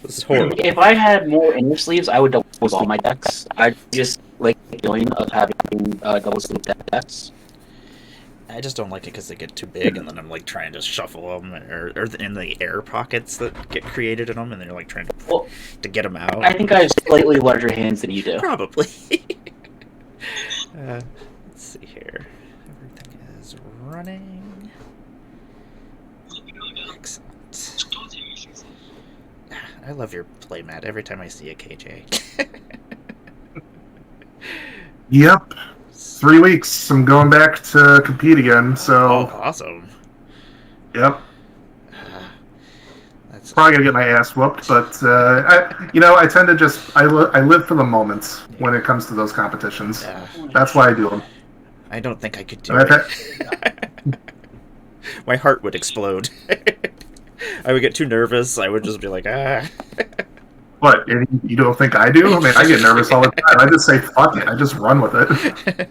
This is horrible. If I had more inner sleeves, I would double all my decks. I just like the feeling of having double sleeve decks. I just don't like it because they get too big, and then I'm like trying to shuffle them, or in the air pockets that get created in them, and they're like trying to get them out. I think I have slightly larger hands than you do. Probably. Let's see here. Everything is running. Excellent. I love your playmat every time I see a KJ. Yep. 3 weeks. I'm going back to compete again, so... Oh, awesome. Yep. That's probably gonna get my ass whooped, but I tend to just I live for the moments when it comes to those competitions. Yeah. That's why I do them. I don't think I could do it. My heart would explode. I would get too nervous. I would just be like, ah. What? You don't think I do? I mean, I get nervous all the time. I just say, fuck it. I just run with it.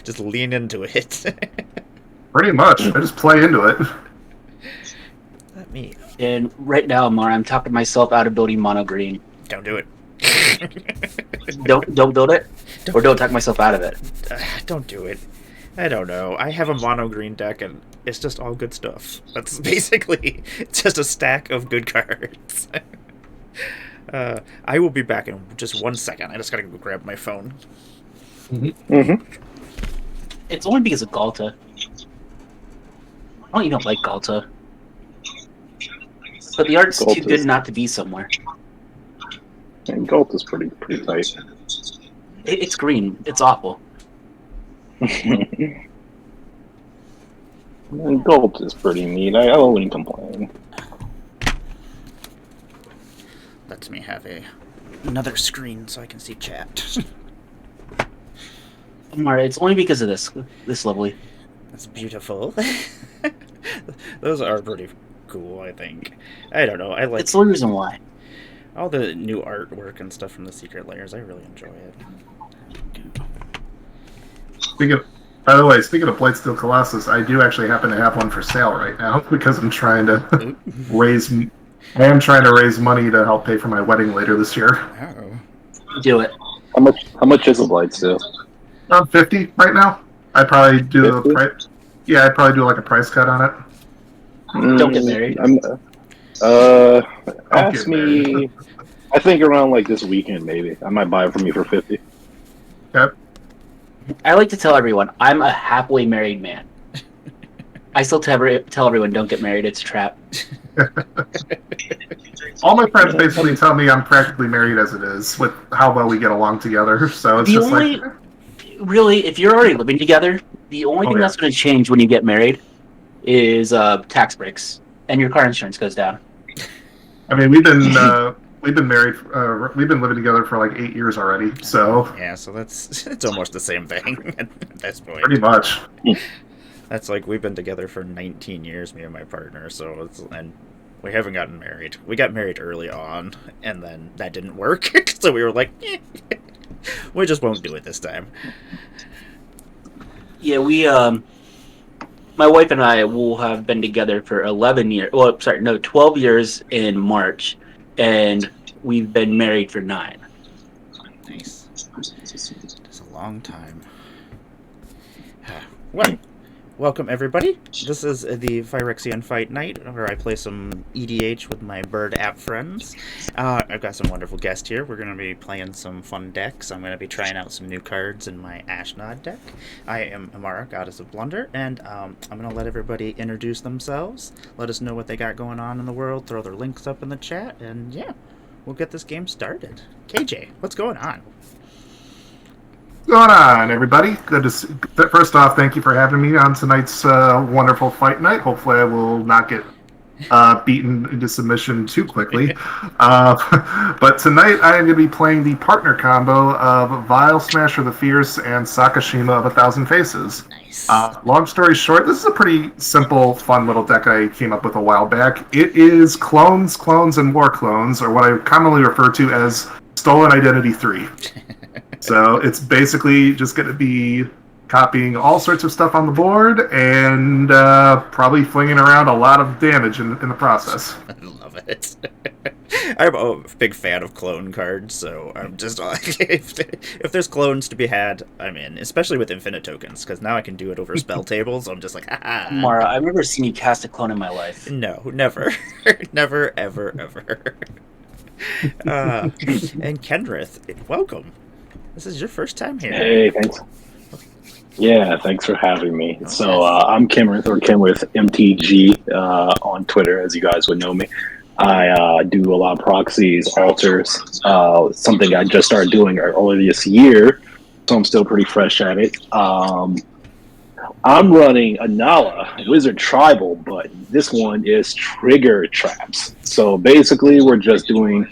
Just lean into it. Pretty much. I just play into it. Let me. And right now, Emmara, I'm talking myself out of building mono green. Don't do it. Don't build it, or don't talk myself out of it. Don't do it. I don't know. I have a mono green deck, and it's just all good stuff. That's basically it's just a stack of good cards. I will be back in just 1 second. I just gotta go grab my phone. Mm-hmm. It's only because of Galta. I don't even like Galta. But the art's too good not to be somewhere. And Galt is pretty tight. It's green. It's awful. And Galt is pretty neat. I wouldn't complain. Lets me have another screen so I can see chat. Emmara, it's only because of this lovely. That's beautiful. Those are pretty cool, I think. I don't know. I like. It's the only reason why. All the new artwork and stuff from the Secret Layers. I really enjoy it. By the way, speaking of Blightsteel Colossus, I do actually happen to have one for sale right now because I'm trying to raise. I am trying to raise money to help pay for my wedding later this year. Oh. Do it. How much is a Blightsteel? Around 50 right now. I probably do 50? a price. Yeah, I'd probably do like a price cut on it. Don't get married. Ask me. I think around like this weekend, maybe I might buy it from you for 50. Okay. I like to tell everyone I'm a happily married man. I still tell everyone don't get married. It's a trap. All my friends basically tell me I'm practically married as it is with how well we get along together. So it's Really, if you're already living together, the only thing that's going to change when you get married is tax breaks and your car insurance goes down. I mean, we've been married. We've been living together for like 8 years already. So yeah, so it's almost the same thing at this point. Pretty much. That's like we've been together for 19 years, me and my partner. So and we haven't gotten married. We got married early on, and then that didn't work. So we were like, we just won't do it this time. Yeah, my wife and I will have been together for 11 years. Well, sorry, no, 12 years in March, and we've been married for 9. Nice. It's a long time. Well, welcome everybody. This is the Phyrexian Fight Night, where I play some EDH with my bird app friends. I've got some wonderful guests here. We're going to be playing some fun decks. I'm going to be trying out some new cards in my Ashnod deck. I am Emmara, Goddess of Blunder, and I'm going to let everybody introduce themselves, let us know what they got going on in the world, throw their links up in the chat, and yeah, we'll get this game started. KJ, what's going on? What's going on, everybody? Good to see. First off, thank you for having me on tonight's wonderful fight night. Hopefully, I will not get beaten into submission too quickly. But tonight, I am going to be playing the partner combo of Vile Smasher the Fierce and Sakashima of 1,000 Faces. Nice. Long story short, this is a pretty simple, fun little deck I came up with a while back. It is clones, and war clones, or what I commonly refer to as Stolen Identity 3. So it's basically just going to be copying all sorts of stuff on the board and probably flinging around a lot of damage in the process. I love it. I'm a big fan of clone cards, so I'm just like, if there's clones to be had, I'm in. Especially with infinite tokens, because now I can do it over spell tables. So I'm just like, haha. Mara, I've never seen you cast a clone in my life. No, never, never, ever, ever. And Kenrith, welcome. This is your first time here. Hey, thanks. Yeah, thanks for having me. Oh, So yes. I'm Kimrith, or Kim with MTG on Twitter, as you guys would know me. I do a lot of proxies, altars, something I just started doing earlier this year, so I'm still pretty fresh at it. I'm running a Nala Wizard Tribal, but this one is trigger traps. So basically, we're just doing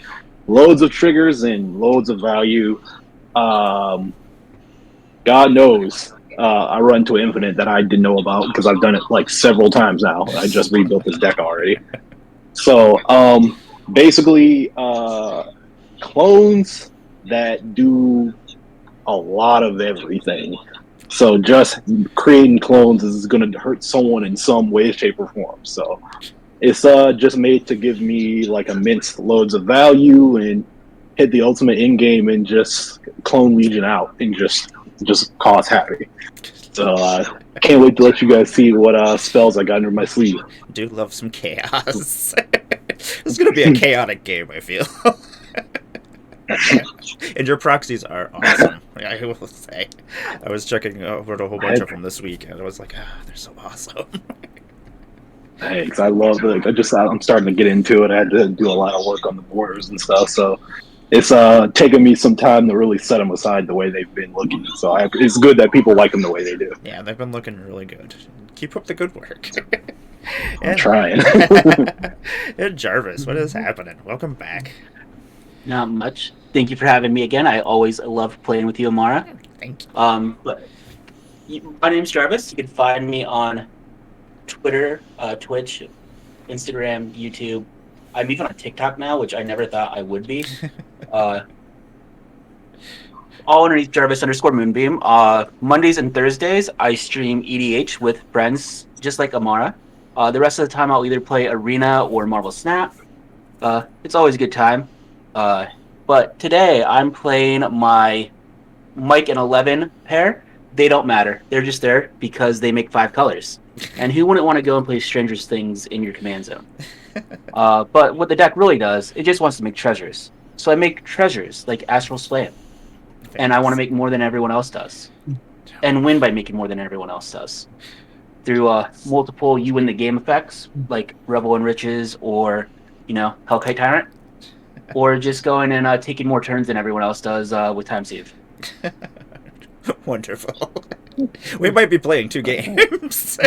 loads of triggers and loads of value. God knows I run to infinite that I didn't know about because I've done it like several times now. I just rebuilt this deck already. So basically, clones that do a lot of everything. So just creating clones is going to hurt someone in some way, shape, or form. So it's just made to give me like immense loads of value and hit the ultimate end game and just clone Legion out and just cause happy. So I can't wait to let you guys see what spells I got under my sleeve. Do love some chaos. It's gonna be a chaotic game, I feel. And your proxies are awesome. I will say. I was checking over a whole bunch of them this week, and I was like, they're so awesome. Thanks. I love it. I'm starting to get into it. I had to do a lot of work on the borders and stuff, so it's taken me some time to really set them aside the way they've been looking. So it's good that people like them the way they do. Yeah, they've been looking really good. Keep up the good work. I'm trying. And Jarvis, what is happening? Welcome back. Not much. Thank you for having me again. I always love playing with you, Emmara. Thank you. My name's Jarvis. You can find me on Twitter, Twitch, Instagram, YouTube. I'm even on TikTok now, which I never thought I would be. All underneath Jarvis_Moonbeam. Mondays and Thursdays, I stream EDH with friends, just like Emmara. The rest of the time, I'll either play Arena or Marvel Snap. It's always a good time. But today, I'm playing my Mike and 11 pair. They don't matter. They're just there because they make 5 colors. And who wouldn't want to go and play Stranger's Things in your command zone? But what the deck really does, it just wants to make treasures. So I make treasures like Astral Slam. And I want to make more than everyone else does. And win by making more than everyone else does. Through multiple you win the game effects, like Revel and Riches or, Hellkite Tyrant. Or just going and taking more turns than everyone else does with Time Save. Wonderful. We might be playing 2 games.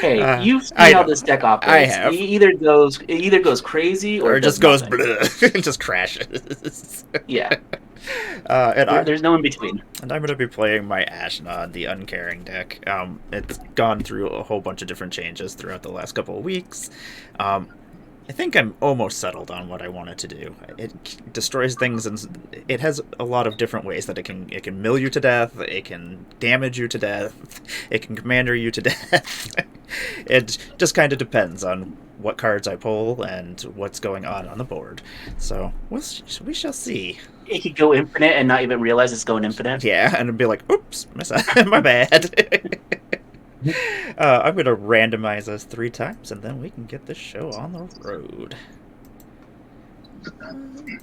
Hey, you've seen how this deck operates. I have. It either goes crazy or it just goes bleh. It just crashes. Yeah. There's no in between. And I'm going to be playing my Ashnod, the Uncaring deck. It's gone through a whole bunch of different changes throughout the last couple of weeks. I think I'm almost settled on what I want it to do. It destroys things, and it has a lot of different ways that it can mill you to death, it can damage you to death, it can commander you to death. It just kind of depends on what cards I pull and what's going on the board. So we shall see. It could go infinite and not even realize it's going infinite. Yeah, and it'd be like, oops, my bad. I'm going to randomize us 3 times, and then we can get this show on the road. 1,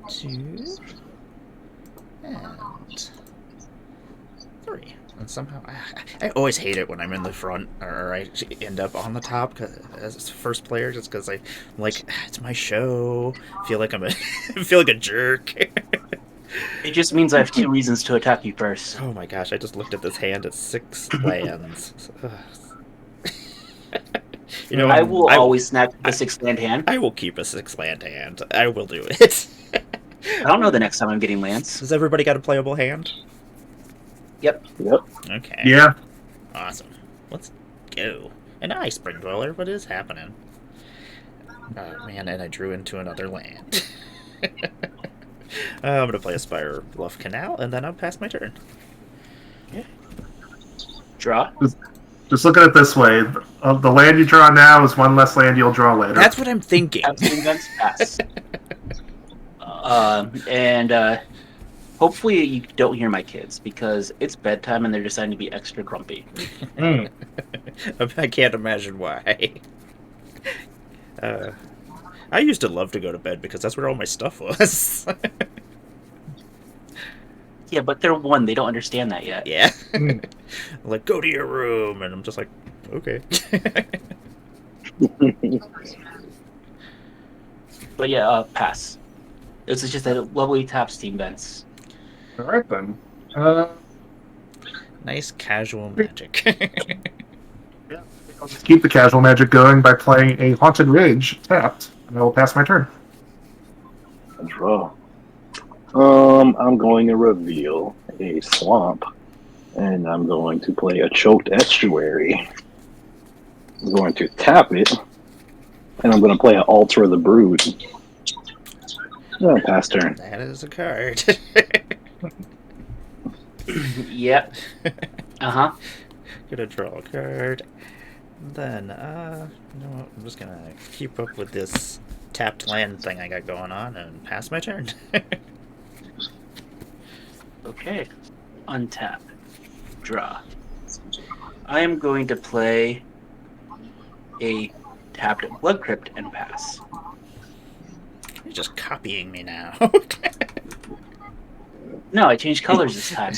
2, and 3. And somehow, I always hate it when I'm in the front, or I end up on the top as first player, just because I'm like, it's my show. I feel like a jerk. It just means I have 2 reasons to attack you first. Oh my gosh, I just looked at this hand at 6 lands. I will always snap the 6-land hand. I will keep a 6-land hand. I will do it. I don't know the next time I'm getting lands. Has everybody got a playable hand? Yep. Okay. Yeah. Awesome. Let's go. And hi, Spring Dweller. What is happening? Oh man, and I drew into another land. I'm going to play a Spire Bluff Canal, and then I'll pass my turn. Draw. Just look at it this way: the land you draw now is one less land you'll draw later. That's what I'm thinking. Tap team events pass. And hopefully you don't hear my kids because it's bedtime and they're deciding to be extra grumpy. I can't imagine why. I used to love to go to bed because that's where all my stuff was. Yeah, but they're one. They don't understand that yet. Yeah. Like, go to your room. And I'm just like, okay. But yeah, pass. This is just a lovely taps team events. All right then. Nice casual magic. I'll just keep the casual magic going by playing a Haunted Ridge tapped, and I will pass my turn. Draw. I'm going to reveal a swamp, and I'm going to play a choked estuary. I'm going to tap it, and I'm going to play an Altar of the Brood. Pass turn. That is a card. Yep. Uh-huh. Gonna draw a card. Then, you know what? I'm just gonna keep up with this tapped land thing I got going on and pass my turn. Okay. Untap. Draw. I am going to play a tapped Blood Crypt and pass. You're just copying me now. No, I changed colors this time.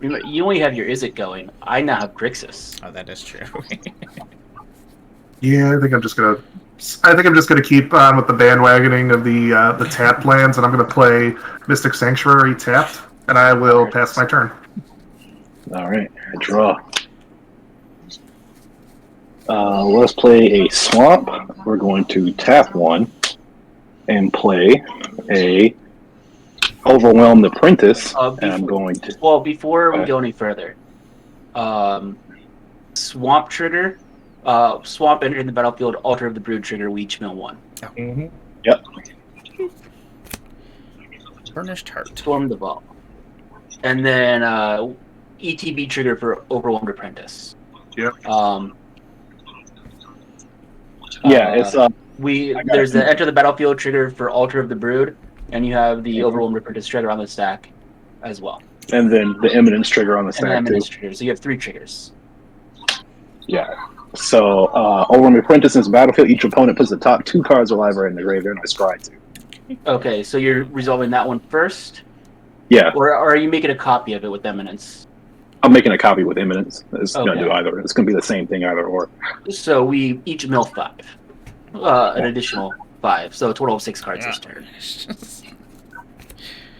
You only have your Izzet going. I now have Grixis. Oh, that is true. Yeah, I think I'm just gonna keep on with the bandwagoning of the tapped lands, and I'm gonna play Mystic Sanctuary tapped, and I will pass my turn. All right, I draw. Let's play a swamp. We're going to tap one and play a Overwhelm the Apprentice. And I'm going to. Well, before we go any further, Swamp trigger. Swamp entering the battlefield. Altar of the Brood trigger. We each mill one. Oh. Mm-hmm. Yep. Burnished Heart. Storm the Vault. And then ETB trigger for Overwhelmed Apprentice. Yep. It's there's the enter the battlefield trigger for Altar of the Brood, and you have the Overwhelmed Apprentice trigger on the stack as well. and then the Eminence trigger on the And stack the too. Eminence trigger. So you have 3 triggers. Yeah. So, Overwhelm Apprentice is battlefield. Each opponent puts the top 2 cards of library in the graveyard, and I scry 2. Okay, so you're resolving that one first? Yeah, Or are you making a copy of it with Eminence? I'm making a copy with Eminence. It's gonna Okay. do either. It's gonna be the same thing either or. So we each mill 5. An additional 5. So a total of 6 cards this turn.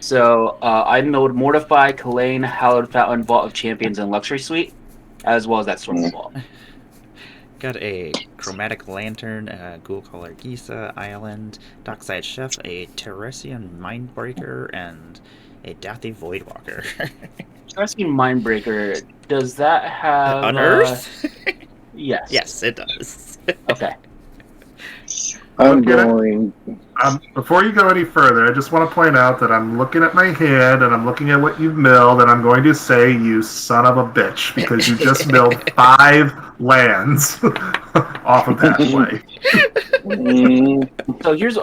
So I milled Mortify, Kalane, Hallowed Fountain, Vault of Champions, and Luxury Suite, as well as that Storm Vault. Got a Chromatic Lantern, Ghoul Caller Gisa, Island, Dockside Chef, a Phyrexian Mindbreaker, and a Dathi Voidwalker. Asking Mindbreaker, does that have Unearth? Yes. Yes, it does. Okay. I'm Okay. going. Before you go any further, I just want to point out that I'm looking at my hand and I'm looking at what you've milled, and I'm going to say, you son of a bitch, because you just milled 5 lands off of that play. So here's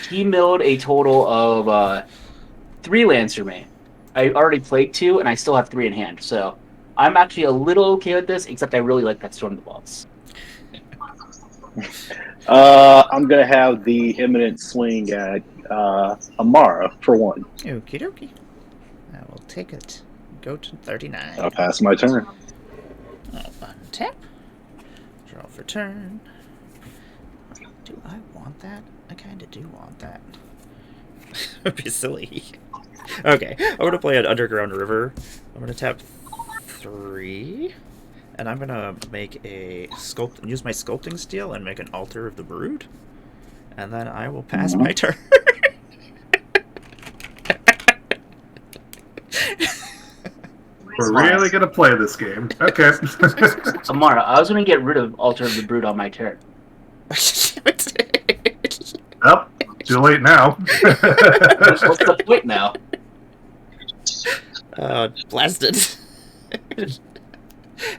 he milled a total of 3 lands for me. I already played 2, and I still have 3 in hand. So I'm actually a little okay with this, except I really like that Storm the Vaults. I'm gonna have the Eminence swing at Emmara for 1. Okie dokie. I will take it. Go to 39. I'll pass my turn. I'll untap. Draw for turn. Do I want that? I kind of do want that. It'd be silly. Okay, I'm going to play an Underground River. I'm going to tap 3. And I'm going to make a use my Sculpting Steel and make an Altar of the Brood. And then I will pass my turn. We're really going to play this game. Okay. Emmara, I was going to get rid of Altar of the Brood on my turn. Oh, too late now. What's the point now? Blasted.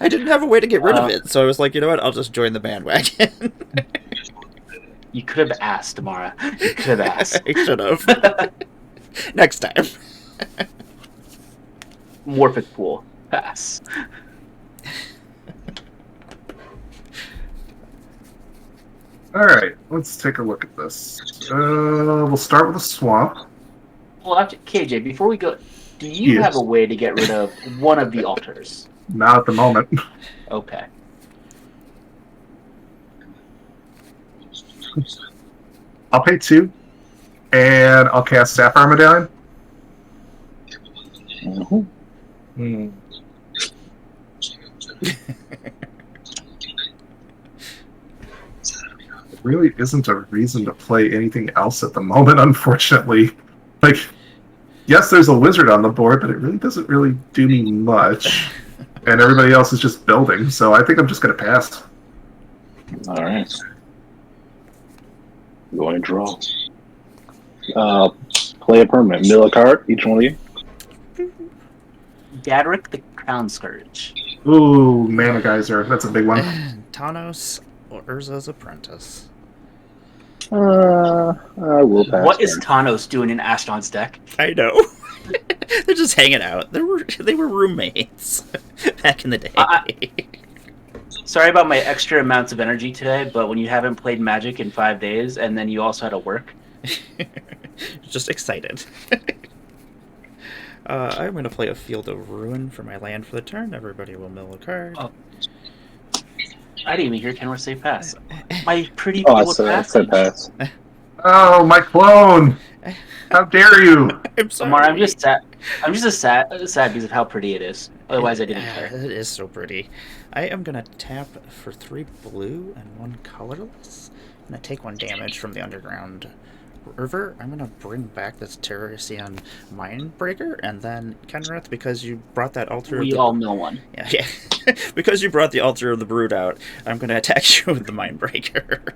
I didn't have a way to get rid of it, so I was like, you know what? I'll just join the bandwagon. You could have asked, Emmara. You could have asked. I should have. Next time. Morphic pool. Pass. All right, let's take a look at this. We'll start with the swamp. Well, after, KJ, before we go, do you Yes. have a way to get rid of one of the altars? Not at the moment. Okay. I'll pay 2, and I'll cast Sapphire Medallion. Mhm. There really isn't a reason to play anything else at the moment, unfortunately. Like, yes, there's a wizard on the board, but it really doesn't really do me much. And everybody else is just building, so I think I'm just going to pass. All right. Going to draw. Play a permanent. Mill a card, each one of you. Gadrick the Crown Scourge. Ooh, Mana Geyser. That's a big one. Tanos or Urza's Apprentice. I will pass. What is then. Tanos doing in Ashnod's deck? I know. They're just hanging out. They were roommates back in the day. Sorry about my extra amounts of energy today, but when you haven't played Magic in 5 days and then you also had to work. Just excited. I'm going to play a Field of Ruin for my land for the turn. Everybody will mill a card. Oh. I didn't even hear Kenworth say pass. My pretty Oh, I people said pass. pass. Oh, my clone! How dare you! I'm sorry. Amar, I'm just sad. I'm just sad because of how pretty it is. Otherwise, I didn't care. It is so pretty. I am going to tap for 3 blue and 1 colorless. I'm going to take 1 damage from the underground river. I'm going to bring back this Phyrexian Mindbreaker, and then, Kenrith, because you brought that altar... We all know one. Yeah. Because you brought the altar of the brood out, I'm going to attack you with the Mindbreaker.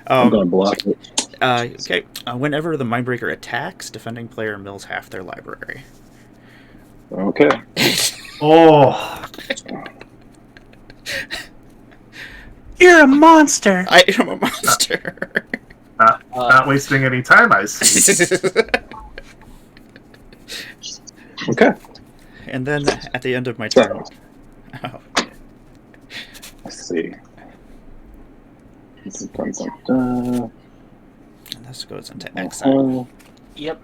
I'm going to block it. Okay. Whenever the Mindbreaker attacks, defending player mills half their library. Okay. Oh, You're a monster. I am a monster. not wasting any time, I see. Okay. And then at the end of my turn... Oh. Let's see. This is And this goes into exile. Yep.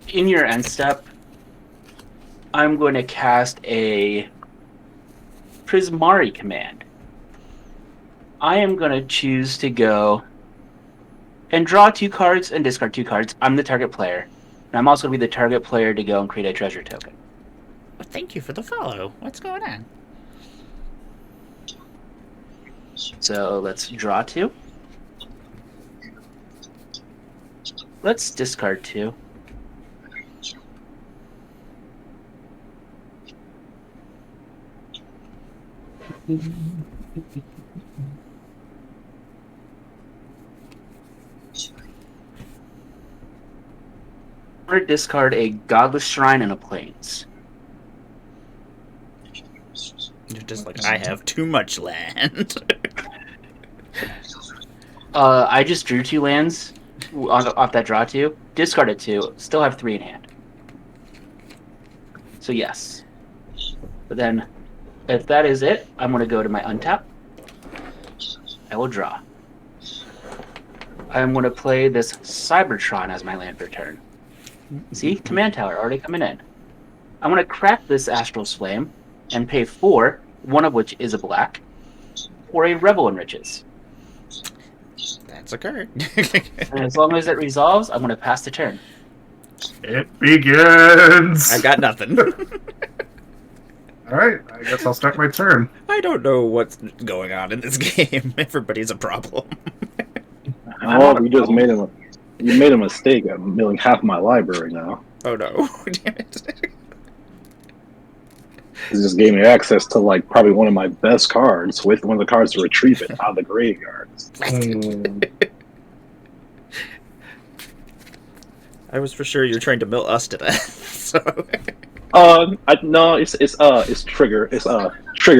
In your end step, I'm going to cast a Prismari command. I am going to choose to go and draw 2 cards and discard 2 cards. I'm the target player. And I'm also going to be the target player to go and create a treasure token. Well, thank you for the follow. What's going on? So let's draw 2. Let's discard 2. Or discard a Godless Shrine and a Plains. You're just like, I have too much land. I just drew 2 lands off that draw 2. Discarded 2. Still have 3 in hand. So yes. But then, if that is it, I'm going to go to my untap. I will draw. I'm going to play this Cybertron as my land for turn. See? Command Tower already coming in. I'm going to crack this Astral's Flame and pay 4, one of which is a black, for a Revel in Riches. That's a card. And as long as it resolves, I'm going to pass the turn. It begins! I got nothing. Alright, I guess I'll start my turn. I don't know what's going on in this game. Everybody's a problem. Oh, you made a mistake. I'm milling half my library now. Oh no. Damn it. This just gave me access to like probably one of my best cards with one of the cards to retrieve it out of the graveyards. I was for sure you're trying to mill us to death. So. No, it's trigger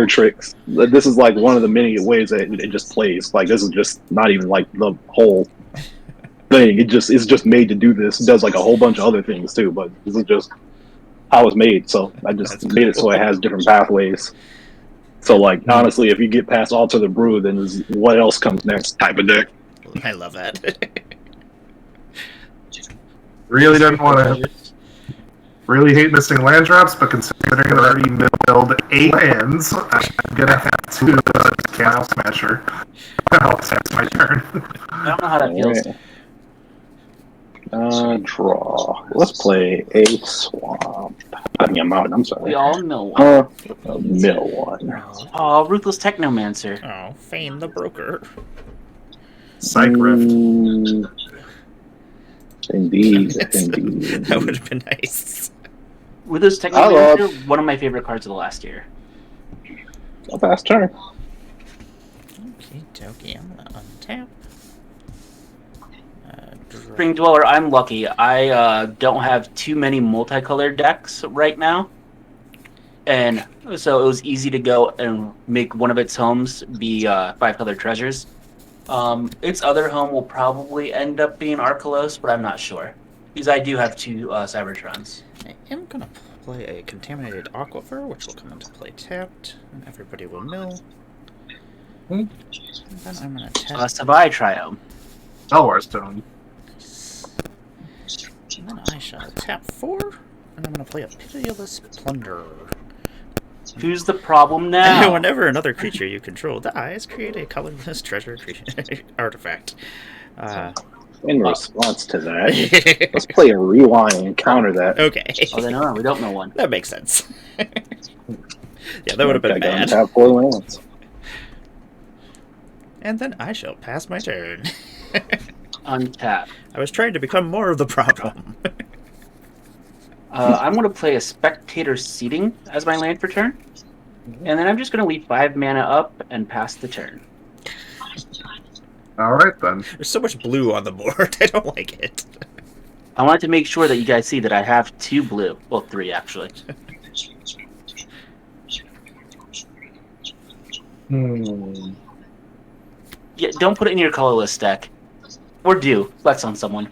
tricks. This is like one of the many ways that it just plays. Like this is just not even like the whole thing. It's just made to do this. It does like a whole bunch of other things too, but this is just how it's made. So I just made it so it has different pathways. So like honestly, if you get past Alter the Brew, then what else comes next type of deck. I love that. Really didn't want to. Really hate missing land drops, but considering I already milled 8 lands, I'm gonna have to cast Smasher. That's my turn. I don't know how that feels. Draw. Let's play a swamp. I mean, a mountain. I'm sorry. We all know one. Mill one. Oh, Ruthless Technomancer. Oh, Fane the Broker. Psych Rift. Indeed. That would have been nice. Ruthless Technomancer, one of my favorite cards of the last year. A fast turn. Okay, dokie, I'm gonna untap. Spring Dweller, I'm lucky. I don't have too many multicolored decks right now. And so it was easy to go and make one of its homes be 5-colored treasures. Its other home will probably end up being Arcalos, but I'm not sure. Because I do have 2 Cybertrons. I am gonna play a Contaminated Aquifer, which will come into play tapped, and everybody will mill. And then I'm gonna tap. Savai Triome. Elwar Stone. And then I shall tap 4, and I'm gonna play a Pitiless Plunderer. Who's the problem now? Whenever another creature you control dies, create a colorless treasure artifact. In response to that, let's play a rewind and counter that. Okay. Oh, then no, we don't know one. That makes sense. Yeah, that would have been bad. Tap 4 lands. And then I shall pass my turn. Untap. I was trying to become more of the problem. I'm going to play a Spectator Seating as my land for turn. And then I'm just going to leave 5 mana up and pass the turn. Alright then. There's so much blue on the board. I don't like it. I wanted to make sure that you guys see that I have 2 blue. Well, 3 actually. Yeah, don't put it in your colorless deck. Or do. Flex on someone.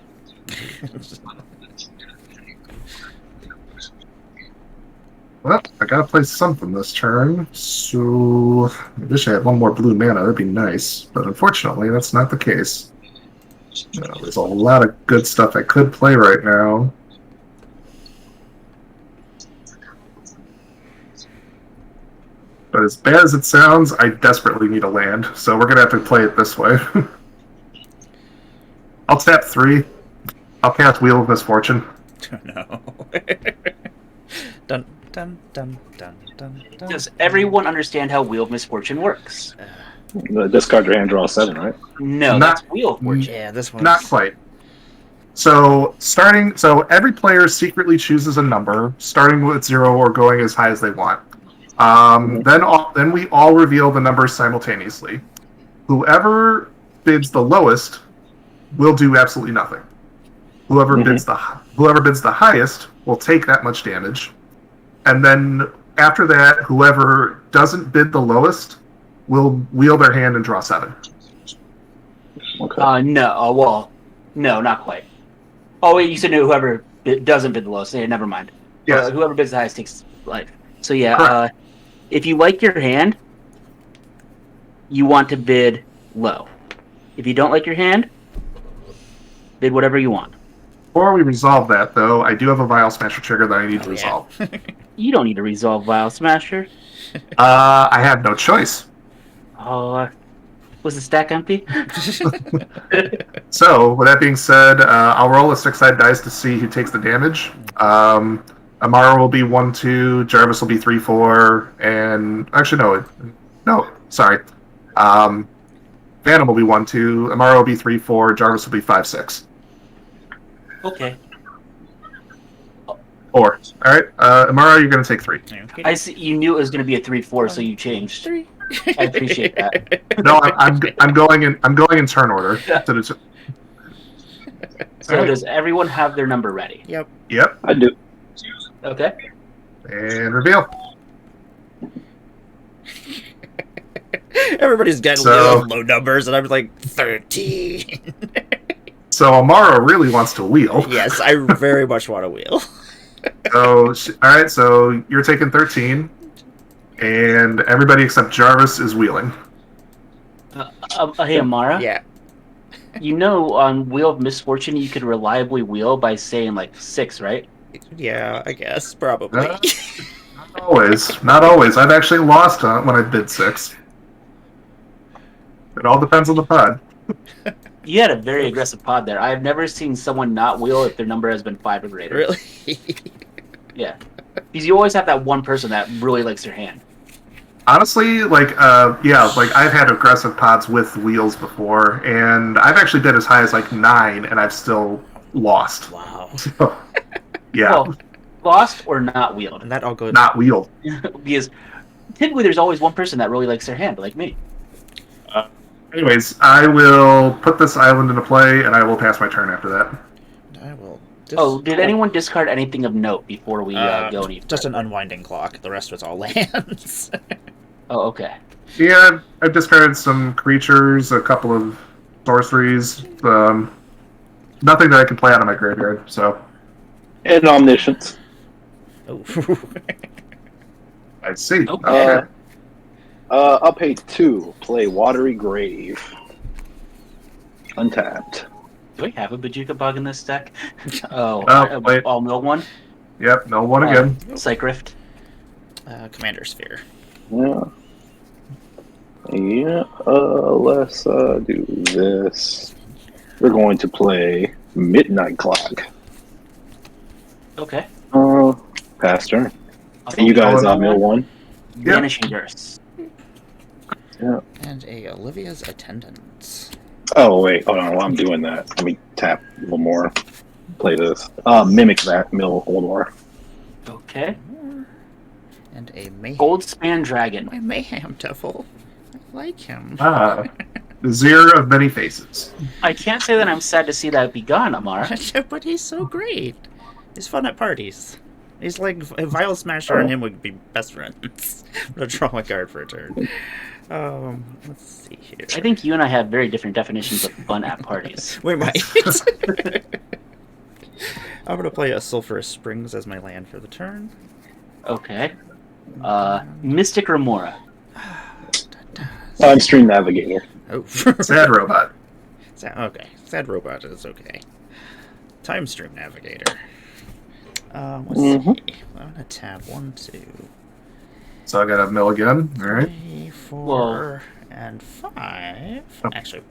Well, I gotta play something this turn, so I wish I had 1 more blue mana, that'd be nice, but unfortunately that's not the case. There's a lot of good stuff I could play right now. But as bad as it sounds, I desperately need a land, so we're gonna have to play it this way. I'll tap 3. I'll cast Wheel of Misfortune. Oh, no. Dun, dun, dun, dun, dun, dun. Does everyone understand how Wheel of Misfortune works? Discard your hand, draw 7, right? No, Not- that's Wheel of Fortune. Yeah, this one. Not quite. So every player secretly chooses a number, starting with 0 or going as high as they want. Then we all reveal the numbers simultaneously. Whoever bids the lowest will do absolutely nothing. Whoever bids the highest will take that much damage, and then after that, whoever doesn't bid the lowest will wheel their hand and draw 7. Okay. No, not quite. Oh wait, you said no, whoever doesn't bid the lowest. Yeah, never mind. Yes. Whoever bids the highest takes life. So yeah, Correct. if you like your hand, you want to bid low. If you don't like your hand, bid whatever you want. Before we resolve that, though, I do have a Vial Smasher trigger that I need to resolve. You don't need to resolve Vial Smasher. I have no choice. Oh, was the stack empty? So, with that being said, I'll roll a 6-sided dice to see who takes the damage. Emmara will be 1-2, Jarvis will be 3-4, and actually no, sorry. Phantom will be 1-2, Emmara will be 3-4, Jarvis will be 5-6. Okay. 4. All right, Emmara, you're going to take 3. Okay. I see. You knew it was going to be a 3-4, so you changed. 3. I appreciate that. No, I'm going in turn order. So Alright. does everyone have their number ready? Yep. Yep. I do. Okay. And reveal. Everybody's got So- low numbers, and I'm like 13. So Emmara really wants to wheel. Yes, I very much want to wheel. So, all right. So you're taking 13, and everybody except Jarvis is wheeling. Hey, Emmara. Yeah. You know, on Wheel of Misfortune, you could reliably wheel by saying like 6, right? Yeah, I guess probably. Not always. Not always. I've actually lost when I bid 6. It all depends on the pod. You had a very aggressive pod there. I've never seen someone not wheel if their number has been 5 or greater. Really? Yeah. Because you always have that one person that really likes their hand. Honestly, like I've had aggressive pods with wheels before, and I've actually bid as high as like 9, and I've still lost. Wow. So, yeah, Well, lost or not wheeled. And that all goes. not wheeled. Because typically there's always one person that really likes their hand, like me. Anyways, I will put this island into play, and I will pass my turn after that. I will. Oh, did anyone discard anything of note before we go any Just an further? unwinding clock. The rest of it's all lands. Oh, okay. Yeah, I've discarded some creatures, a couple of sorceries, nothing that I can play out of my graveyard. So And omniscience. Oh. I see. Okay. I'll pay 2. Play Watery Grave. Untapped. Do we have a Bajuka bug in this deck? Oh, wait. I'll mill one. Yep, no one again. Psych Rift. Commander Sphere. Yeah. Yeah. Let's do this. We're going to play Midnight Clock. Okay. Pass turn. And you guys mill 1. Yeah. Vanishing Curse. And a Olivia's Attendance. Oh wait, hold on. While I'm doing that, let me tap a little more. Play this. Mimic that mill Oldor. Okay. And a Mayhem. Goldspan Dragon. My Mayhem Devil. I like him. The Zir of many faces. I can't say that I'm sad to see that be gone, Emmara. But he's so great. He's fun at parties. He's like a Vile Smasher and him would be best friends. I'm gonna draw my card for a turn. Let's see here. I think you and I have very different definitions of fun at parties. We might. I'm gonna play a Sulphurous Springs as my land for the turn. Okay. Mystic Remora. I'm Stream Navigator. Oh. Sad robot. Okay. Sad Robot is okay. Time Stream Navigator. Let's see. I'm gonna tab 1, 2, So I got a mill again. All right. 3, 4, Whoa. and 5. Oh. Actually,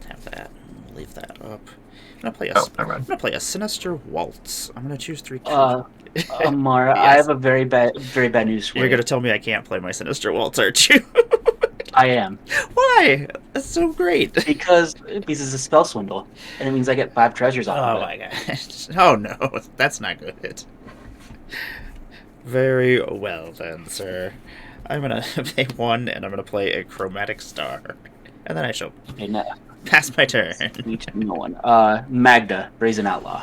tap that. Leave that up. I'm gonna play a. Oh, never I'm mind. gonna play a Sinister Waltz. I'm gonna choose 3. Amara, I Yes. have a very bad news for You're you. gonna tell me I can't play my Sinister Waltz, aren't you? I am. Why? That's so great. Because it's a spell swindle, and it means I get 5 treasures off Oh of it. my gosh. Oh no, that's not good. Very well then, sir. I'm gonna pay 1 and I'm gonna play a Chromatic Star. And then I shall Okay, no, pass my turn. no one. Magda, Brazen Outlaw.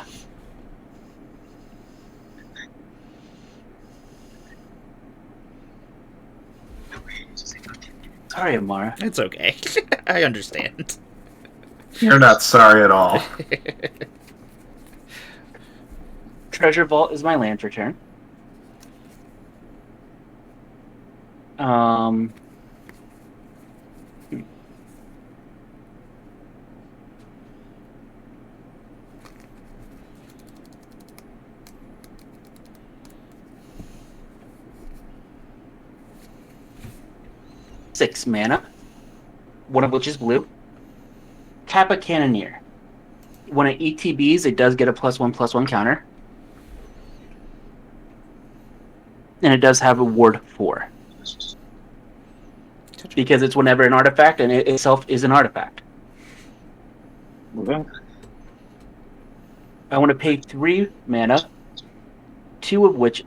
Sorry, Amara. It's okay. I understand. You're not sorry at all. Treasure Vault is my land for turn. Six mana, one of which is blue. Kappa Cannoneer. When it ETBs, it does get a +1/+1 counter. And it does have a ward 4. Because it's whenever an artifact, and it itself is an artifact. Okay. I want to pay 3 mana, one of which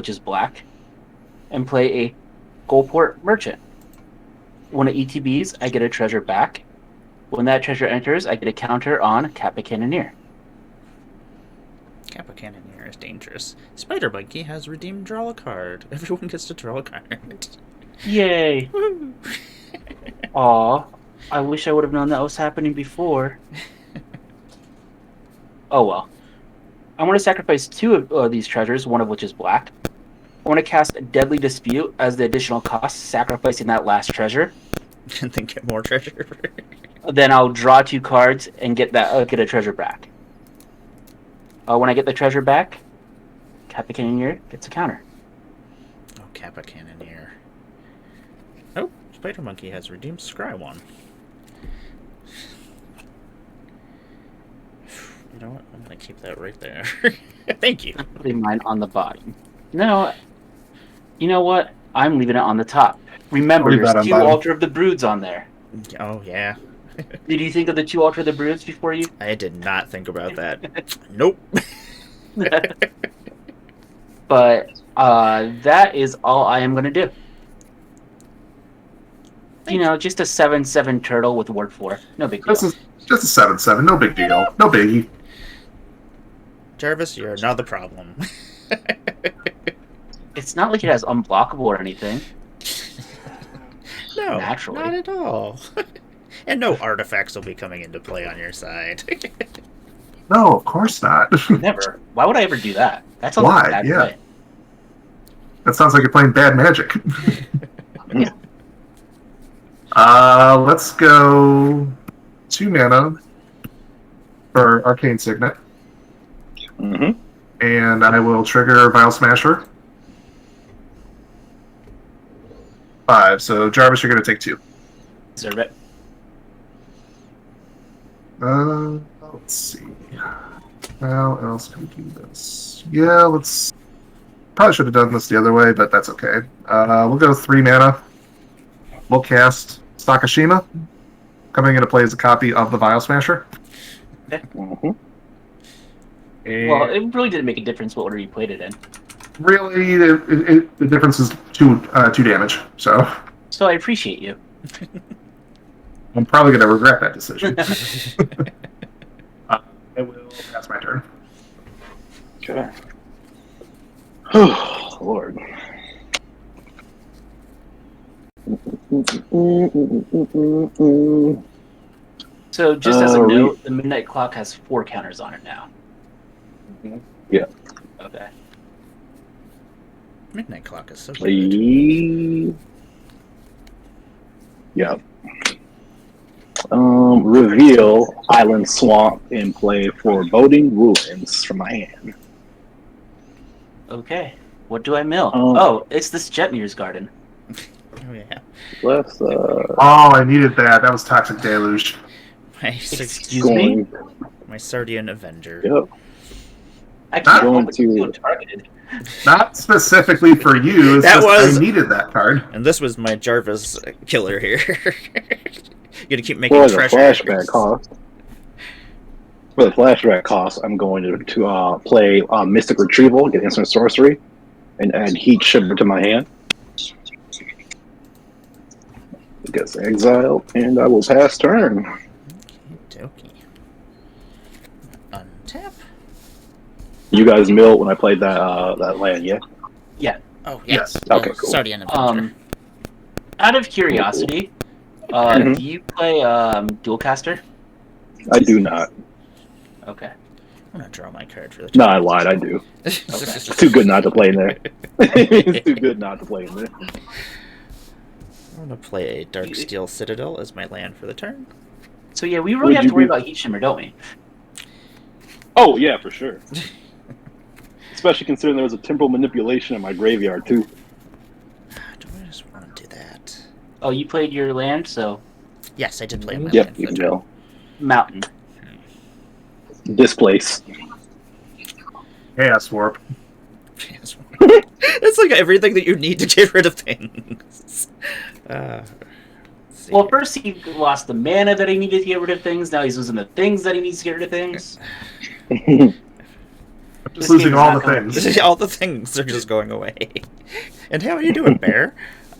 is black, and play a Goldport Merchant. When it ETBs, I get a treasure back. When that treasure enters, I get a counter on Kappa Cannoneer. Kappa Cannoneer is dangerous. Spider Monkey has redeemed draw a card. Everyone gets to draw a card. Yay! Woo! Aw, I wish I would have known that was happening before. Oh well. I want to sacrifice 2 of these treasures, one of which is black. I want to cast Deadly Dispute as the additional cost, sacrificing that last treasure. And then get more treasure. Then I'll draw 2 cards and get a treasure back. When I get the treasure back, Kappa Cannoneer gets a counter. Oh, Kappa Cannoneer. Oh, Spider Monkey has redeemed Scry 1. You know what? I'm going to keep that right there. Thank you. I'm putting mine on the bottom. No, you know what? I'm leaving it on the top. Remember, Leave that there's on 2 bottom. Altar of the Broods on there. Oh, yeah. Did you think of the 2 Altar of the Broods before you? I did not think about that. Nope. But that is all I am going to do. You know, just a 7/7 turtle with ward 4. No big deal. This is just a 7/7. No big deal. No biggie. Jarvis, you're not the problem. It's not like it has unblockable or anything. No, Naturally. not at all. And no artifacts will be coming into play on your side. No, of course not. Never. Why would I ever do that? That sounds Why? like a bad Yeah. play. That sounds like you're playing bad magic. Yeah. Let's go 2 mana for Arcane Signet, Mm-hmm. and I will trigger Vile Smasher. 5. So Jarvis, you're going to take 2. Deserve it. Let's see. How else can we do this? Yeah, let's. Probably should have done this the other way, but that's okay. We'll go 3 mana. We'll cast Sakashima. Coming into play as a copy of the Vile Smasher. Mm-hmm. And Well, it really didn't make a difference what order you played it in. really, the difference is 2 damage. So So I appreciate you. I'm probably going to regret that decision. I will pass my turn. Okay. Oh, Lord. So just as a we- note, the Midnight Clock has 4 counters on it now. Yeah. Okay. Midnight Clock is so good. Yeah. Reveal Island Swamp and play Foreboding Ruins from my hand. Okay. What do I mill? Um, Oh, it's this Jetmir's Garden. Oh, yeah. Let's Oh, I needed that. That was Toxic Deluge. My, Excuse me? going. my Sardian Avenger. Yep. Actually, Going I'm to- targeted. Not specifically for you. It's That just was- I needed that card. And this was my Jarvis killer here. You gotta keep making For the treasure. flashback cost. For the flashback cost, I'm going to play Mystic Retrieval, get instant sorcery, and add Heat Shimmer to my hand. It gets exiled, and I will pass turn. Okey-dokey. Untap. You guys milled when I played that land, yeah? Oh, yeah. Yes. Okay, cool. Sardian Avenger. Out of curiosity, Mhm. do you play Dualcaster? I do not. Okay. I'm gonna draw my card for the No, I lied, I do. It's too good not to play in there. It's too good not to play in there. I'm gonna play a Dark Steel Citadel as my land for the turn. So yeah, we really Would have you to worry be- about Heat Shimmer, don't we? Oh, yeah, for sure. Especially considering there was a temporal manipulation in my graveyard, too. Do I just want to do that? Oh, you played your land, so Yes, I did play my Yep, land you for the can turn. go. Mountain. Displace. Chaos Warp. Yes. It's like everything that you need to get rid of things. Let's see Well, here. first he lost the mana that he needed to get rid of things. Now he's losing the things that he needs to get rid of things. Just This losing game is all not the going- things. All the things are just going away. And how are you doing, Bear?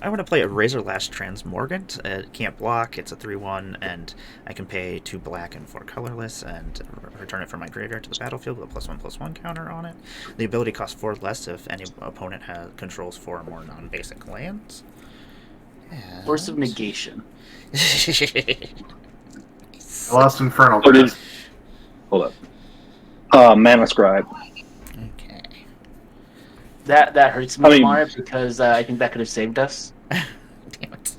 I want to play a Razorlash Transmorgant. It can't block. It's a 3/1, and I can pay 2 black and 4 colorless, and return it from my graveyard to the battlefield with a +1/+1 counter on it. The ability costs 4 less if any opponent controls 4 or more non-basic lands. Force of Negation. I lost Infernal. Oh, dude. Hold up. Mana Scribe. Okay. That hurts me, I mean- Mara, because I think that could have saved us. Damn it.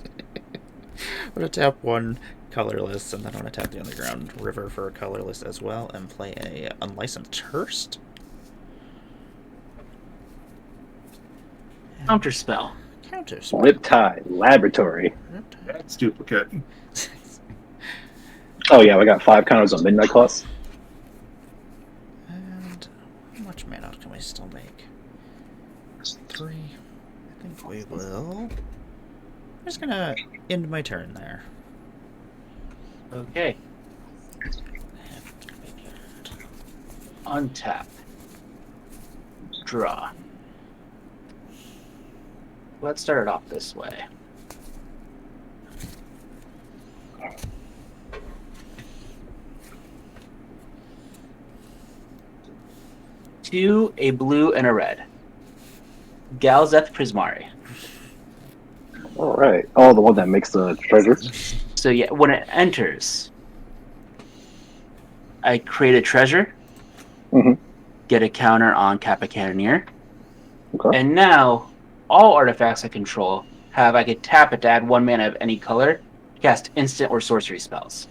I'm going to tap 1 colorless, and then I'm going to tap the Underground River for a colorless as well, and play a Unlicensed Hearse. Counter spell. Counter. Riptide Laboratory. That's duplicate. Oh yeah, I got 5 counters on Midnight Class. And how much mana can we still make? 3. I think we will. I'm just gonna end my turn there. Okay. Untap. Draw. Let's start it off this way. Two, a blue, and a red. Galzeth Prismari. All right. Oh, the one that makes the treasure. So yeah, when it enters, I create a treasure, Mhm. get a counter on Kappa Cannoneer, Okay. and now all artifacts I control I could tap it to add 1 mana of any color, cast instant or sorcery spells.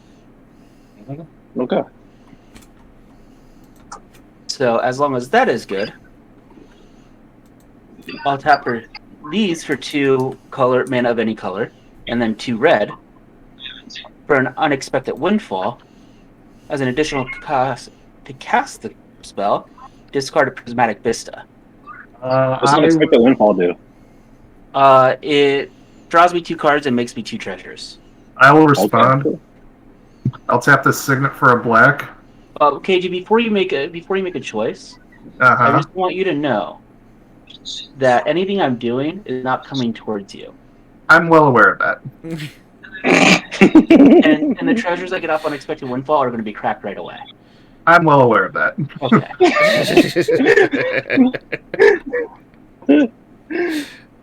Okay. So as long as that is good, I'll tap for these for 2 color mana of any color, and then 2 red for an unexpected windfall. As an additional cost to cast the spell, discard a Prismatic Vista. What's an unexpected windfall do? It draws me 2 cards and makes me 2 treasures. I will respond. Okay. I'll tap the Signet for a black. KG, before you make a choice, I Uh-huh. just want you to know that anything I'm doing is not coming towards you. I'm well aware of that. And the treasures I get off Unexpected Windfall are going to be cracked right away. I'm well aware of that. Okay.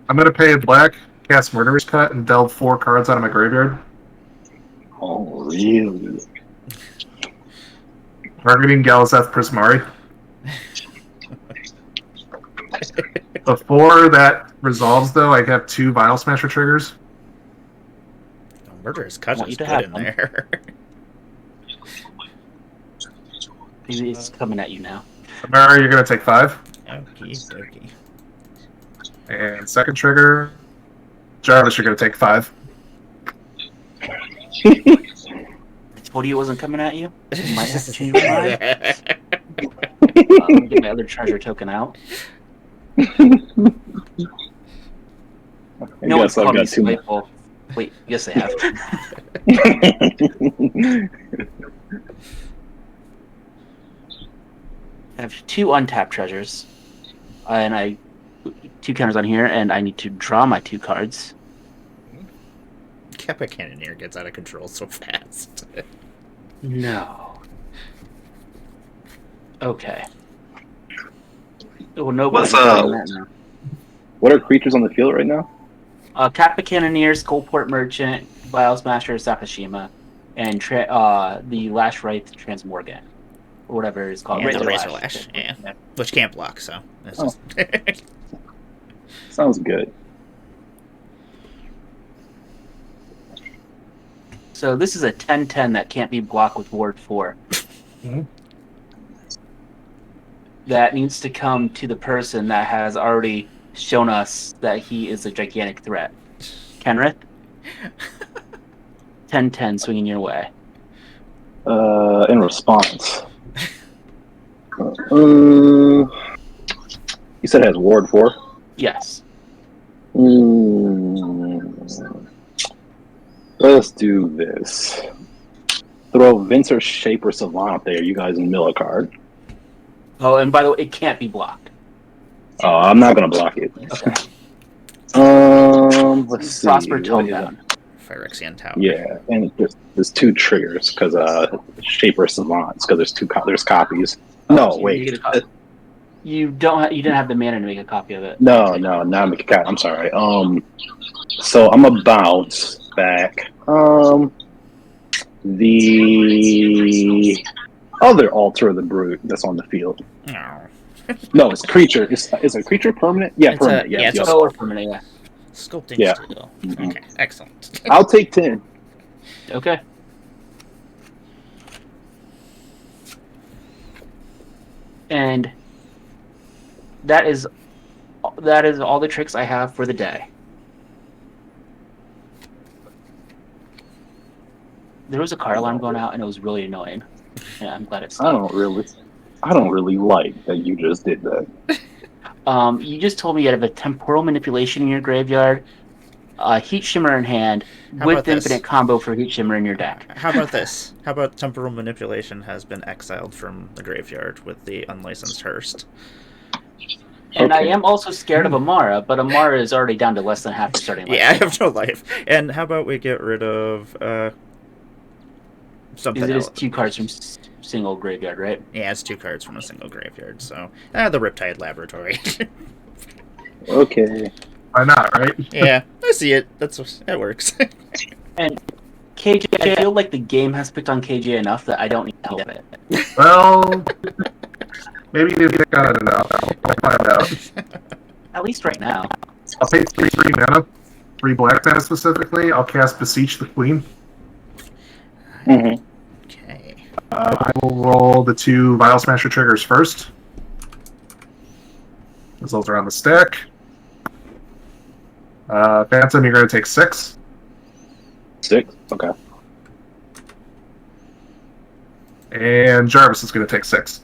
I'm going to pay a black, cast Murderous Cut, and delve 4 cards out of my graveyard. Oh, really? Targeting Galazeth Prismari. Before that resolves, though, I have 2 Vial Smasher triggers. Murderous Cut Want you is to good have in them. there. It's coming at you now. Emmara, you're going to take 5. Okie dokie. And second trigger, Jarvis, you're going to take 5. I told you it wasn't coming at you. You might have to change your mind. Get my other treasure token out. I No one's guess I've called me got too much. spiteful. Wait, yes they have. I have 2 untapped treasures, and 2 counters on here, and I need to draw my 2 cards. Kappa Cannoneer gets out of control so fast. No. Okay. Oh, no. What's What are creatures on the field right now? Kappa Cannoneer, Skullport Merchant, Vial Smasher, Sakashima, and the Lash Wraith Transmorgan, or whatever it's called. Yeah, the Razor Razorlash, yeah. Which can't block, so. It's Oh. just... Sounds good. So this is a 10/10 that can't be blocked with Ward 4. Mhm. That needs to come to the person that has already shown us that he is a gigantic threat. Kenrith? 10/10 swinging your way. In response. You said it has Ward 4? Yes. Let's do this. Throw Vincer, Shape, or Savant up there. You guys mill a card. Oh, and by the way, it can't be blocked. I'm not gonna block it. Okay. Let's see. Prosper What is Tonedown. Phyrexian Tower. Yeah, and there's two triggers because Shaper Savants because there's copies. No, So you wait. need to get a copy. You didn't have the mana to make a copy of it. No, not make a cat. I'm sorry. So I'm a bounce back. The other Altar of the Brute that's on the field. No. No, it's creature. Is a creature permanent? Yeah, permanent. yeah, Yes, it's yes. Spell or permanent, yeah. Sculpting Yeah. Steel. Mhm. Okay, excellent. I'll take 10. Okay. And that is all the tricks I have for the day. There was a car alarm going out, and it was really annoying. Yeah, I'm glad it I stopped. don't really like that you just did that. You just told me you have a temporal manipulation in your graveyard, heat shimmer in hand, How with about this? infinite combo for heat shimmer in your deck. How about this? How about Temporal Manipulation has been exiled from the graveyard with the unlicensed Hearst? And I Okay. am also scared of Emmara, but Emmara is already down to less than half the starting life. Yeah, I have no life. And how about we get rid of something Because it is else? 2 cards from single graveyard, right? Yeah, it's 2 cards from a single graveyard. So the Riptide Laboratory. Okay. Why not, right? Yeah, I see it. That works. And KJ, I feel like the game has picked on KJ enough that I don't need to help it. Well, maybe you didn't pick on it enough. I'll find out. At least right now. I'll pay 3 mana, 3 black mana specifically. I'll cast Beseech the Queen. Mm-hmm. Okay. I will roll the 2 Vial Smasher triggers first. Those are on the stack. Phantom, you're going to take 6. 6? Okay. And Jarvis is going to take 6.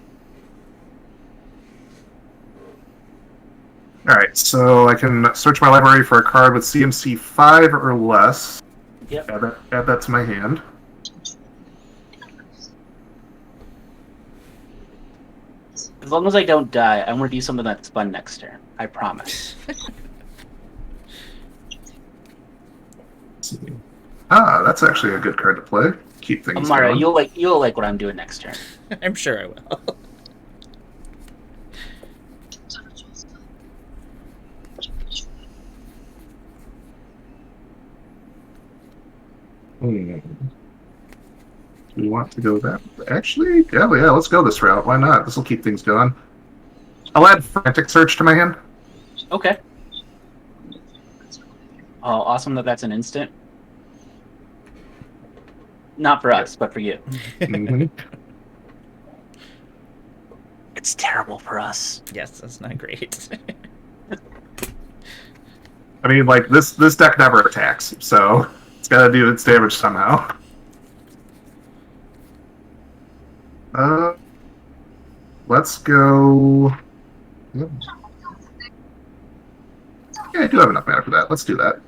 Alright, so I can search my library for a card with CMC 5 or less. Yep. Add that to my hand. As long as I don't die, I want to do something that's fun next turn. I promise. That's actually a good card to play. Keep things Emmara, going. you'll like what I'm doing next turn. I'm sure I will. Do we want to go that? Actually, yeah, let's go this route. Why not? This will keep things going. I'll add Frantic Search to my hand. Okay. Oh, awesome that that's an instant. Not for us, but for you. Mhm. It's terrible for us. Yes, that's not great. I mean, like this deck never attacks, so it's got to do its damage somehow. Let's go. Yeah, I do have enough mana for that. Let's do that.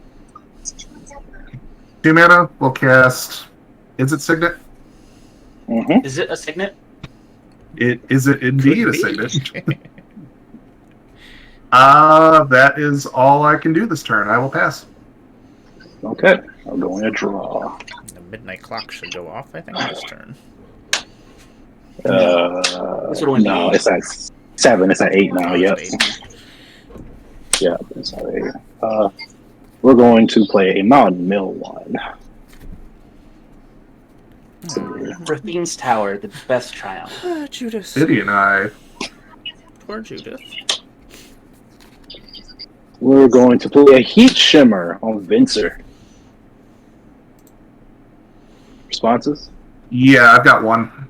2 mana. We'll cast. Is it Signet? Mm-hmm. Is it a signet? Is it indeed a Could Signet? be. That is all I can do this turn. I will pass. Okay. I'm going to draw. The midnight clock should go off, I think, this turn. This would only be No, 8. it's at 7. It's at 8 now. Oh, Yep. it's eight. Yeah, it's at 8. We're going to play a Mountain Mill one. Rathine's Tower, the best triumph. Judith. City and I. Poor Judith. We're going to play a Heat Shimmer on Vincer. Responses? Yeah, I've got 1.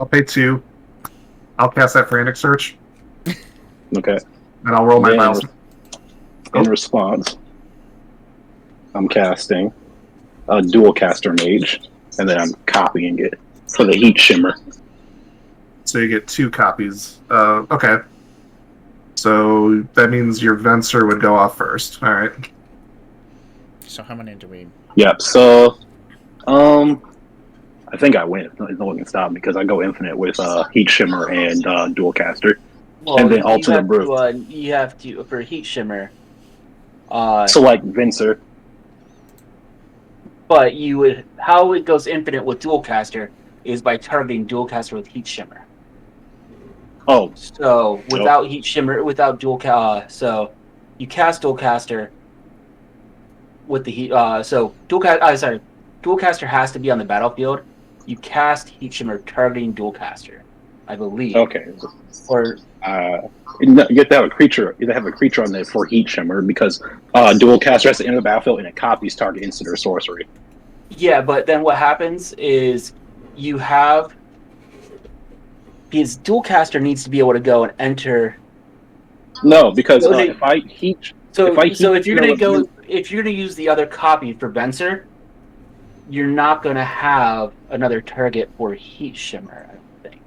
I'll pay 2. I'll cast that Frantic Search, Okay. and I'll roll my Yeah. miles. In response, I'm casting a Dual Caster Mage, and then I'm copying it for the Heat Shimmer. So you get 2 copies. Okay. So that means your Venser would go off first. All right. So how many do we... Yep. So, I think I win. No one can stop me because I go infinite with Heat Shimmer and Dual Caster. Well, And then you Ultimate have Brew. to, you have to, for Heat Shimmer, So like Vincer, But how it goes infinite with dual caster is by targeting dual caster with heat shimmer. Oh, So without heat shimmer, without so you cast dual caster with the heat. Dual caster has to be on the battlefield. You cast heat shimmer targeting dual caster, I believe. okay. Or you have to have a creature. You have to have a creature on there for heat shimmer because dual caster has to enter the battlefield and it copies target instant or sorcery. yeah, but then what happens is because dual caster needs to be able to go and enter. No, because So if I heat, if you're gonna use the other copy for Venser, you're not gonna have another target for heat shimmer, I don't think.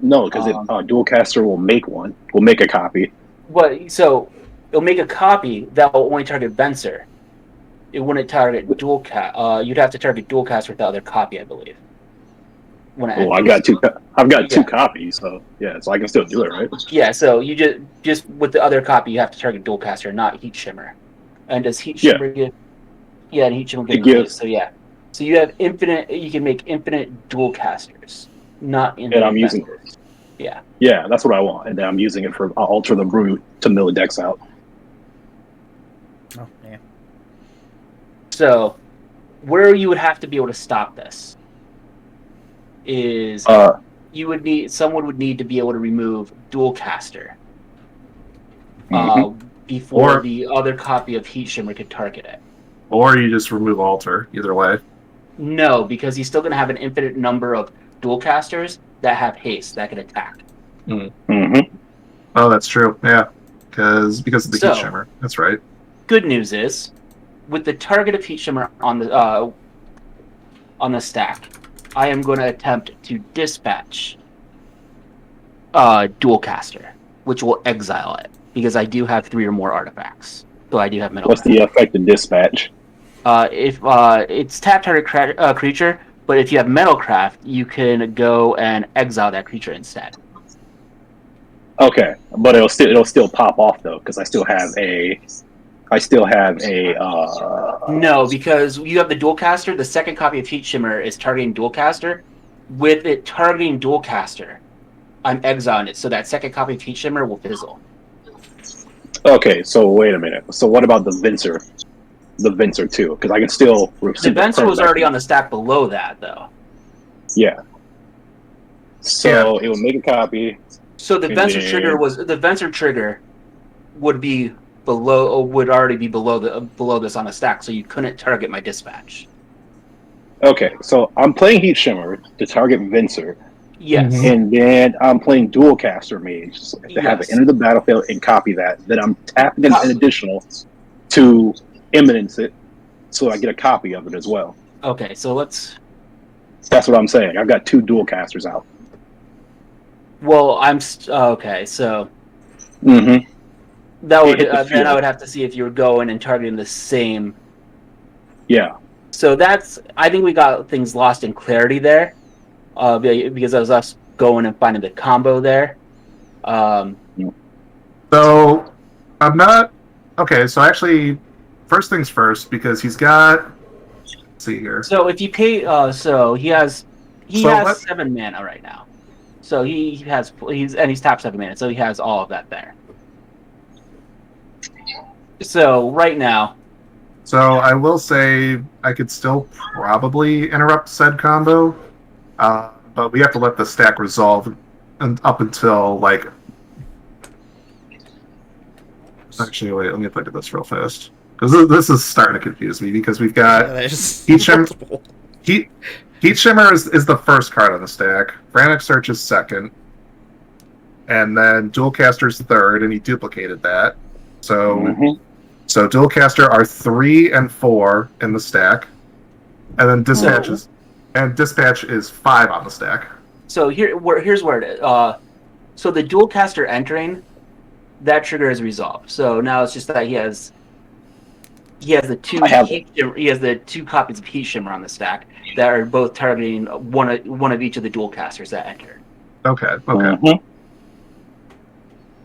no, because dual caster will make one. Will make a copy. So it'll make a copy that will only target Venser. It wouldn't target dual cast. You'd have to target dual cast with the other copy, I believe. Well, I've got two copies, so yeah, so I can still do it, right? Yeah, so you just with the other copy, you have to target dual caster, not heat shimmer. And does heat shimmer give? Yeah, and heat shimmer gives. So yeah, so you have infinite. You can make infinite dual casters, not infinite. And I'm using it. Yeah. Yeah, that's what I want, and then I'm using it for alter the brute to mill the decks out. Oh yeah. So, where you would have to be able to stop this is someone would need to be able to remove dual caster before the other copy of heat shimmer could target it. Or you just remove alter. Either way. No, because he's still going to have an infinite number of dual casters that have haste that can attack. Mm-hmm. Oh, that's true. Yeah, because of the heat shimmer. That's right. Good news is, with the target of heat shimmer on the stack, I am going to attempt to dispatch dual caster, which will exile it because I do have 3 or more artifacts. So I do have metal. What's the effect of dispatch? If it's tap target creature, but if you have Metalcraft, you can go and exile that creature instead. Okay, but it'll still pop off though because I still have a. No, because you have the dual caster. The second copy of Heat Shimmer is targeting dual caster. With it targeting dual caster, I'm exiling it, so that second copy of Heat Shimmer will fizzle. Okay, so wait a minute. So what about the Venser? The Venser too, because I can still. The Venser was already on the stack below that, though. Yeah. So it will make a copy. So the Venser trigger would be below, or would already be below this on a stack, so you couldn't target my dispatch. Okay, so I'm playing Heat Shimmer to target Venser. Yes. And then I'm playing Dual Caster Mage to have it enter the battlefield and copy that. Then I'm tapping an additional to Eminence it, so I get a copy of it as well. Okay, so let's. That's what I'm saying. I've got 2 Dual Casters out. Well, okay, so. Mm-hmm. That would then I would have to see if you were going and targeting the same. Yeah. So I think we got things lost in clarity there, because that was us going and finding the combo there. So I'm not okay. So actually, first things first, because he's got. Let's see here. So if you pay, so he has 7 mana right now. So he's tapped 7 mana, so he has all of that there. So right now. So I will say I could still probably interrupt said combo, but we have to let the stack resolve up until like. Actually, wait. Let me look at this real fast because this is starting to confuse me because we've got Heat Shimmer. Heat Shimmer is the first card on the stack. Frantic Search is second, and then Dual Caster's third, and he duplicated that. So, so Dual Caster are 3 and 4 in the stack, and then Dispatch is 5 on the stack. So here's where it is. So the Dual Caster entering, that trigger is resolved. So now it's just that he has the 2 copies of Heat Shimmer on the stack that are both targeting one of each of the Dual Casters that enter. Okay.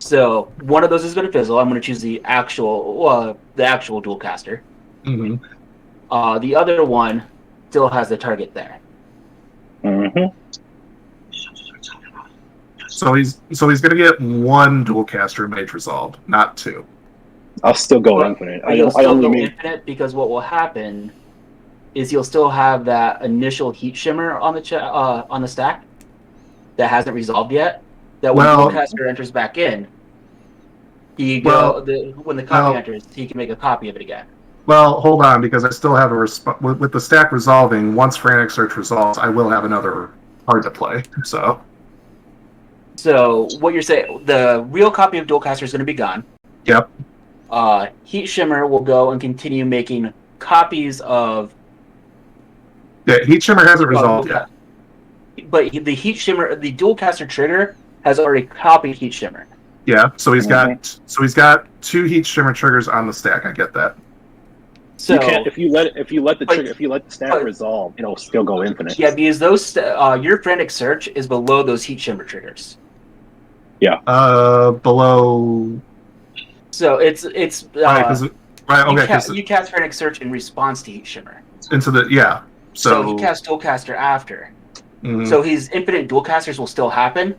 So one of those is going to fizzle. I'm going to choose the actual Dual Caster. Mm-hmm. The other one still has the target there. Mm-hmm. So he's going to get one dual caster mage resolved, not two. I'll still go But infinite. you'll I still only go made infinite because what will happen is you'll still have that initial heat shimmer on the stack that hasn't resolved yet. That when Well- dual caster enters back in, Well, when the copy no. enters, he can make a copy of it again. Well, hold on, because I still have with the stack resolving. Once Frantic Search resolves, I will have another card to play. So what you're saying, the real copy of dual caster is going to be gone. Yep. Heat shimmer will go and continue making copies of. Yeah, Heat Shimmer hasn't resolved yet. But the heat shimmer, the dual caster trigger has already copied heat shimmer. Yeah, so he's got two Heat Shimmer triggers on the stack. I get that. So you can't if you let the stack resolve, it'll still go infinite. yeah, because those your frantic search is below those heat shimmer triggers. Below. So it's Right. Okay. you cast frantic search in response to heat shimmer. Into the So he casts dual caster after. Mhm. So his infinite dual casters will still happen,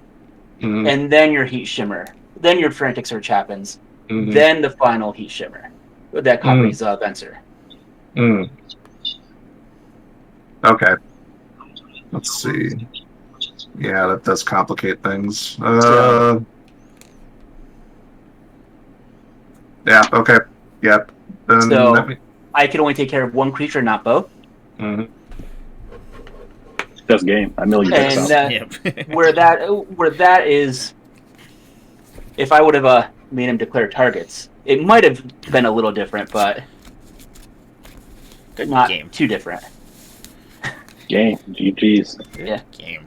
Mhm. and then your heat shimmer, then your frantic search happens, Mhm. then the final heat shimmer that copies Venser. Mm. Okay. Let's see. Yeah, that does complicate things. Yeah. Okay. Yep. Then So I can only take care of one creature, not both. Mhm. That's game. I know you And out. where that is, if I would have made him declare targets, it might have been a little different, but not too different. Game. GG's. Yeah. Game.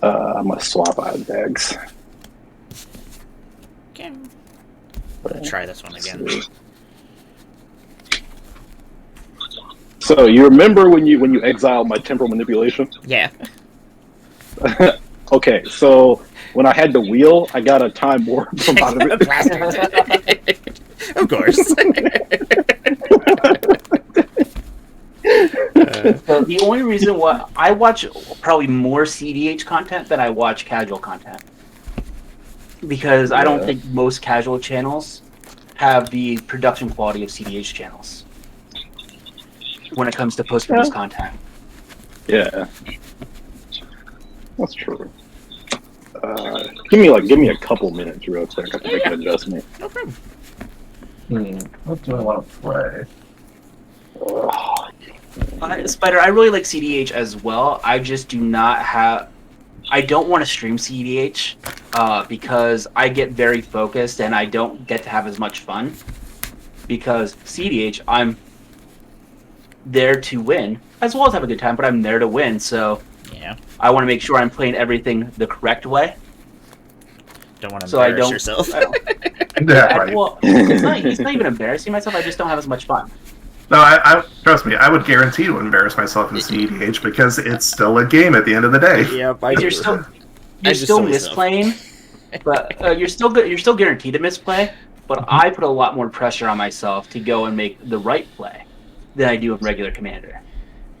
I'm gonna swap out decks. Game. I'm gonna try this one again. So you remember when you exiled my temporal manipulation? Yeah. Okay, so when I had the wheel, I got a time warp from out of it. Of course. So the only reason why I watch probably more CDH content than I watch casual content, because I don't think most casual channels have the production quality of CDH channels when it comes to post-produced content. Yeah, that's true. Give me a couple minutes real quick. I have to make an adjustment. No problem. What do I want to play? Spider, I really like CDH as well. I just do not have. I don't want to stream CDH because I get very focused and I don't get to have as much fun. Because CDH, I'm there to win as well as have a good time, but I'm there to win. So yeah, I want to make sure I'm playing everything the correct way. Don't want to embarrass yourself. Right. Well, it's not even embarrassing myself. I just don't have as much fun. No, I trust me. I would guarantee to embarrass myself in CEDH because it's still a game at the end of the day. Yep, You're still misplaying, but you're still good. You're still guaranteed to misplay. But I put a lot more pressure on myself to go and make the right play than I do in regular Commander.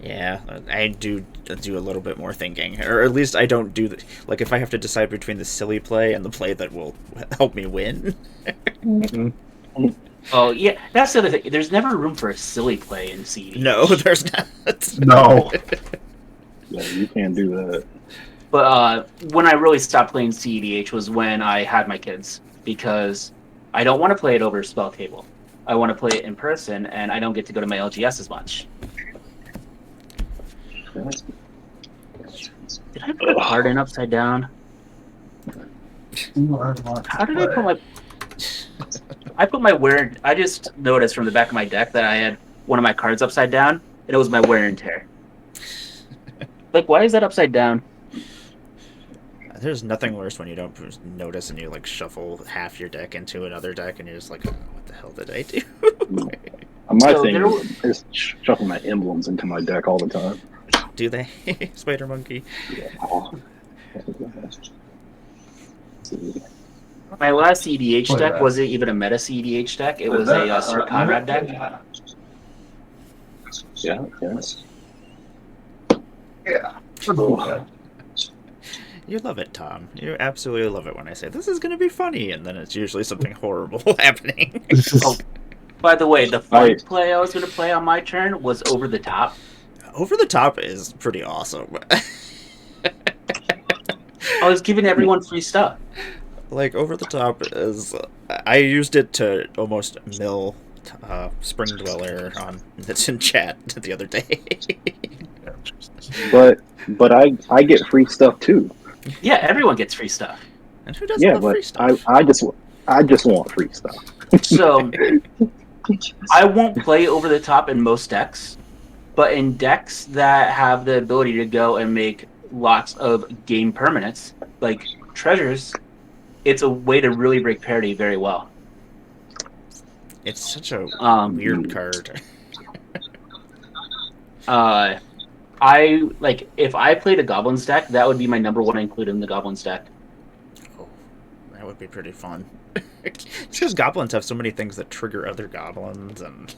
Yeah, I do a little bit more thinking, or at least I don't do like if I have to decide between the silly play and the play that will help me win. Oh yeah, that's the other thing. There's never room for a silly play in CD. No, there's not. No. Yeah, you can't do that. But when I really stopped playing CEDH was when I had my kids, because I don't want to play it over spell table. I want to play it in person, and I don't get to go to my LGS as much. Did I put a card in upside down? How did I put my... I put my wear... I just noticed from the back of my deck that I had one of my cards upside down, and it was my wear and tear. Like, why is that upside down? There's nothing worse when you don't notice and you like shuffle half your deck into another deck and you're just like, oh, what the hell did I do? My thing is shuffling my emblems into my deck all the time. Do they? Spider Monkey? Yeah. My last EDH Play deck that. wasn't even a meta EDH deck. It was a Sir Conrad deck. Yeah. Yeah. Oh. You love it, Tom. You absolutely love it when I say this is going to be funny, and then it's usually something horrible happening. Oh, by the way, the fun play I was going to play on my turn was Over the Top. Over the Top is pretty awesome. I was giving everyone free stuff. Like, Over the Top is... I used it to almost mill Spring Dweller on that's in chat the other day. But I get free stuff too. Yeah, everyone gets free stuff. And who doesn't love free stuff? I just want free stuff. So I won't play Over the Top in most decks, but in decks that have the ability to go and make lots of game permanents, like treasures, it's a way to really break parity very well. It's such a weird card. If I played a Goblins deck, that would be my number one include in the Goblins deck. Oh, that would be pretty fun. It's because Goblins have so many things that trigger other Goblins, and...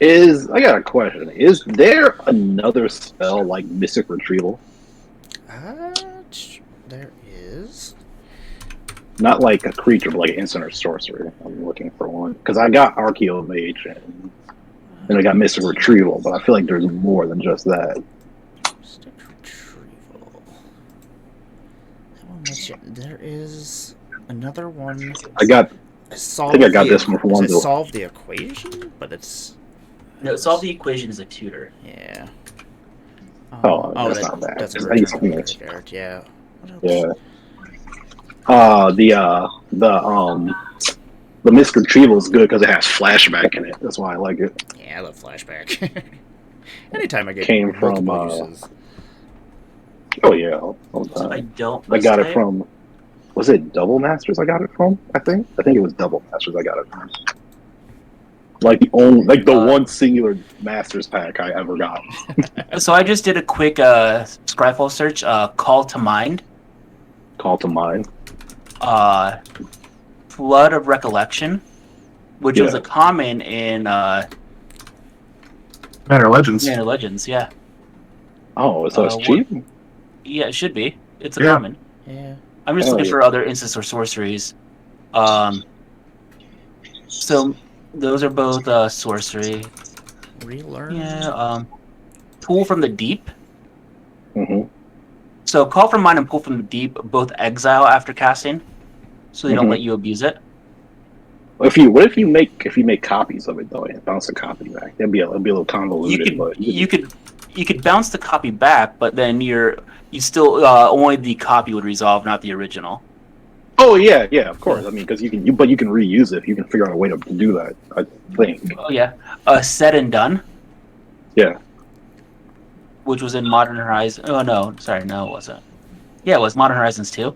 I got a question. Is there another spell like Mystic Retrieval? There is. Not like a creature, but like an instant or sorcery. I'm looking for one. Because I got Archaeomage and I got Mystic Retrieval, but I feel like there's more than just that. Mystic Retrieval. There is another one. I think I got this one for one. Solve the equation, but it's... No, Solve the Equation is a tutor. Yeah. That's not bad. That's a I need something graveyard, yeah. What else? Yeah. The Mystic Retrieval is good because it has flashback in it. That's why I like it. Yeah, I love flashback. Anytime I get Came from uses. Oh yeah, all the time. I got it from. Was it Double Masters? I got it from. I think it was Double Masters. I got it from. Like the one singular Masters pack I ever got. So I just did a quick Scryfall search. Call to Mind. Call to Mind. Flood of Recollection, which was a common in Mana Legends. Mana Legends, yeah. Oh, so it's cheap? Yeah, it should be. It's a common. Yeah. I'm just looking for other instants or sorceries. So those are both sorcery. Relearn. Yeah. Pool from the Deep. Mm-hmm. So Call from Mind and Pool from the Deep both exile after casting, so they don't let you abuse it. What if you make copies of it though and bounce a copy back? That'd be a little convoluted. You could bounce the copy back, but then you still only the copy would resolve, not the original. Oh yeah, of course. I mean, because you can reuse it if you can figure out a way to do that. I think. Oh yeah, Said and Done. Yeah. Which was in Modern Horizons. Oh no, sorry, no, it wasn't. Yeah, it was Modern Horizons 2.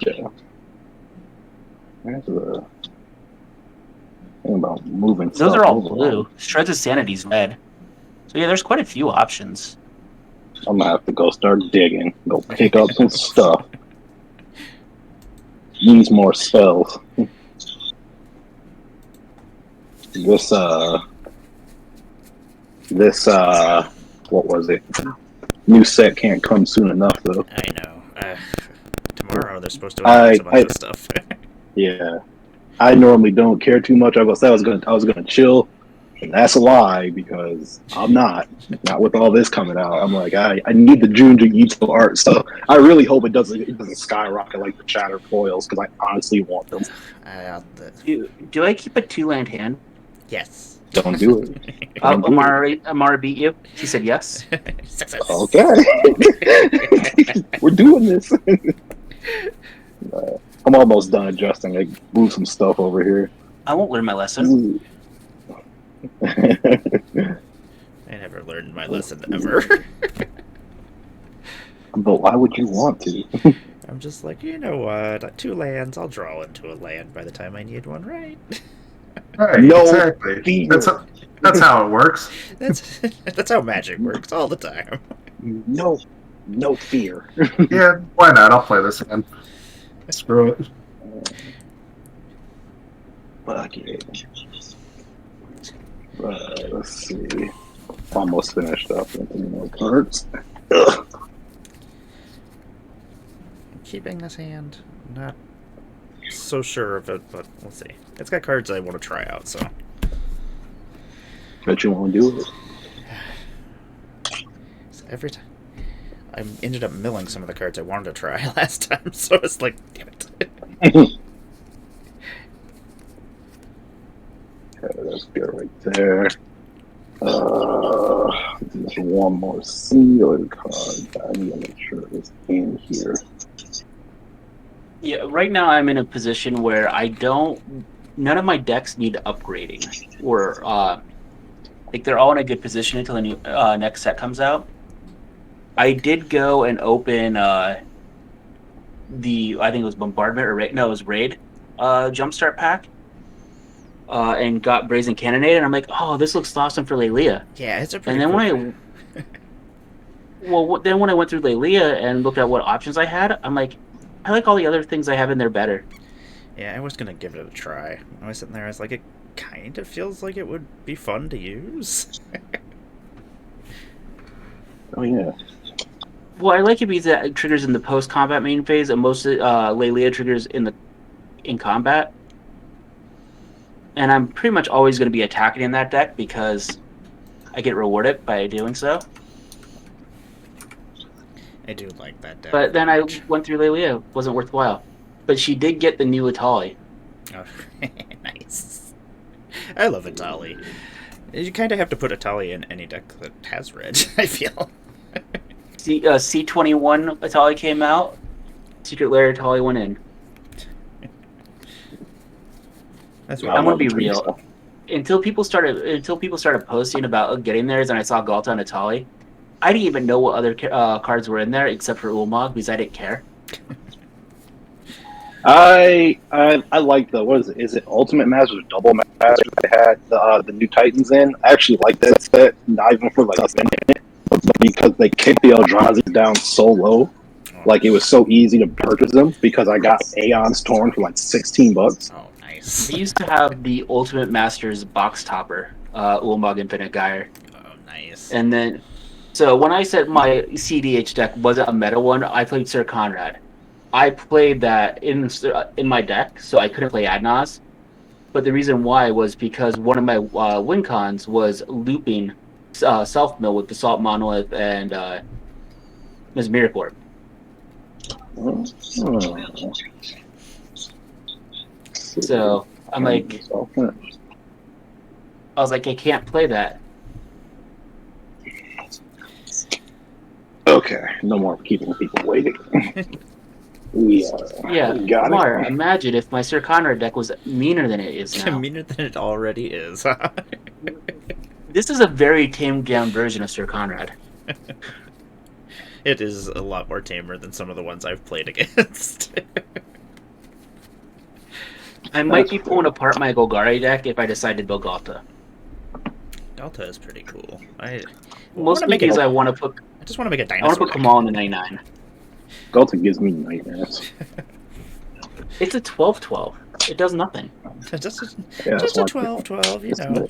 Yeah. There's the thing about moving. Those are all blue. Shreds of Sanity's red. So yeah, there's quite a few options. I'm gonna have to go start digging. Go pick up some stuff. Use more spells. This what was it? New set can't come soon enough though. I know. Tomorrow they're supposed to announce a bunch of stuff. Yeah, I normally don't care too much. I was gonna chill, and that's a lie because I'm not with all this coming out. I'm like I need the Junji Ito art, so I really hope it doesn't skyrocket like the Shattered Foils because I honestly want them. Do I keep a 2-land hand? Yes. Don't do it. Emmara beat you. She said yes. Okay. We're doing this. I'm almost done adjusting. I move some stuff over here. I won't learn my lesson. I never learned my lesson ever. But why would you want to? I'm just like, you know what? 2 lands, I'll draw into a land by the time I need one, right? Right, no, exactly. That's how it works. That's how magic works all the time. No no fear. Yeah, why not? I'll play this again. Screw it. Fuck it. Let's see. Almost finished up with the more cards. Ugh. Keeping this hand, not so sure of it, but we'll see. It's got cards I want to try out, so. Bet you want to do it. So every time I ended up milling some of the cards I wanted to try last time, so it's like, damn it. Okay, that's good right there. There's one more sealed card that I need to make sure is in here. Yeah, right now I'm in a position where none of my decks need upgrading, or like they're all in a good position until the new next set comes out. I did go and open I think it was Bombardment or Raid. No, it was Raid Jumpstart pack, and got Brazen Cannonade, and I'm like, oh, this looks awesome for Lelia. Yeah, it's a pretty And then cool when I went through Lelia and looked at what options I had, I'm like, I like all the other things I have in there better. Yeah, I was gonna give it a try. I was sitting there, I was like, it kind of feels like it would be fun to use. Oh yeah. Well, I like it because it triggers in the post-combat main phase, and most Lelia triggers in combat. And I'm pretty much always going to be attacking in that deck because I get rewarded by doing so. I do like that deck. But then I went through Lelia. It wasn't worthwhile. But she did get the new Atali. Oh, nice. I love Atali. You kind of have to put Atali in any deck that has red, I feel. C21 Atali came out. Secret Lair Atali went in. That's I'm what gonna be real. Until people started posting about getting theirs, and I saw Galta and Atali, I didn't even know what other cards were in there except for Ulamog because I didn't care. I like the, what is it? Is it Ultimate Masters or Double Masters? They had the new Titans in. I actually like that set, not even for like a minute, but because they kicked the Eldrazi down so low. Like, it was so easy to purchase them because I got Aeon's Torn for like $16. Oh, nice. We used to have the Ultimate Masters box topper, Ulamog Infinite Gyre. Oh, nice. And then, so when I said my CDH deck wasn't a meta one, I played Sir Conrad. I played that in my deck, so I couldn't play Adnaz. But the reason why was because one of my win cons was looping self-mill with Basalt Monolith and Ms. Miracorp. So I'm like, I was like, I can't play that. Okay, no more keeping people waiting. Yeah, got Lamar, it. imagine if my Sir Conrad deck was meaner than it is now. Meaner than it already is. This is a very tamed down version of Sir Conrad. It is a lot more tamer than some of the ones I've played against. I might be pulling apart my Golgari deck if I decide to build Galta. Galta is pretty cool. Mostly because I want to put. I just want to make a I dinosaur. want to put Kamal in the 99. Galta gives me nightmares. It's a 12/12. It does nothing. just a Yeah, that's why- 12/12, you know.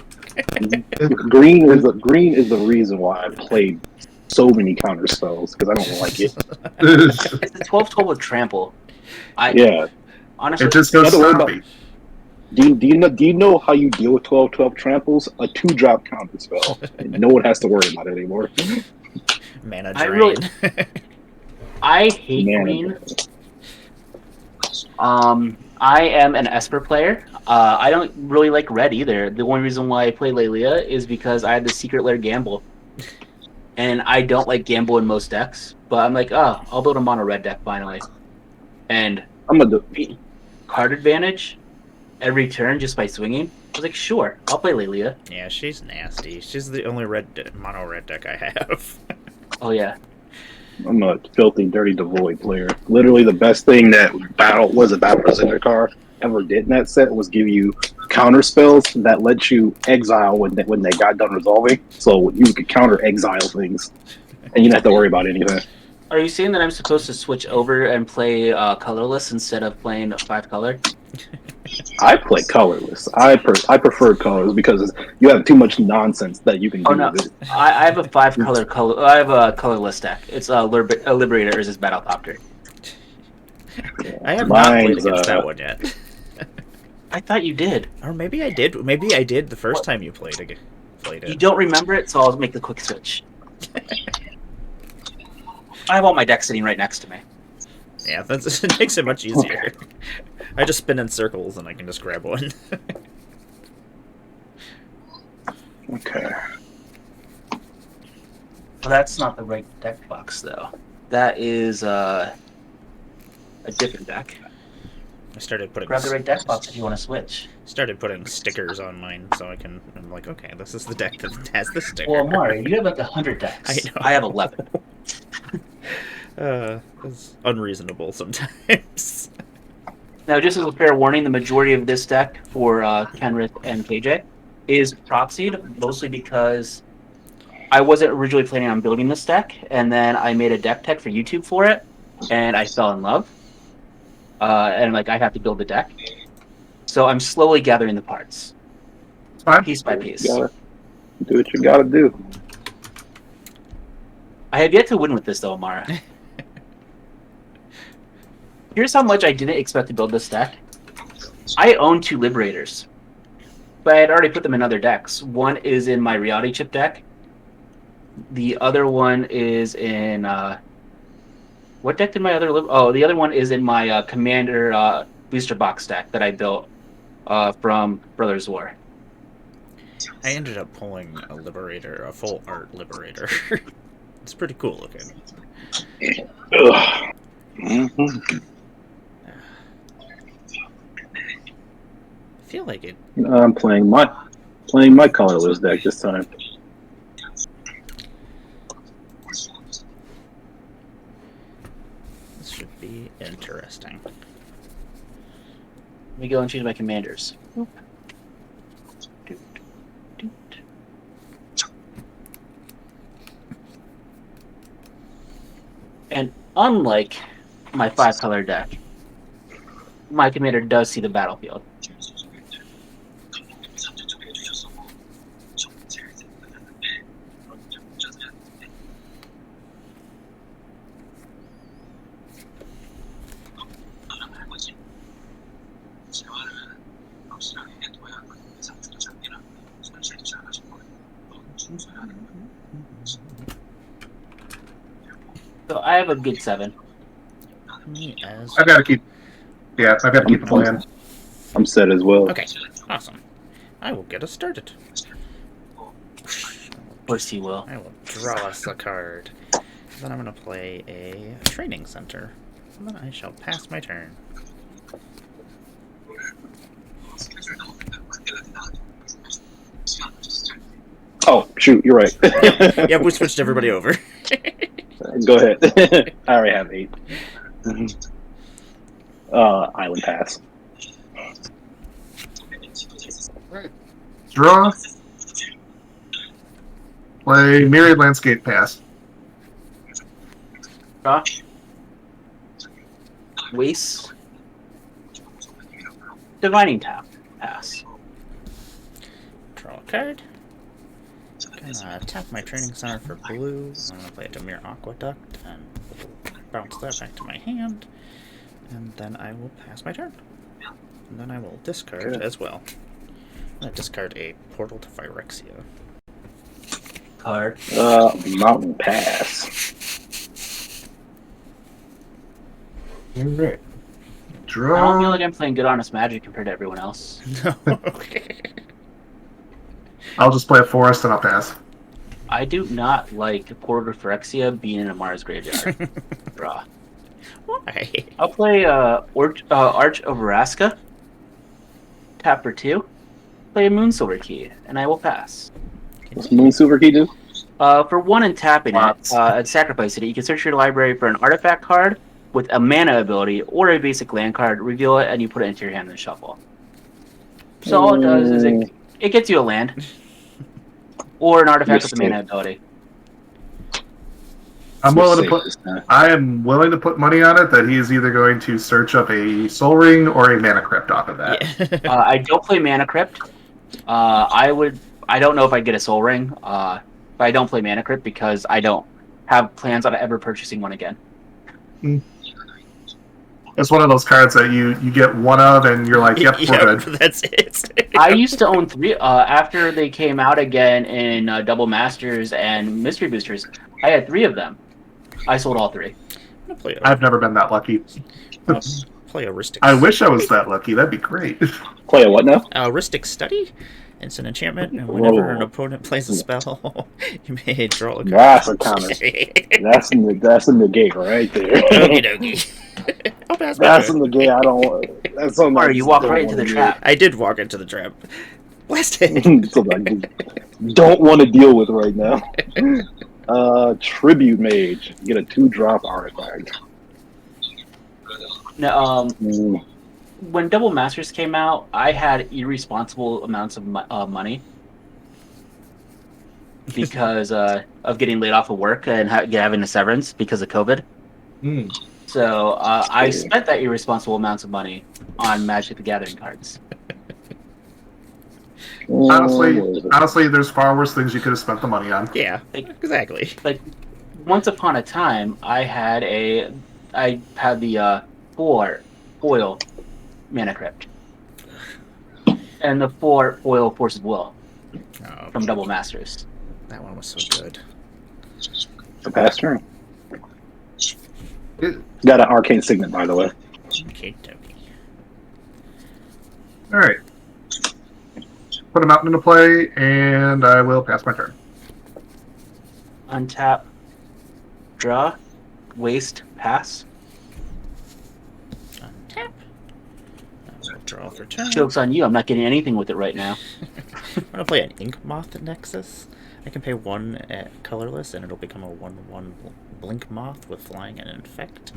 Green is the reason why I played so many counter spells because I don't like it. It's a 12/12 with trample. Yeah. Honestly, It just goes Another word zombie. Do you know how you deal with 12/12 tramples? A 2-drop counter spell. And no one has to worry about it anymore. Mana I drain. really- I hate Man. green. I am an Esper player. I don't really like red either. The only reason why I play Lelia is because I had the Secret Lair Gamble. And I don't like Gamble in most decks. But I'm like, oh, I'll build a mono red deck finally. And I'm gonna do. card advantage every turn just by swinging. I was like, sure, I'll play Lelia. Yeah, she's nasty. She's the only mono red deck I have. Oh yeah. I'm a filthy, dirty, devoid player. Literally, the best thing that Battle Zendikar ever did in that set was give you counter spells that let you exile when they got done resolving. So you could counter exile things, and you didn't have to worry about anything. Are you saying that I'm supposed to switch over and play colorless instead of playing 5-color? I play colorless. I prefer colors because you have too much nonsense that you can Oh do no, with it. I have a 5-color color. I have a colorless deck. It's a Liberator versus Battlecopter. I have not played Mine's against that one yet. I thought you did. Or maybe I did. Maybe I did the first time you played it. You don't remember it, so I'll make the quick switch. I have all my decks sitting right next to me. Yeah, it makes it much easier. I just spin in circles and I can just grab one. Okay. Well, that's not the right deck box, though. That is a different deck. I started putting Grab the right deck box if you want to switch. started putting stickers on mine so I can. I'm like, okay, this is the deck that has the sticker. Well, Mario, you have like 100 decks. I know. I have 11. It's unreasonable sometimes. Now, just as a fair warning, the majority of this deck for Kenrith and KJ is proxied, mostly because I wasn't originally planning on building this deck, and then I made a deck tech for YouTube for it, and I fell in love. And like I have to build the deck, so I'm slowly gathering the parts, Fine. piece by piece. You gotta do what you gotta do. I have yet to win with this, though, Emmara. Here's how much I didn't expect to build this deck. I own 2 Liberators, but I had already put them in other decks. One is in my Reality Chip deck. The other one is in... what deck did my other... the other one is in my Commander Booster Box deck that I built from Brothers War. I ended up pulling a Liberator, a full art Liberator. It's pretty cool looking. Ugh. Mm-hmm. I feel like it. I'm playing my colorless deck this time. This should be interesting. Let me go and choose my commanders. And unlike my 5-color deck, my commander does see the battlefield. So I have a good 7. Me as. I've got to keep. Yeah, I've got to keep the plan. I'm set as well. Okay, awesome. I will get us started. Of course you will. I will draw us a card. Then I'm going to play a training center. And then I shall pass my turn. Oh, shoot, you're right. Yeah, we switched everybody over. Go ahead. I already have 8. Island pass. Draw. Play Myriad Landscape Pass. Draw. Waste. Divining Tap. Pass. Draw a card. Gonna tap my training center for blue. I'm gonna play a Demir Aqueduct and bounce that back to my hand. And then I will pass my turn. And then I will discard as well. I'm gonna discard a Portal to Phyrexia. Card. Mountain pass. Alright. I Draw. don't feel like I'm playing good honest magic compared to everyone else. No. Okay. I'll just play a forest and I'll pass. I do not like Portal to Phyrexia being in Emmara's graveyard. Draw. Why? I'll play Arch of Vraska. Tap for 2. Play a Moonsilver Key, and I will pass. What's Moon Silver Key do? For 1 and tapping it, and sacrificing it, you can search your library for an artifact card with a mana ability or a basic land card, reveal it, and you put it into your hand and shuffle. So all it does is it gets you a land. Or an artifact with a mana ability. I am willing to put money on it that he is either going to search up a Soul Ring or a Mana Crypt off of that. Yeah. I don't play Mana Crypt. I don't know if I'd get a Soul Ring, but I don't play Mana Crypt because I don't have plans on ever purchasing one again. It's one of those cards that you get one of and you're like, yep, we're good. That's it. I used to own 3 after they came out again in Double Masters and Mystery Boosters. I had 3 of them. I sold all 3. I've never been that lucky. Play a Ristic. I wish I was that lucky. That'd be great. Play a what now? Ristic Study. It's an enchantment, and whenever an opponent plays a spell, you may draw a card. That's a counter. that's in the gate right there. Okie dokie. I'll pass my That's turn. in the gate. I don't. That's something. Or you walk right into the trap. I did walk into the trap. Blast it. Something I don't want to deal with right now. Tribute Mage. Get a 2-drop artifact. Now, when Double Masters came out, I had irresponsible amounts of money because of getting laid off of work and having a severance because of COVID. So I spent that irresponsible amounts of money on Magic the Gathering cards. Honestly, there's far worse things you could have spent the money on. Yeah, exactly. Like once upon a time, I had the 4 foil Mana Crypt and the 4 foil Force of Will from Double Masters. That one was so good. The pass turn. Got an Arcane Signet, by the way. Okay, dokie. All right. Put a mountain into play, and I will pass my turn. Untap, draw, waste, pass. Untap. Draw for turn. Joke's on you, I'm not getting anything with it right now. I'm going to play an Ink Moth Nexus. I can pay 1 at colorless, and it'll become a 1/1 Blink Moth with flying and infect.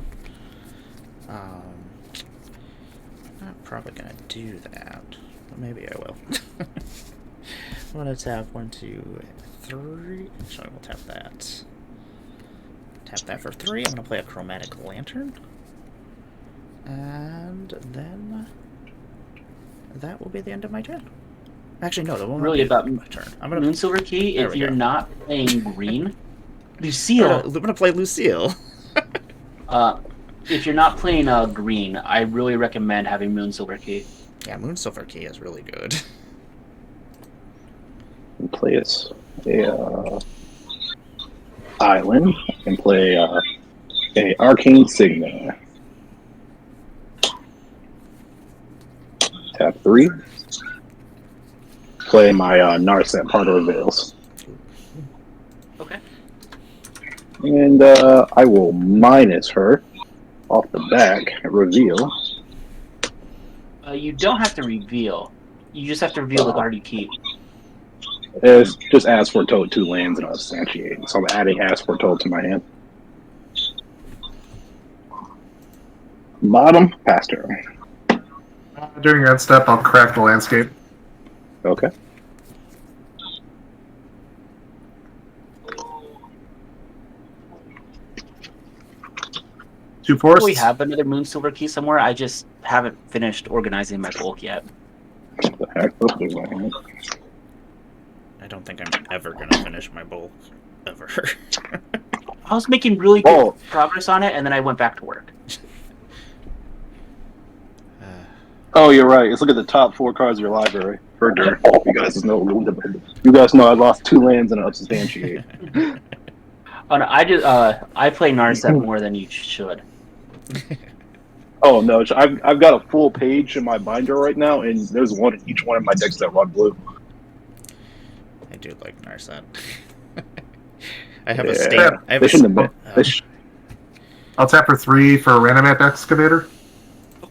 I'm not probably going to do that, but maybe I will. I'm going to tap 1, 2, 3. Actually, we'll tap that. Tap that for 3. I'm going to play a Chromatic Lantern. And then that will be the end of my turn. Actually, no, that won't Really be about my turn. I'm gonna Moonsilver Key, There if we you're go. not playing green, Lucille. I'm gonna play Lucille. If you're not playing green, I really recommend having Moonsilver Key. Yeah, Moonsilver Key is really good. Play a island and play a Arcane Signet. Tap 3. Play my Narset Part of the Veils. Okay. And I will minus her off the back at reveal. You don't have to reveal. You just have to reveal the card you keep. It's just Ask Foretold 2 lands and I'll substantiate. So I'm adding Ask Foretold to my hand. Bottom, pass turn. During your end step, I'll crack the landscape. Okay. Two forests. We have another Moonsilver Key somewhere. I just haven't finished organizing my bulk yet. What the heck? Oh, there's my hand. I don't think I'm ever gonna finish my bulk. Ever. I was making really good progress on it, and then I went back to work. Oh, you're right. Let's look at the top 4 cards of your library. For dirt. You guys know I lost 2 lands and an unsubstantiate. Oh no, I play Narset more than you should. Oh no, I've got a full page in my binder right now, and there's one in each one of my decks that run blue. I do like Narset. I have a state. I have I'll tap for 3 for a random act excavator.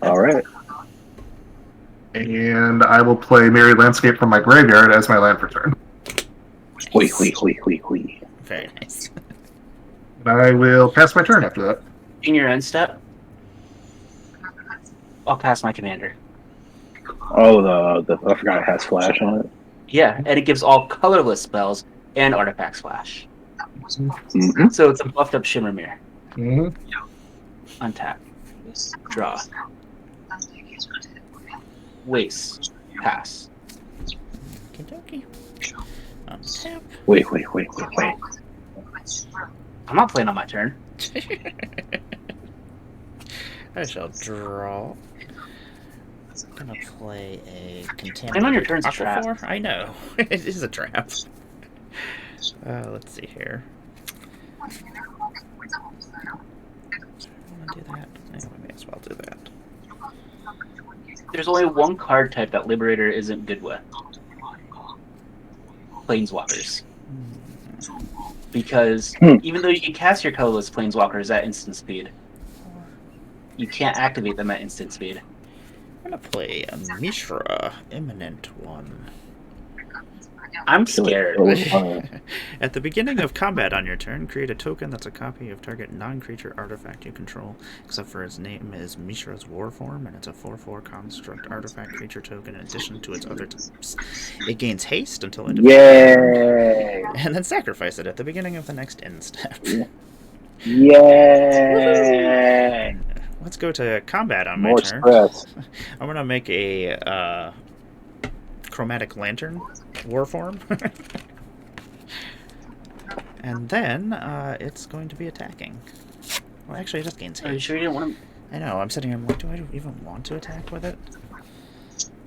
All right. And I will play Merry Landscape from my graveyard as my land for turn. Hui. Very nice. And I will pass my turn after that. In your end step, I'll pass my commander. Oh, the I forgot it has flash on it. Yeah, and it gives all colorless spells and artifacts flash. Mhm. So it's a buffed up Shimmermere. Mhm. Untap. Draw. Waste. Pass. Okie Untap. Wait. I'm not playing on my turn. I shall draw. I'm gonna play a Playing on your contaminated turn's a trap. Aquaphor. I know. It is a trap. Let's see here. I want to do that. Yeah, we may as well do that. There's only one card type that Liberator isn't good with. Planeswalkers. Because even though you can cast your colorless Planeswalkers at instant speed, you can't activate them at instant speed. I'm gonna play a Mishra, Imminent One. I'm scared. At the beginning of combat on your turn, create a token that's a copy of target non-creature artifact you control, except for its name is Mishra's Warform, and it's a 4/4 construct artifact creature token in addition to its other types. It gains haste until end of turn, and then sacrifice it at the beginning of the next end step. Yay! Let's go to combat on my More turn. stress. I'm gonna make a chromatic lantern warform. And then it's going to be attacking. Well, actually, it just gains Are you haste. sure you didn't want I know. I'm sitting here. Like, do I even want to attack with it?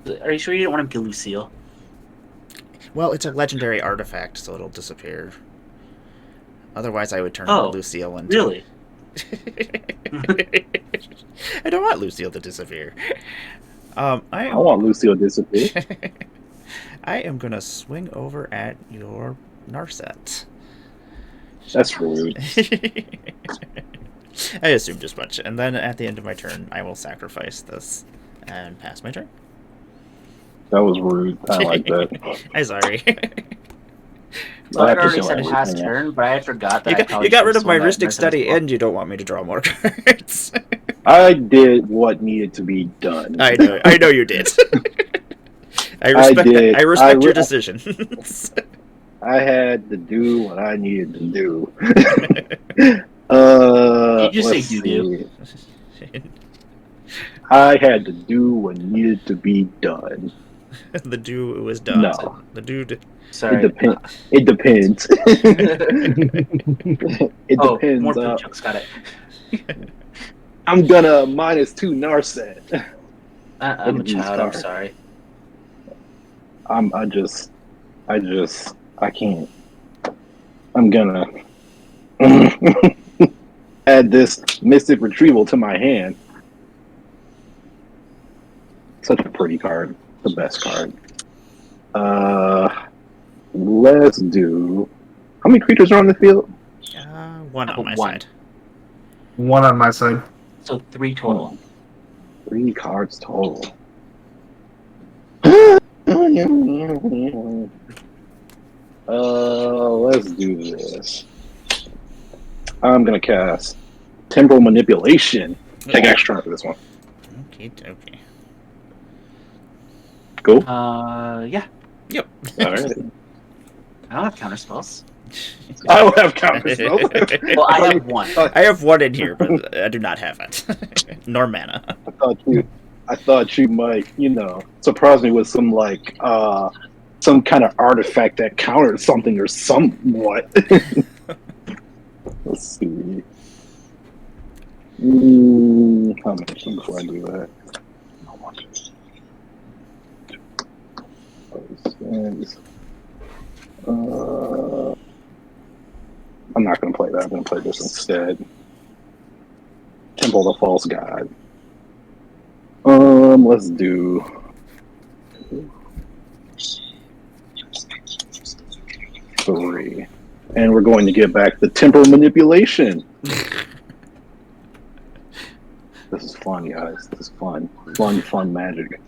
to? Are you sure you didn't want to kill Lucille? Well, it's a legendary artifact, so it'll disappear. Otherwise, I would turn Oh, Lucille into. Really? I don't want Lucille to disappear. I want Lucille to disappear. I am gonna swing over at your Narset. That's rude. I assumed as much. And then at the end of my turn, I will sacrifice this and pass my turn. That was rude. I like that. I'm sorry. Well, I I already feel said like past we're- turn, but I forgot that You I got, probably you got should rid of my swing at Rhystic Narset Study, as well. and you don't want me to draw more cards. I did what needed to be done. I know you did. I respect did. that. I respect I your re- decisions. I had to do what I needed to do. You just let's say do-do. see. I had to do what needed to be done. The do was done. No. The dude. Sorry. It depends. It Oh, depends. more poop jokes. Got it. I'm gonna -2 Narset. I'm a Look at these child. I'm cards. sorry. I can't. I'm gonna add this Mystic Retrieval to my hand. Such a pretty card. The best card. Let's do. How many creatures are on the field? One on my One. side. One on my side. So 3 total. 3 cards total. Let's do this. I'm gonna cast Temporal Manipulation. Take extra for this one. Okay. Go. Yeah. Yep. All right. I don't have counter spells. I don't have counter spells. Well, I have one. I have one in here, but I do not have it. Nor mana. I thought you might, surprise me with some some kind of artifact that countered something or somewhat. Let's see. How much before I do that? I'm not going to play that. I'm going to play this instead. Temple of the False God. Let's do. Three. And we're going to get back the Temporal Manipulation. This is fun, guys. This is fun. Fun magic.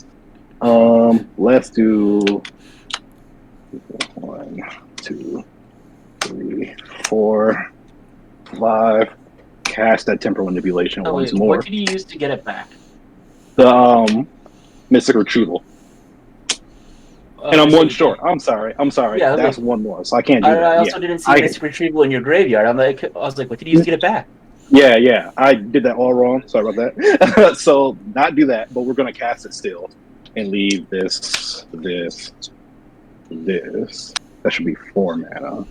Let's do 1, 2, 3, 4, 5. Cast that Temporal Manipulation once more. What did you use to get it back? The Mystic Retrieval. And I'm so one you short. can't- I'm sorry. Yeah, That's like one more, so I can't do I that. also Yeah, didn't see Mystic Retrieval in your graveyard. I was like, what did you use to get it back? yeah. I did that all wrong. Sorry about that. So not do that, but we're gonna cast it still, and leave this. That should be 4 mana.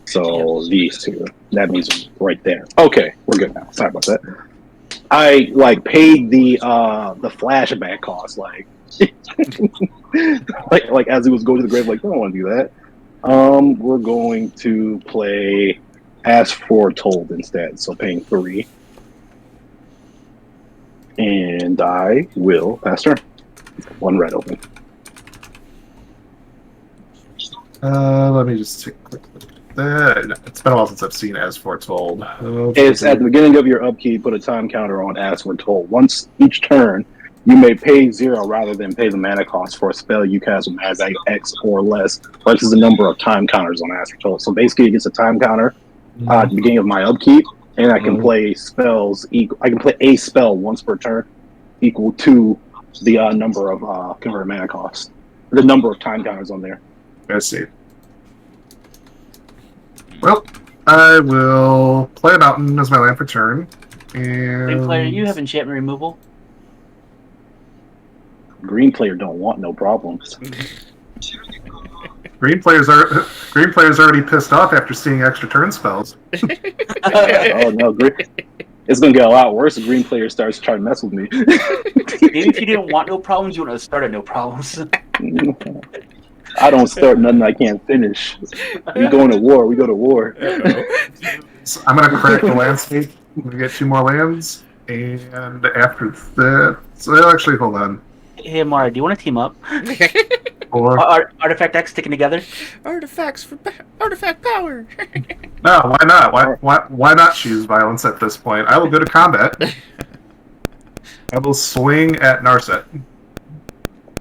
So these two. That means right there. Okay, we're good now. Sorry about that. I like paid the flashback cost, like as he was going to the grave, like, I don't want to do that. We're going to play As Foretold instead, so paying 3. And I will pass turn. 1 red open. Let me just take a quick look at that. It's been a while since I've seen As Foretold. It's at the beginning of your upkeep, put a time counter on As Foretold. Once each turn, you may pay 0 rather than pay the mana cost for a spell you cast with mana value X or less, versus the number of time counters on As Foretold. So basically, it gets a time counter at the beginning of my upkeep, and I can play spells. I can play a spell once per turn, equal to the number of converted mana cost, the number of time counters on there. I see. Well, I will play a mountain as my land for turn. Green player, you have And enchantment removal. Green player don't want no problems. green players already pissed off after seeing extra turn spells. Oh no, it's gonna get a lot worse if green player starts trying to mess with me. Maybe if you didn't want no problems, you want to start at no problems. I don't start nothing I can't finish. We going to war. We go to war. So I'm going to crack the landscape. I'm going to get 2 more lands. And after that... So actually, hold on. Hey, Emmara, do you want to team up? Or... Artifact X sticking together? Artifacts for artifact power. No, why not? Why not choose violence at this point? I will go to combat. I will swing at Narset.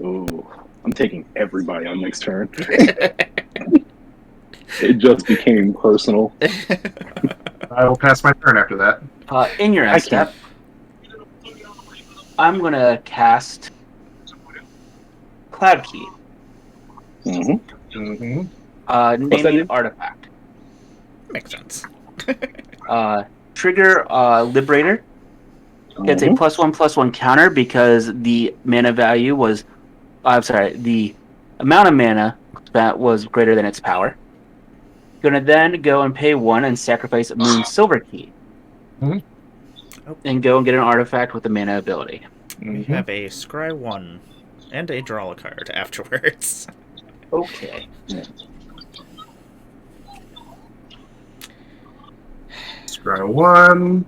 Ooh, I'm taking everybody on next turn. It just became personal. I will pass my turn after that. In your end step, I'm going to cast Cloud Key. Mm-hmm. Mm-hmm. Naming artifact. Makes sense. Trigger Liberator. It's a +1/+1 counter because the mana value was... I'm sorry, the amount of mana that was greater than its power. Gonna then go and pay 1 and sacrifice Moon Silver Key. Mhm. And go and get an artifact with the mana ability. We have a scry 1 and a draw a card afterwards. Okay. Scry 1.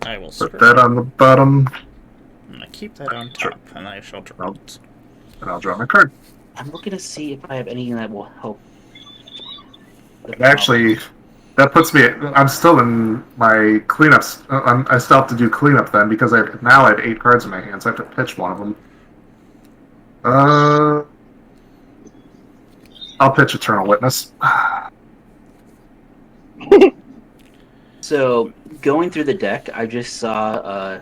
I will Put scry. that on the bottom. And I keep that on top, and I shall draw it. And I'll draw my card. I'm looking to see if I have anything that will help. Actually, that puts me... I'm still in my cleanups. I still have to do cleanup then, because I have 8 cards in my hands. I have to pitch one of them. I'll pitch Eternal Witness. So, going through the deck, I just saw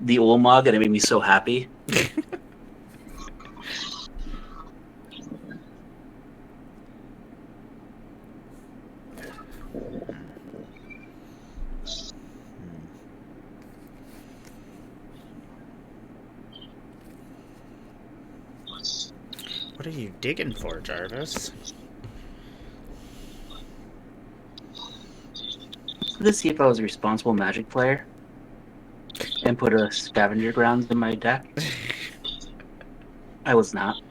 the Ulamog, and it made me so happy. What are you digging for, Jarvis? Let's see if I was a responsible Magic player and put a Scavenger Grounds in my deck. I was not.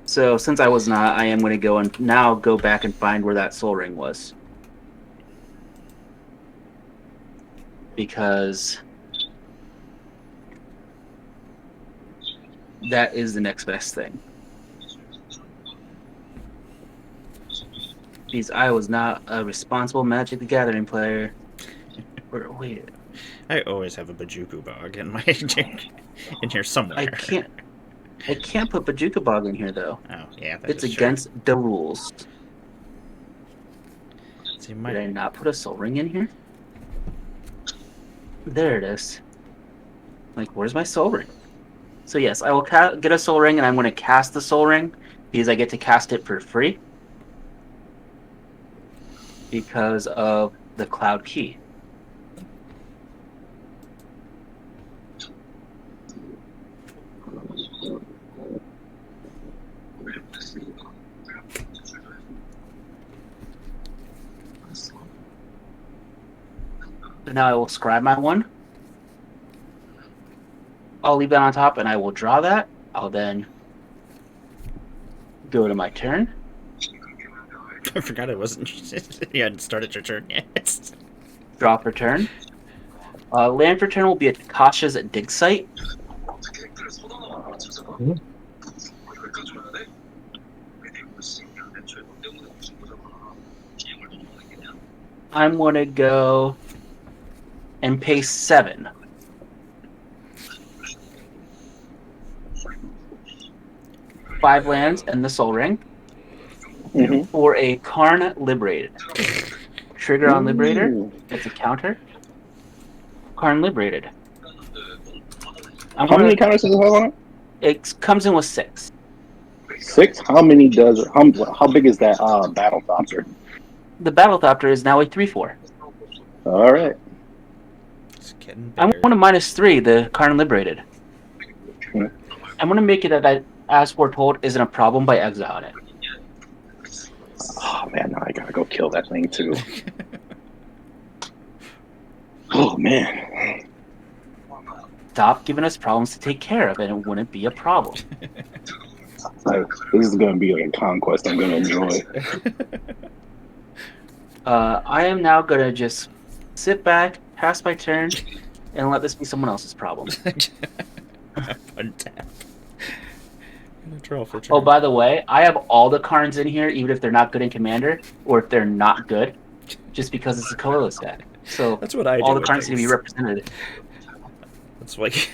So, since I was not, I am going to go and now go back and find where that Soul Ring was. Because that is the next best thing. Because I was not a responsible Magic the Gathering player. Wait, I always have a Bajuku Bog in my in here somewhere. I can't put Bajuka Bog in here though. Oh yeah, that It's is against the rules. true. Did I not put a Soul Ring in here? There it is. Like, where's my Soul Ring? So yes, I will get a Soul Ring, and I'm going to cast the Soul Ring because I get to cast it for free because of the Cloud Key. So now I will scribe my one. I'll leave that on top, and I will draw that. I'll then go to my turn. I forgot it wasn't. You hadn't started your turn yet. Draw for turn. Land for turn will be at Kasha's dig site. I'm going to go and pay 7. Five lands and the Soul Ring for a Karn Liberated. Trigger on Liberator. It's a counter. Karn Liberated. How many counters does it have on it? It comes in with 6. 6? How many does it? How big is that battle thopter? The Battle Thopter is now a 3/4. All right. It's getting I'm bigger. going to -3 the Karn Liberated. I'm going to make it that as foretold isn't a problem by exiling it. Oh man, now I gotta go kill that thing too. Oh man. Stop giving us problems to take care of, and it wouldn't be a problem. This is gonna be like a conquest I'm gonna enjoy. I am now going to just sit back, pass my turn, and let this be someone else's problem. Untap. Gonna draw for turn. Oh, by the way, I have all the Karns in here, even if they're not good in Commander, or if they're not good, just because it's a colorless deck. So That's what I do. all the with Karns need to be things. represented. That's like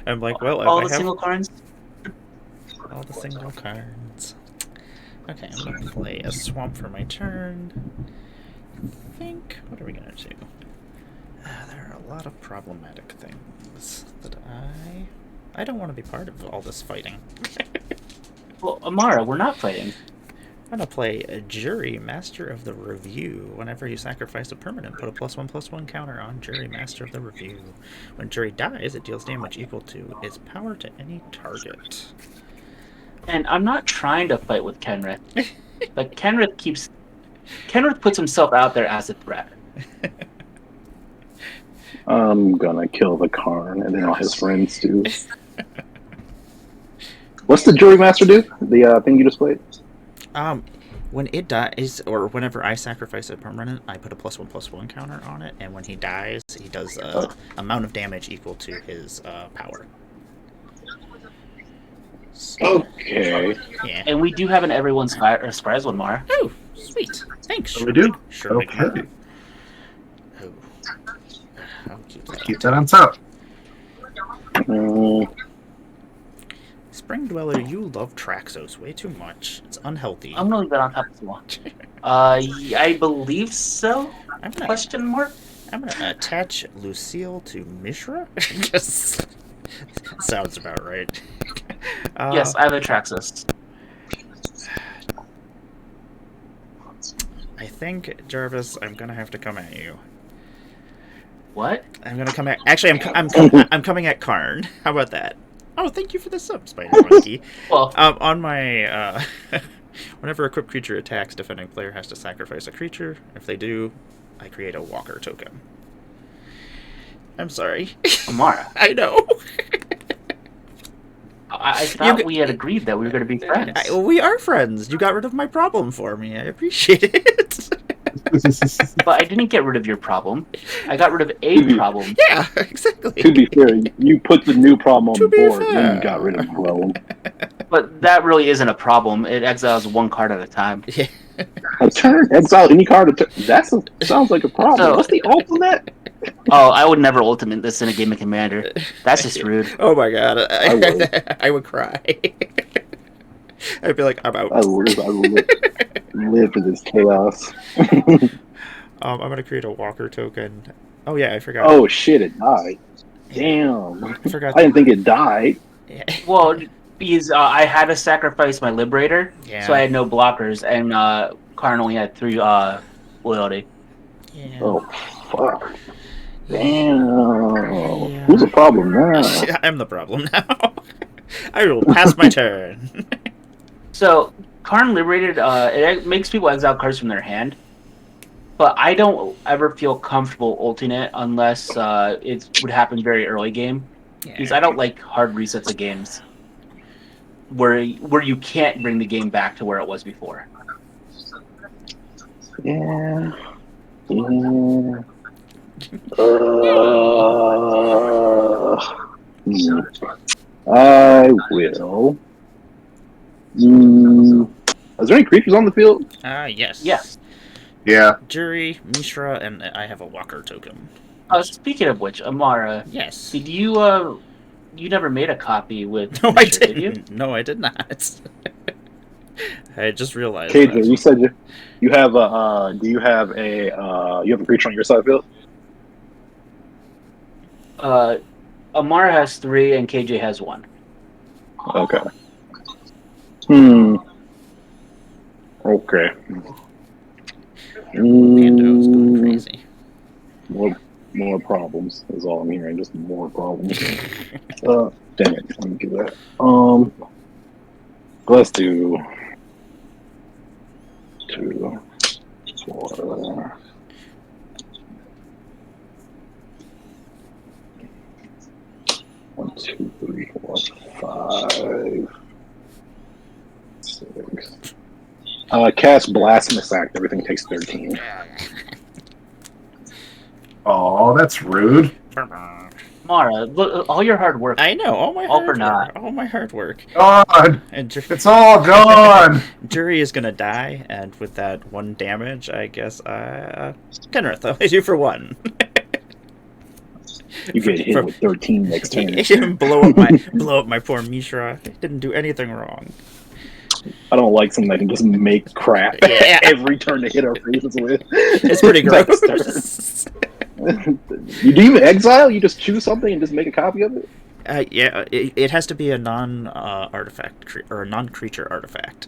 I'm like, well, All if the I have single Karns. all the single cards. Okay, I'm gonna play a swamp for my turn. I think. What are we gonna do? There are a lot of problematic things that I don't want to be part of all this fighting. Well, Emmara, we're not fighting. I'm gonna play a Jury Master of the Review. Whenever you sacrifice a permanent, put a +1/+1 counter on Jury Master of the Review. When Jury dies, it deals damage equal to its power to any target. And I'm not trying to fight with Kenrith. But Kenrith puts himself out there as a threat. I'm gonna kill the Karn and then all his friends too. What's the Jury Master do? The thing you just played? When it dies, or whenever I sacrifice a permanent, I put a +1/+1 counter on it, and when he dies, he does amount of damage equal to his power. So, Okay. yeah. And we do have an Everyone's Surprise one, Mara. Oh, sweet. Thanks. So we do. Sure. Okay. Oh. I'll keep Keep that on top. Spring Dweller, you love Traxos way too much. It's unhealthy. I'm gonna leave that on top as well. I believe so. I'm gonna, Question mark. I'm gonna attach Lucille to Mishra. Just sounds about right. Yes, I have a Traxus. I think, Jarvis, I'm gonna have to come at you. What? I'm gonna come at. Actually, I'm coming at Karn. How about that? Oh, thank you for the sub, Spider Monkey. Well, On my whenever a equipped creature attacks, defending player has to sacrifice a creature. If they do, I create a walker token. I'm sorry. Amara, I know. I thought we had agreed that we were going to be friends. We are friends. You got rid of my problem for me. I appreciate it. But I didn't get rid of your problem. I got rid of a problem. Yeah, exactly. To be fair, you put the new problem on To the be board, then fair. you got rid of the problem. But that really isn't a problem. It exiles one card at a time. Yeah. A turn, exile any card. Sounds like a problem. So- What's the ultimate? Oh, I would never ultimate this in a game of Commander. That's just rude. Oh my god. would. I would cry. I'd be like, I'm out. I live for this chaos. I'm gonna create a walker token. Oh yeah, I forgot. Oh shit! It died. Damn. I forgot. I didn't think it died. Yeah, Well, because I had to sacrifice my Liberator, Yeah. so I had no blockers, and Karn only had 3 loyalty. Yeah. Oh, fuck. Damn. Yeah. Who's the problem now? I'm the problem now. I will pass my turn. So Karn Liberated, it makes people exile cards from their hand, but I don't ever feel comfortable ulting it unless it would happen very early game. Because I don't like hard resets of games where you can't bring the game back to where it was before. Yeah. Yeah. I will. Is there any creatures on the field? Yes. Yes. Yeah. Jury, Mishra, and I have a Walker token. Speaking of which, Emmara, Yes. did you you never made a copy with No, Mishra, I did you? didn't. No, I did not. I just realized. KJ, that. you said you have a. Do you have a? You have a creature on your side field? Emmara has 3 and KJ has 1. Okay. Okay. Pando's going crazy. More problems is all I'm hearing. Just more problems. Damn it! Let me do that. Let's do 2, 4. 1, 2, 3, 4, 5, 6. Cast Blasphemous Act. Everything takes 13. Oh, that's rude. Mara, look, all your hard work. I know, all my All for hard naught. work. All my hard work. God, And it's all gone. Jury is gonna die, and with that 1 damage, I guess Kenrith, I'll hit you for 1. You get hit with 13 next turn. blow up my poor Mishra. I didn't do anything wrong. I don't like something that can just make crap Yeah. every turn to hit our faces with. It's pretty Next gross. turn. You do you exile? You just choose something and just make a copy of it? Yeah, it has to be a non-artifact or a non-creature artifact.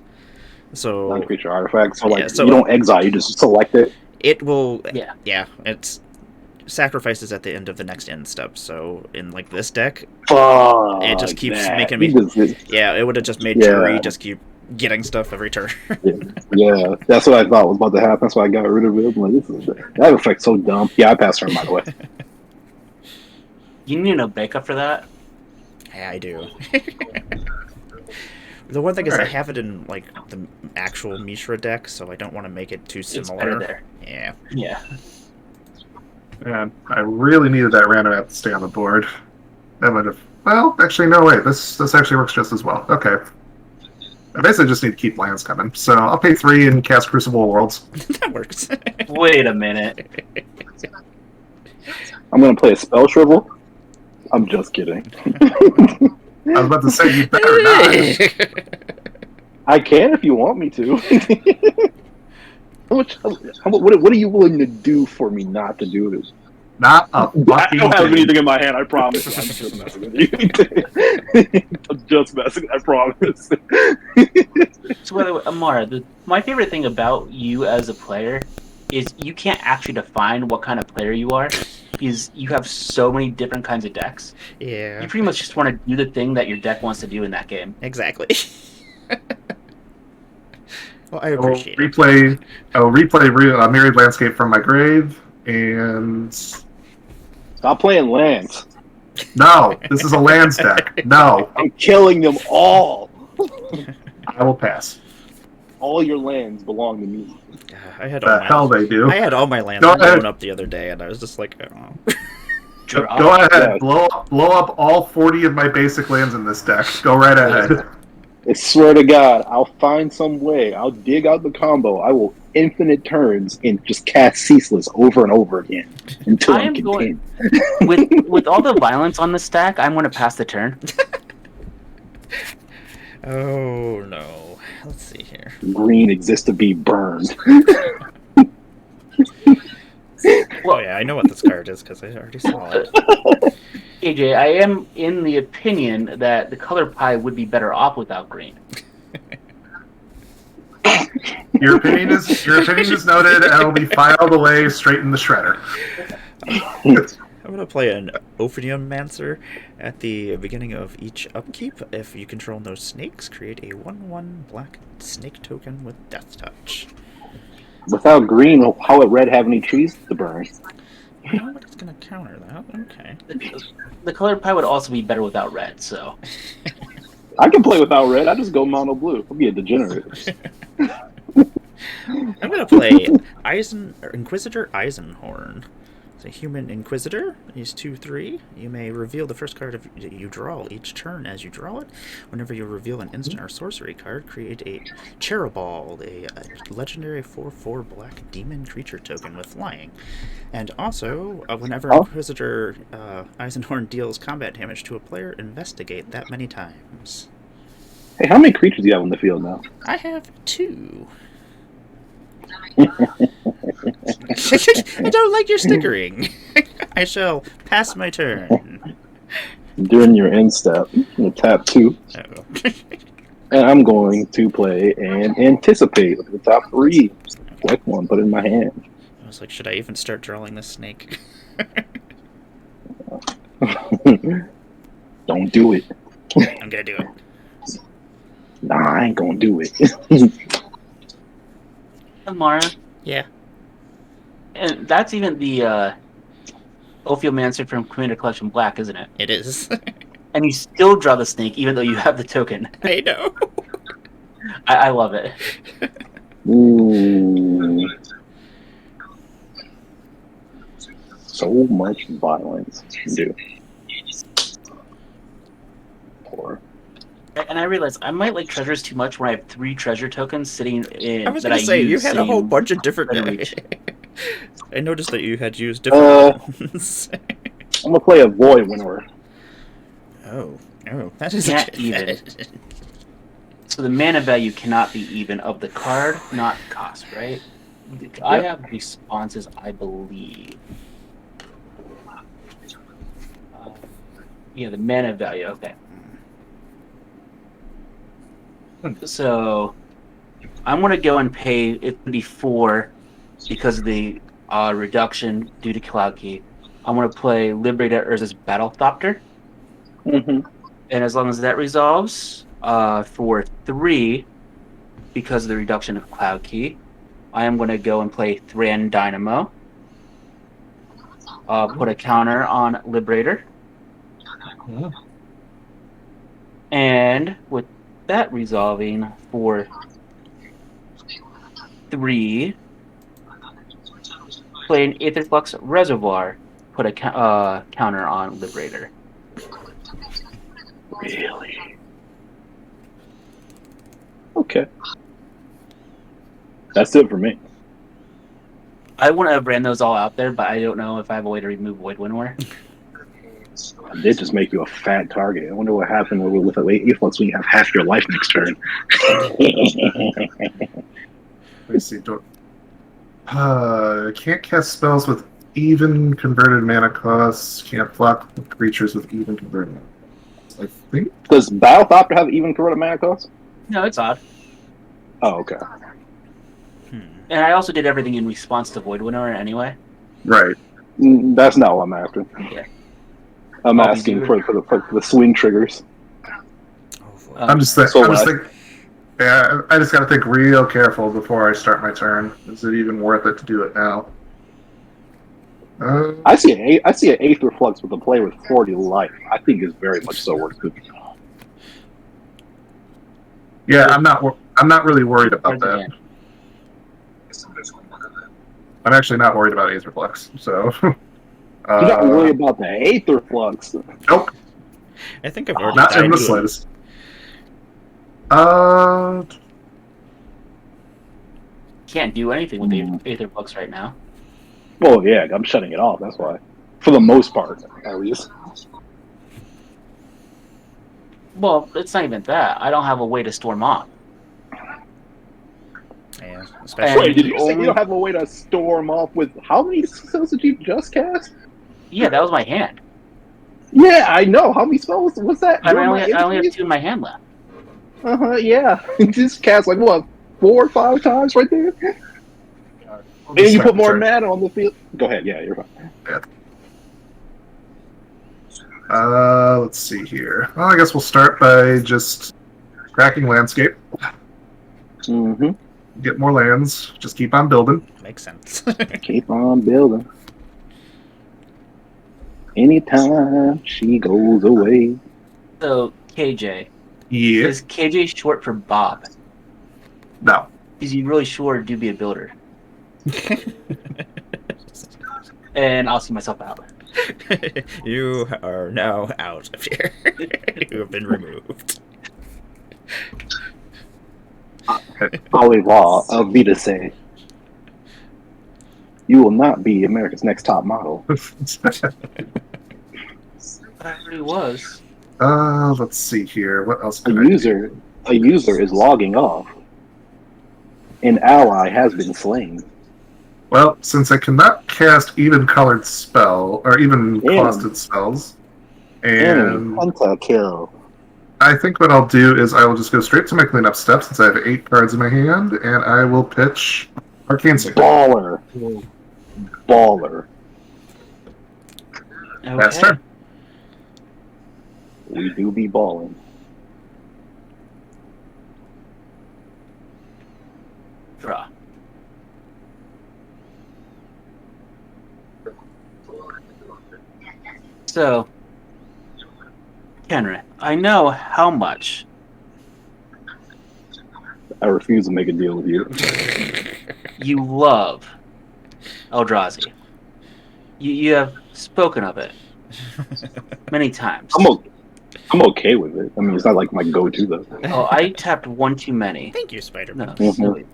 So Non-creature artifact. So like Yeah, so- you don't exile, you just select it. it will. Yeah. Yeah, it's sacrifices at the end of the next end step. So in like this deck, Fuck it just keeps that. making me. You just- Yeah, it would have just made Yeah. Jury just keep getting stuff every turn. yeah, that's what I thought was about to happen. That's why I got rid of it. I'm like, that effect's so dumb. Yeah, I passed turn by the way. You need a backup for that? Yeah, I do. The one thing is I Alright. have it in like the actual Mishra deck, so I don't want to make it too It's similar. better there. Yeah. Yeah. Man, I really needed that random app to stay on the board. That would have. Well, actually, no, wait. This actually works just as well. Okay. I basically just need to keep lands coming. So I'll pay 3 and cast Crucible of Worlds. That works. Wait a minute. I'm gonna play a spell shrivel. I'm just kidding. I was about to say you better not. I can if you want me to. What are you willing to do for me not to do this? Not a I fucking don't have thing. anything in my hand, I promise. I'm just messing with you. I'm just messing, I promise. So, by the way, Emmara, my favorite thing about you as a player is you can't actually define what kind of player you are because you have so many different kinds of decks. Yeah. You pretty much just want to do the thing that your deck wants to do in that game. Exactly. Well, I I will appreciate it. replay Myriad Landscape from my grave, and Stop playing lands. no, this is a lands deck. No, I'm killing them all. I will pass. All your lands belong to me. I had all The my, hell they do. I had all my lands Go ahead. blown up the other day, and I was just like, oh. Go ahead, Yeah. blow up all 40 of my basic lands in this deck. Go right ahead. I swear to God, I'll find some way. I'll dig out the combo. I will infinite turns and just cast Ceaseless over and over again until I I'm am contained. with all the violence on the stack, I'm going to pass the turn. Oh no. Let's see here. Green exists to be burned. Oh yeah, I know what this card is because I already saw it. AJ, I am in the opinion that the color pie would be better off without green. Your opinion is noted, and it'll be filed away straight in the shredder. I'm gonna play an Ophidiomancer at the beginning of each upkeep. If you control no snakes, create a 1/1 black snake token with Death Touch. Without green, how would red have any trees to burn? Nobody's gonna counter that. Okay. The color pie would also be better without red, so. I can play without red. I just go mono blue. I'll be a degenerate. I'm gonna play Inquisitor Eisenhorn. It's a human Inquisitor. He's 2/3. You may reveal the first card you draw each turn as you draw it. Whenever you reveal an instant or sorcery card, create a Cherubald, a legendary 4/4 black demon creature token with flying. And also, whenever Inquisitor Eisenhorn deals combat damage to a player, investigate that many times. Hey, how many creatures do you have on the field now? I have 2. I don't like your stickering. I shall pass my turn. During your end step, I'm going to tap 2. Uh-oh. And I'm going to play and anticipate with the top 3. Select one, put it in my hand. I was like, should I even start drawing this snake? Don't do it. I'm gonna do it. Nah, I ain't gonna do it. Emmara. Yeah. And that's even the Ophiomancer from Commander Collection Black, isn't it? It is. And you still draw the snake even though you have the token. I know. I love it. Ooh. So much violence. Dude. Poor. And I realized I might like treasures too much when I have 3 treasure tokens sitting in. I was gonna say, you had a whole bunch of different. I noticed that you had used different ones. I'm gonna play a Void Winnower. Oh, that is Can't even. So the mana value cannot be even of the card, not cost, right? I have responses, I believe. Yeah, the mana value. Okay. So I'm gonna go and pay it would be 4 because of the reduction due to Cloud Key. I'm gonna play Liberator Urza's Battlethopter. Mm-hmm. And as long as that resolves, for 3, because of the reduction of Cloud Key, I am going to go and play Thran Dynamo. Put a counter on Liberator. And with that resolving for 3, play an Aetherflux Reservoir. Put a counter on Liberator. Really? Okay. That's it for me. I wouldn't have ran those all out there, but I don't know if I have a way to remove Void Winnower. I did just make you a fat target. I wonder what happened with a late efflux when you have half your life next turn. Let me see. Can't cast spells with even converted mana costs. Can't block creatures with even converted mana costs. I think. Does Battlethopter have even converted mana cost? No, it's odd. Oh, okay. And I also did everything in response to Void Winnower anyway. Right. That's not what I'm after. Yeah. I'm asking for the swing triggers. I'm just thinking. Yeah, I just got to think real careful before I start my turn. Is it even worth it to do it now? I see an Aetherflux with a player with 40 life. I think is very much so worth it. Yeah, I'm not really worried about that. I'm actually not worried about Aetherflux. So. You're not worried about the Aetherflux. Nope. I think I've already Not died in the to it. slightest. Can't do anything with the Aetherflux right now. Well, yeah, I'm shutting it off. That's why. For the most part, at least. Well, it's not even that. I don't have a way to store mob. Yeah, And especially. Wait, did you say you don't have a way to storm off with how many spells did you just cast? Yeah, that was my hand. Yeah, I know. How many spells was that? I only have 2 in my hand left. Yeah. Just cast like what, 4 or 5 times right there. We'll And just you start put the more turn. mana on the field. Go ahead. Yeah, you're fine. Let's see here. Well, I guess we'll start by just cracking landscape. Mm-hmm. Get more lands. Just keep on building. Makes sense. Keep on building. Anytime she goes away. So, KJ. Yeah. Is KJ short for Bob? No. Is he really sure to be a builder? And I'll see myself out. You are now out of here. You have been removed. Oliver Alvita say, "You will not be America's next top model." But I already was. Let's see here. What else A can I do? user is logging off. An ally has been slain. Well, since I cannot cast even colored spell or even costed spells, and Pentakill. I think what I'll do is I will just go straight to my cleanup step since I have 8 cards in my hand, and I will pitch Arcane Signal. Baller. Okay. That's turn. We do be balling. Draw. So, Kenry, I know how much I refuse to make a deal with you. you love Eldrazi. You have spoken of it many times. I'm okay with it. I mean, it's not like my go-to though. Oh, I tapped one too many. Thank you, Spider-Man. No, Mhm.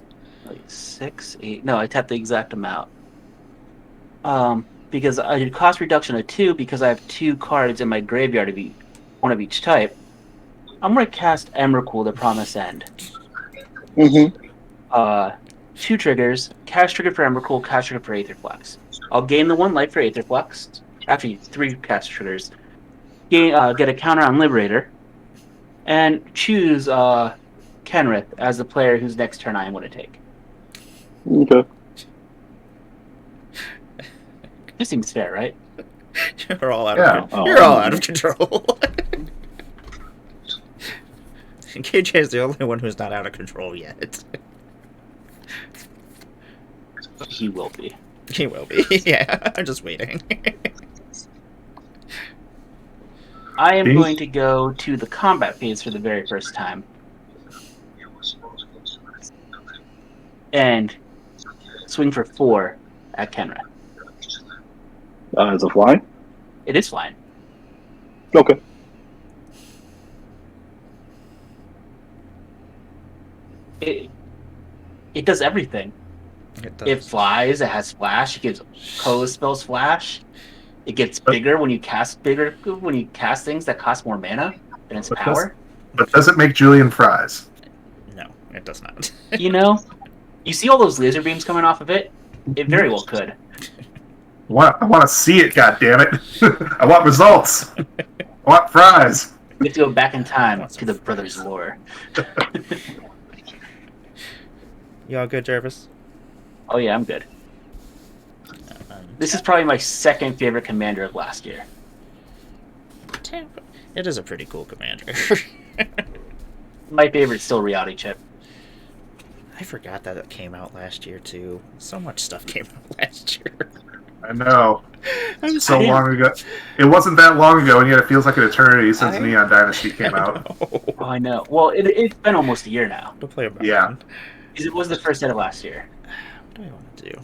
like 6, 8. No, I tapped the exact amount. Because I did cost reduction of 2 because I have 2 cards in my graveyard of one of each type. I'm gonna cast Emrakul, the Promised End. Mm-hmm. 2 triggers, cast trigger for Emrakul, cast trigger for Aetherflux. I'll gain the 1 life for Aetherflux. Actually, 3 cast triggers. Get a counter on Liberator, and choose Kenrith as the player whose next turn I am going to take. Okay. This seems fair, right? You're all out Yeah. of control. You're all out of control. KJ is the only one who's not out of control yet. He will be. He will be. Yeah, I'm just waiting. I am going to go to the combat phase for the very first time. And swing for 4 at Kenra. Is it flying? It is flying. Okay. It does everything. It flies, it has flash, it gives colorless spells flash. It gets bigger when you cast things that cost more mana than its power. But does it make Julian fries? No, it does not. You know, you see all those laser beams coming off of it? It very well could. I want to see it, goddammit. I want results. I want fries. We have to go back in time to the brothers' lore. You all good, Jarvis? Oh yeah, I'm good. This is probably my second favorite commander of last year. It is a pretty cool commander. My favorite is still Reality Chip. I forgot that it came out last year too. So much stuff came out last year. I know. So long ago. It wasn't that long ago, and yet it feels like an eternity since Neon Dynasty came out. Oh, I know. Well, it's been almost a year now. Don't play about Yeah. it. Because it was the first set of last year. What do I want to do?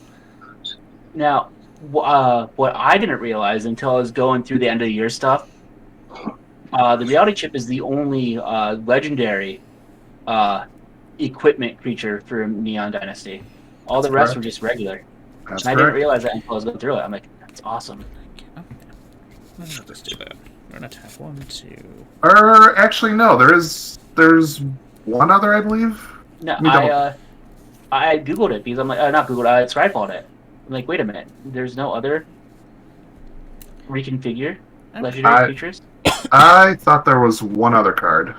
Now, what I didn't realize until I was going through the end of the year stuff, the Reality Chip is the only legendary equipment creature for Neon Dynasty. All the rest were just regular. That's And I didn't realize that until I was going through it. I'm like, that's awesome. Let's just do that. We're gonna tap 1, 2. Actually, no. There's one other, I believe. No, I googled it because I'm like, not googled. I Skyfalled it. I'm like, wait a minute. There's no other reconfigure. legendary creatures? I thought there was one other card.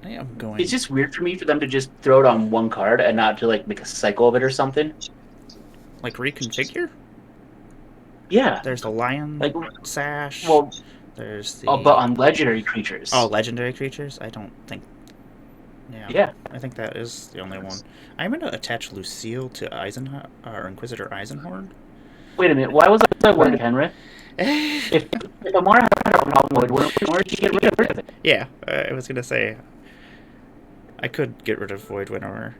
I am going. It's just weird for me for them to just throw it on one card and not to like make a cycle of it or something. Like reconfigure? Yeah. There's the lion Like, sash. well, there's the. but on legendary creatures. Oh, legendary creatures? I don't think. Yeah. I think that is the only one. I'm going to attach Lucille to Inquisitor Eisenhorn. Wait a minute. Why was that word Penrith? If Emmara had a problem with it, why did she get rid of it? Yeah, I was going to say. I could get rid of Void Winnower.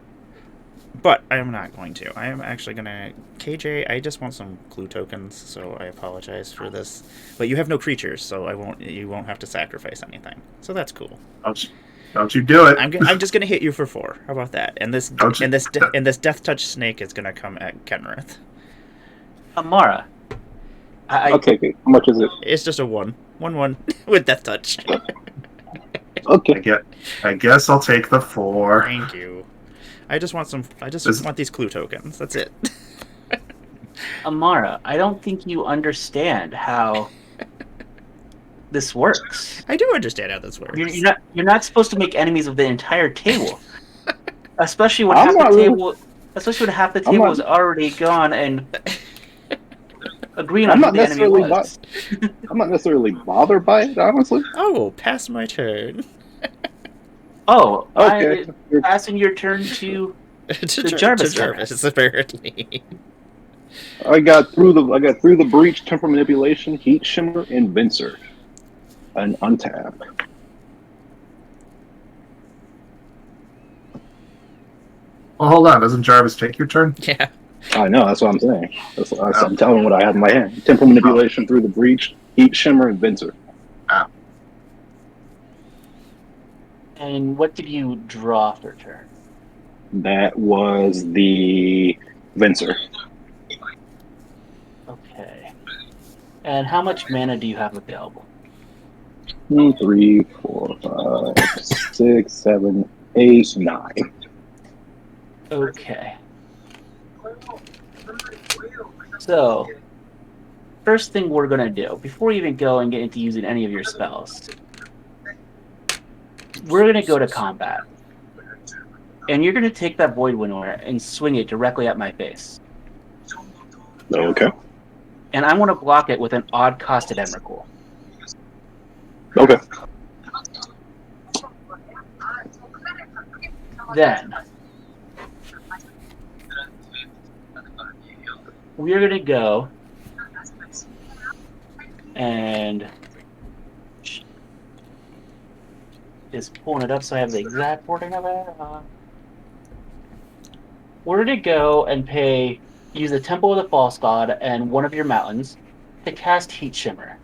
But I am not going to. I am actually going to... KJ, I just want some clue tokens, so I apologize for this. But you have no creatures, so you won't have to sacrifice anything. So that's cool. Don't you do it. I'm just going to hit you for 4. How about that? And this Death Touch Snake is going to come at Kenrith. Emmara. Okay. How much is it? It's just a 1. 1/1 with Death Touch. Okay. I guess I'll take the 4. Thank you. I just want want these clue tokens. That's it. Emmara, I don't think you understand how this works. I do understand how this works. You're not supposed to make enemies of the entire table, especially when half the table is already gone and agreeing on who the enemy was. I'm not necessarily bothered by it, honestly. Oh, pass my turn. Oh, okay. You're passing your turn to Jarvis. Apparently. I got through the breach, temporal manipulation, heat shimmer, and Venser, and untap. Well, hold on. Doesn't Jarvis take your turn? Yeah. I know. That's what I'm saying. I'm telling what I have in my hand: temporal manipulation, through the breach, heat shimmer, and Venser. And what did you draw for turn? That was the Venser. Okay. And how much mana do you have available? 3, 4, 5, 6, 7, 8, 9. Okay. So, first thing we're going to do, before we even go and get into using any of your spells, we're going to go to combat. And you're going to take that Void Winnower and swing it directly at my face. Okay. And I want to block it with an odd-costed Emrakul. Okay. Then, we're going to go and just pulling it up so I have the exact wording of it. We're going to go and use the Temple of the False God and one of your mountains to cast Heat Shimmer.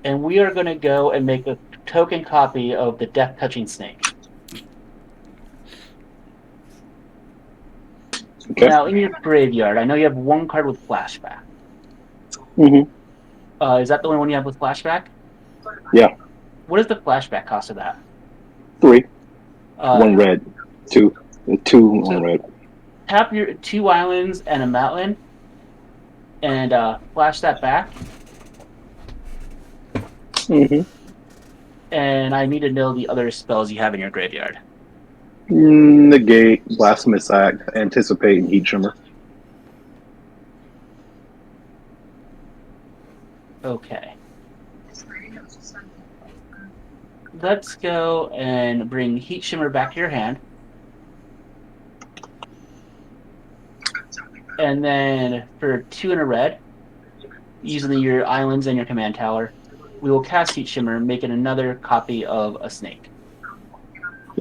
And we are going to go and make a token copy of the Death Touching Snake. Okay. Now, in your graveyard, I know you have one card with flashback. Mm-hmm. Is that the only one you have with flashback? Yeah. What is the flashback cost of that? 3. 1 red. 2. 1 red. Tap your 2 islands and a mountain, and flash that back. Mm-hmm. And I need to know the other spells you have in your graveyard. Negate, Blasphemous Act, Anticipate, and Heat Shimmer. Okay. Let's go and bring Heat Shimmer back to your hand. And then for 2 and a red, using your islands and your command tower, we will cast Heat Shimmer, making another copy of a snake.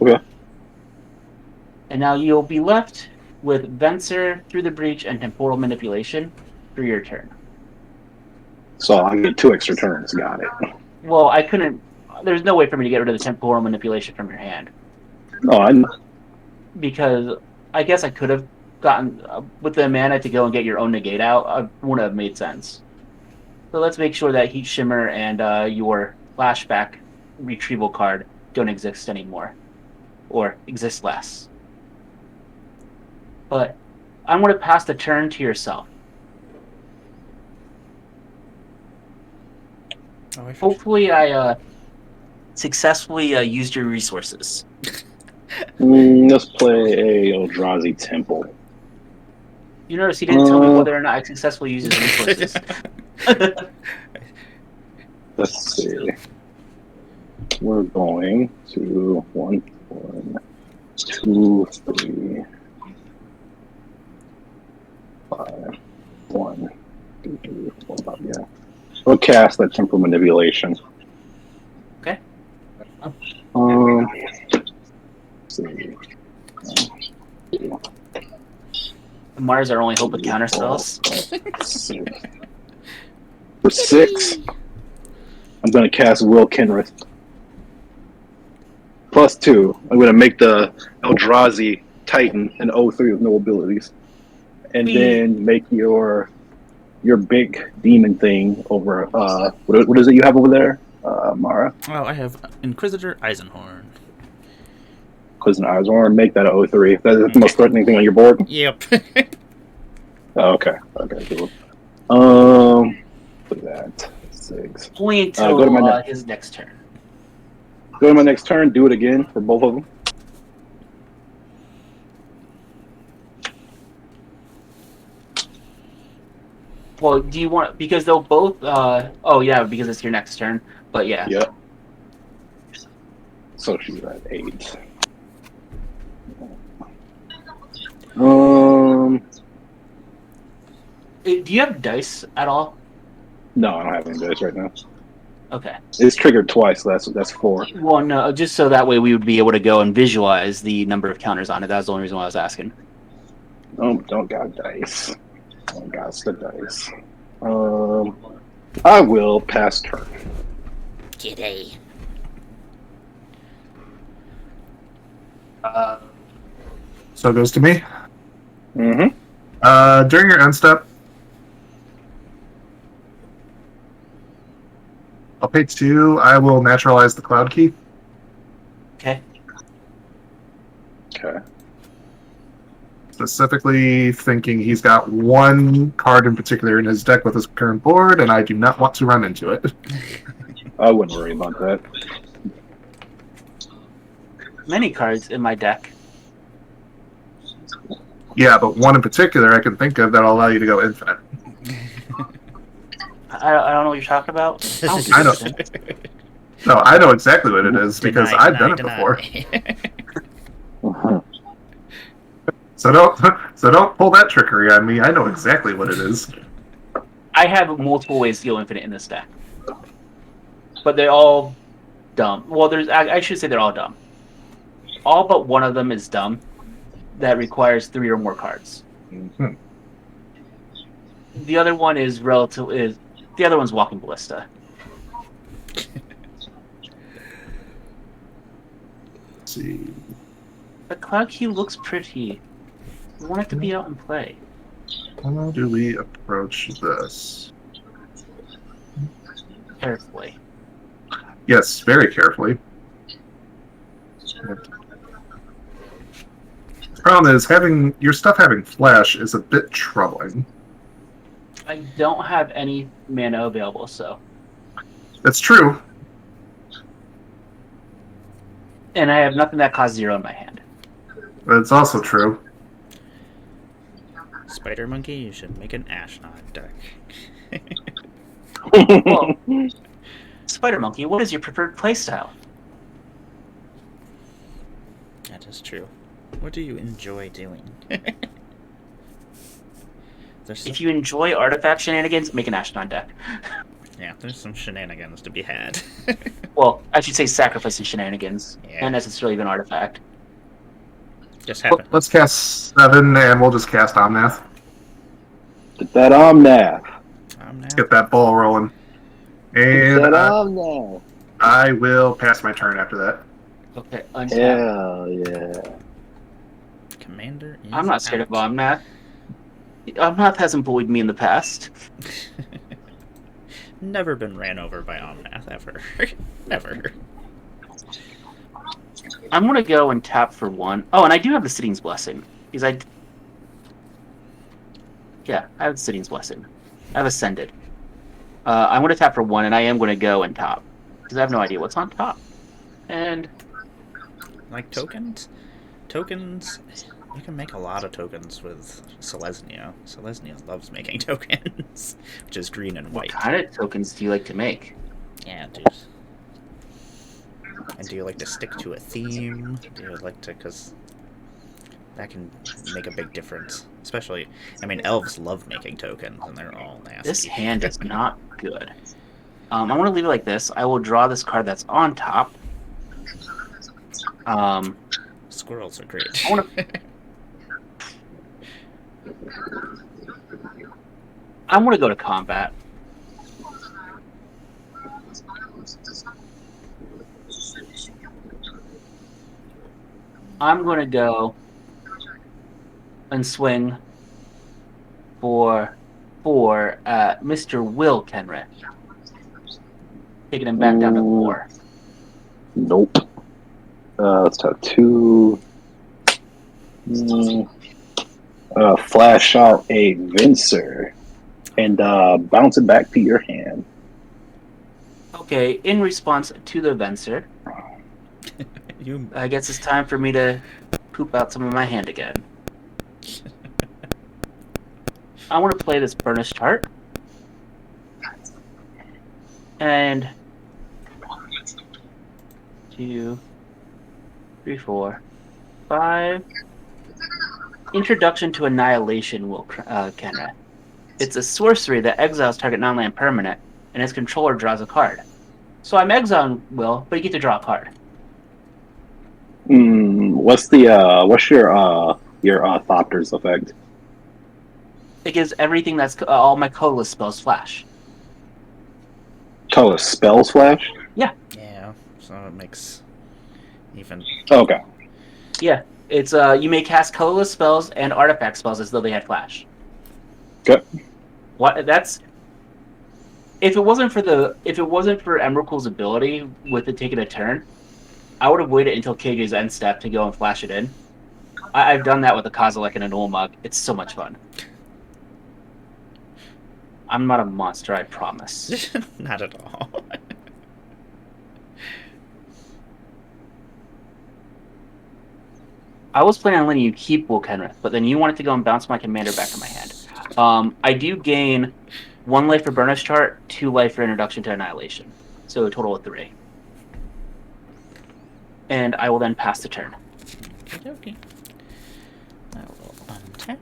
Okay. And now you'll be left with Venser, Through the Breach, and Temporal Manipulation for your turn. So I get 2 extra turns. Got it. Well, I couldn't... There's no way for me to get rid of the Temporal Manipulation from your hand. No, I know. Because I guess I could have gotten... with the mana to go and get your own negate out, it wouldn't have made sense. So let's make sure that Heat Shimmer and your flashback retrieval card don't exist anymore. Or exist less. But I'm going to pass the turn to yourself. Oh, I Hopefully, I successfully used your resources. Let's play a Eldrazi Temple. You notice he didn't tell me whether or not I successfully used his resources. Let's see. We're going to 1, 2, 3, 5, 1, 2, 3, 4, 5. Yeah. We'll cast that Temple Manipulation. Okay. Let's see. Mars our only hope with counter spells. For 6, I'm going to cast Will Kenrith. +2, I'm going to make the Eldrazi Titan an 0-3 with no abilities. And then make your big demon thing over, what is it you have over there, Mara? Oh, I have Inquisitor Eisenhorn. Because an Eisenhorn, make that a 0-3. That's the most threatening thing on your board? Yep. Oh, okay. Okay, cool. Look at that. 6. Only until go to his next turn. Go to my next turn, do it again for both of them. Well, do you want, because they'll both, oh yeah, because it's your next turn, but yeah. Yep. So she's at 8. Do you have dice at all? No, I don't have any dice right now. Okay. It's triggered twice, so that's 4. Well, no, just so that way we would be able to go and visualize the number of counters on it. That was the only reason why I was asking. Oh, don't got dice. Don't got the dice. I will pass turn. G'day. So it goes to me. Mm-hmm. During your end step, I'll pay 2. I will naturalize the cloud key. Okay. Okay. Specifically thinking he's got one card in particular in his deck with his current board, and I do not want to run into it. I wouldn't worry about that. Many cards in my deck. Yeah, but one in particular I can think of that'll allow you to go infinite. I don't know what you're talking about. I know. No, I know exactly what it is because I've done it before. So don't pull that trickery on me. I know exactly what it is. I have multiple ways to go infinite in this deck, but they're all dumb. Well, I should say they're all dumb. All but one of them is dumb. That requires 3 or more cards. Mm-hmm. The other one is the other one's Walking Ballista. Let's see. The Cloud Key looks pretty. I want it to be out and play. How do we approach this? Carefully. Yes, very carefully. Problem is, having your stuff having flash is a bit troubling. I don't have any mana available, so. That's true. And I have nothing that costs 0 in my hand. But it's also true. Spider Monkey, you should make an Ashnod deck. Well, Spider Monkey, what is your preferred playstyle? That is true. What do you enjoy doing? If you enjoy artifact shenanigans, make an Ashnod deck. Yeah, there's some shenanigans to be had. Well, I should say sacrifice and shenanigans, Yeah. not necessarily even artifact. Just happen. Let's cast 7, and we'll just cast Omnath. Get that Omnath. Let's get that ball rolling. And Get that Omnath. I will pass my turn after that. Okay, untap. Hell yeah. Commander is I'm not scared of out. Omnath. Omnath hasn't bullied me in the past. Never been ran over by Omnath, ever. Never. I'm gonna go and tap for 1. Oh, and I do have the Sitting's Blessing. Because Yeah, I have the Sitting's Blessing. I have Ascended. I'm going to tap for 1, and I am going to go and top because I have no idea what's on top. And Like tokens? Tokens. You can make a lot of tokens with Selesnya. Selesnya loves making tokens, which is green and what white. kind of tokens do you like to make? Yeah, dude. And do you like to stick to a theme? Do you like to, because that can make a big difference. Especially, I mean, elves love making tokens, and they're all nasty. This hand is not good. I want to leave it like this. I will draw this card that's on top. Squirrels are great. I want to. I want to go to combat. I'm going to go and swing for Mr. Will Kenrick. Taking him back down to 4. Nope. Let's talk 2. Flash out a Vincer and bounce it back to your hand. Okay, in response to the Venser, You I guess it's time for me to poop out some of my hand again. I want to play this Burnished Heart. And 2, 3, 4, 5. Introduction to Annihilation, Will Kenra. It's a sorcery that exiles target non-land permanent, and its controller draws a card. So I'm exiling Will, but you get to draw a card. What's your Thopter's effect? It gives everything that's all my colorless spells flash. Colorless spells flash? Yeah, so it makes even. Okay. Yeah, it's you may cast colorless spells and artifact spells as though they had flash. Good. What that's if it wasn't for Emrakul's ability with it taking a turn, I would have waited until KJ's end step to go and flash it in. I've done that with a Kozilek and an Olmug. It's so much fun. I'm not a monster, I promise. Not at all. I was planning on letting you keep Will Kenrith, but then you wanted to go and bounce my commander back to my hand. I do gain 1 life for Burnished Heart, 2 life for Introduction to Annihilation. So a total of 3. And I will then pass the turn. Okay. I will untap.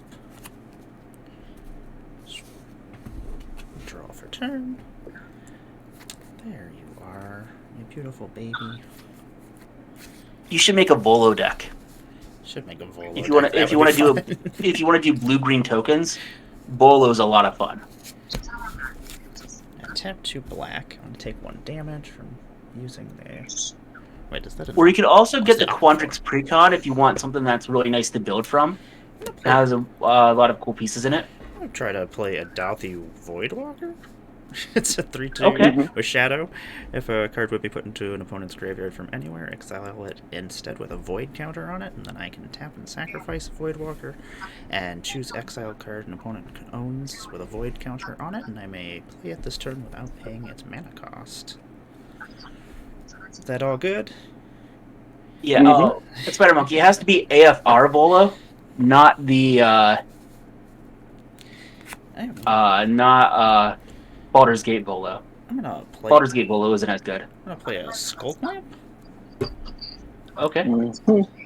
Draw for turn. There you are, you beautiful baby. You should make a Volo deck. Should make a Volo. If you want to do blue-green tokens, Volo's a lot of fun. And tap 2 black. I'm gonna take 1 damage from using the. Wait, does that? Or you could also get the Quandrix Precon if you want something that's really nice to build from. It has a lot of cool pieces in it. I'm gonna try to play a Dauthi Voidwalker. It's a 3/2 with Shadow. If a card would be put into an opponent's graveyard from anywhere, exile it instead with a Void counter on it, and then I can tap and sacrifice a Voidwalker, and choose exile card an opponent owns with a Void counter on it, and I may play it this turn without paying its mana cost. Is that all good? Yeah, it's Spider Monkey. It has to be AFR Volo, not the Baldur's Gate Volo. I'm gonna play. Baldur's Gate Volo isn't as good. I'm gonna play a Skulk Lamp. Okay. I'm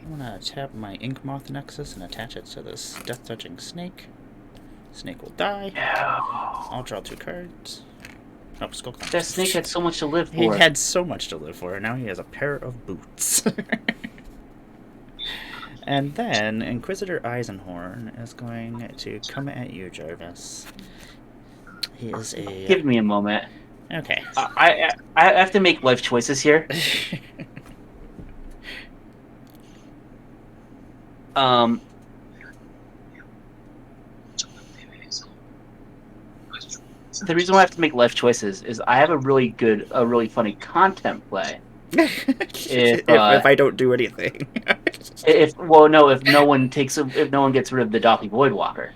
gonna tap my Ink Moth Nexus and attach it to this Death Touching Snake. Snake will die. I'll draw 2 cards. Oh, Skulk Lamp. That snake had so much to live for. He had so much to live for, and now he has a pair of boots. And then Inquisitor Eisenhorn is going to come at you, Jarvis. He is a. Give me a moment. Okay. I have to make life choices here. The reason why I have to make life choices is I have a really funny content play. If I don't do anything. if no one gets rid of the Dauthi Voidwalker.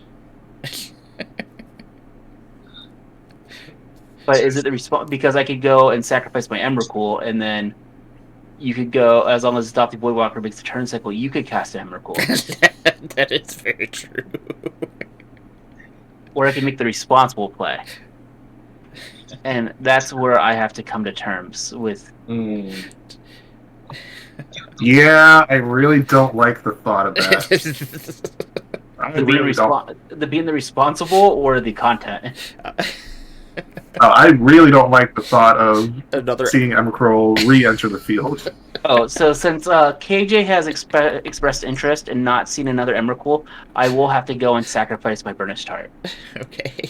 But is it the response? Because I could go and sacrifice my Emrakul, and then you could go, as long as Adopted Voidwalker makes the turn cycle, you could cast an Emrakul. That is very true. Or I can make the responsible play. And that's where I have to come to terms with. Yeah, I really don't like the thought of that. I really don't. The being the responsible or the content. I really don't like the thought of Another seeing Emrakul re-enter the field. Oh, so since KJ has expressed interest in not seeing another Emrakul, I will have to go and sacrifice my Burnished Heart. Okay.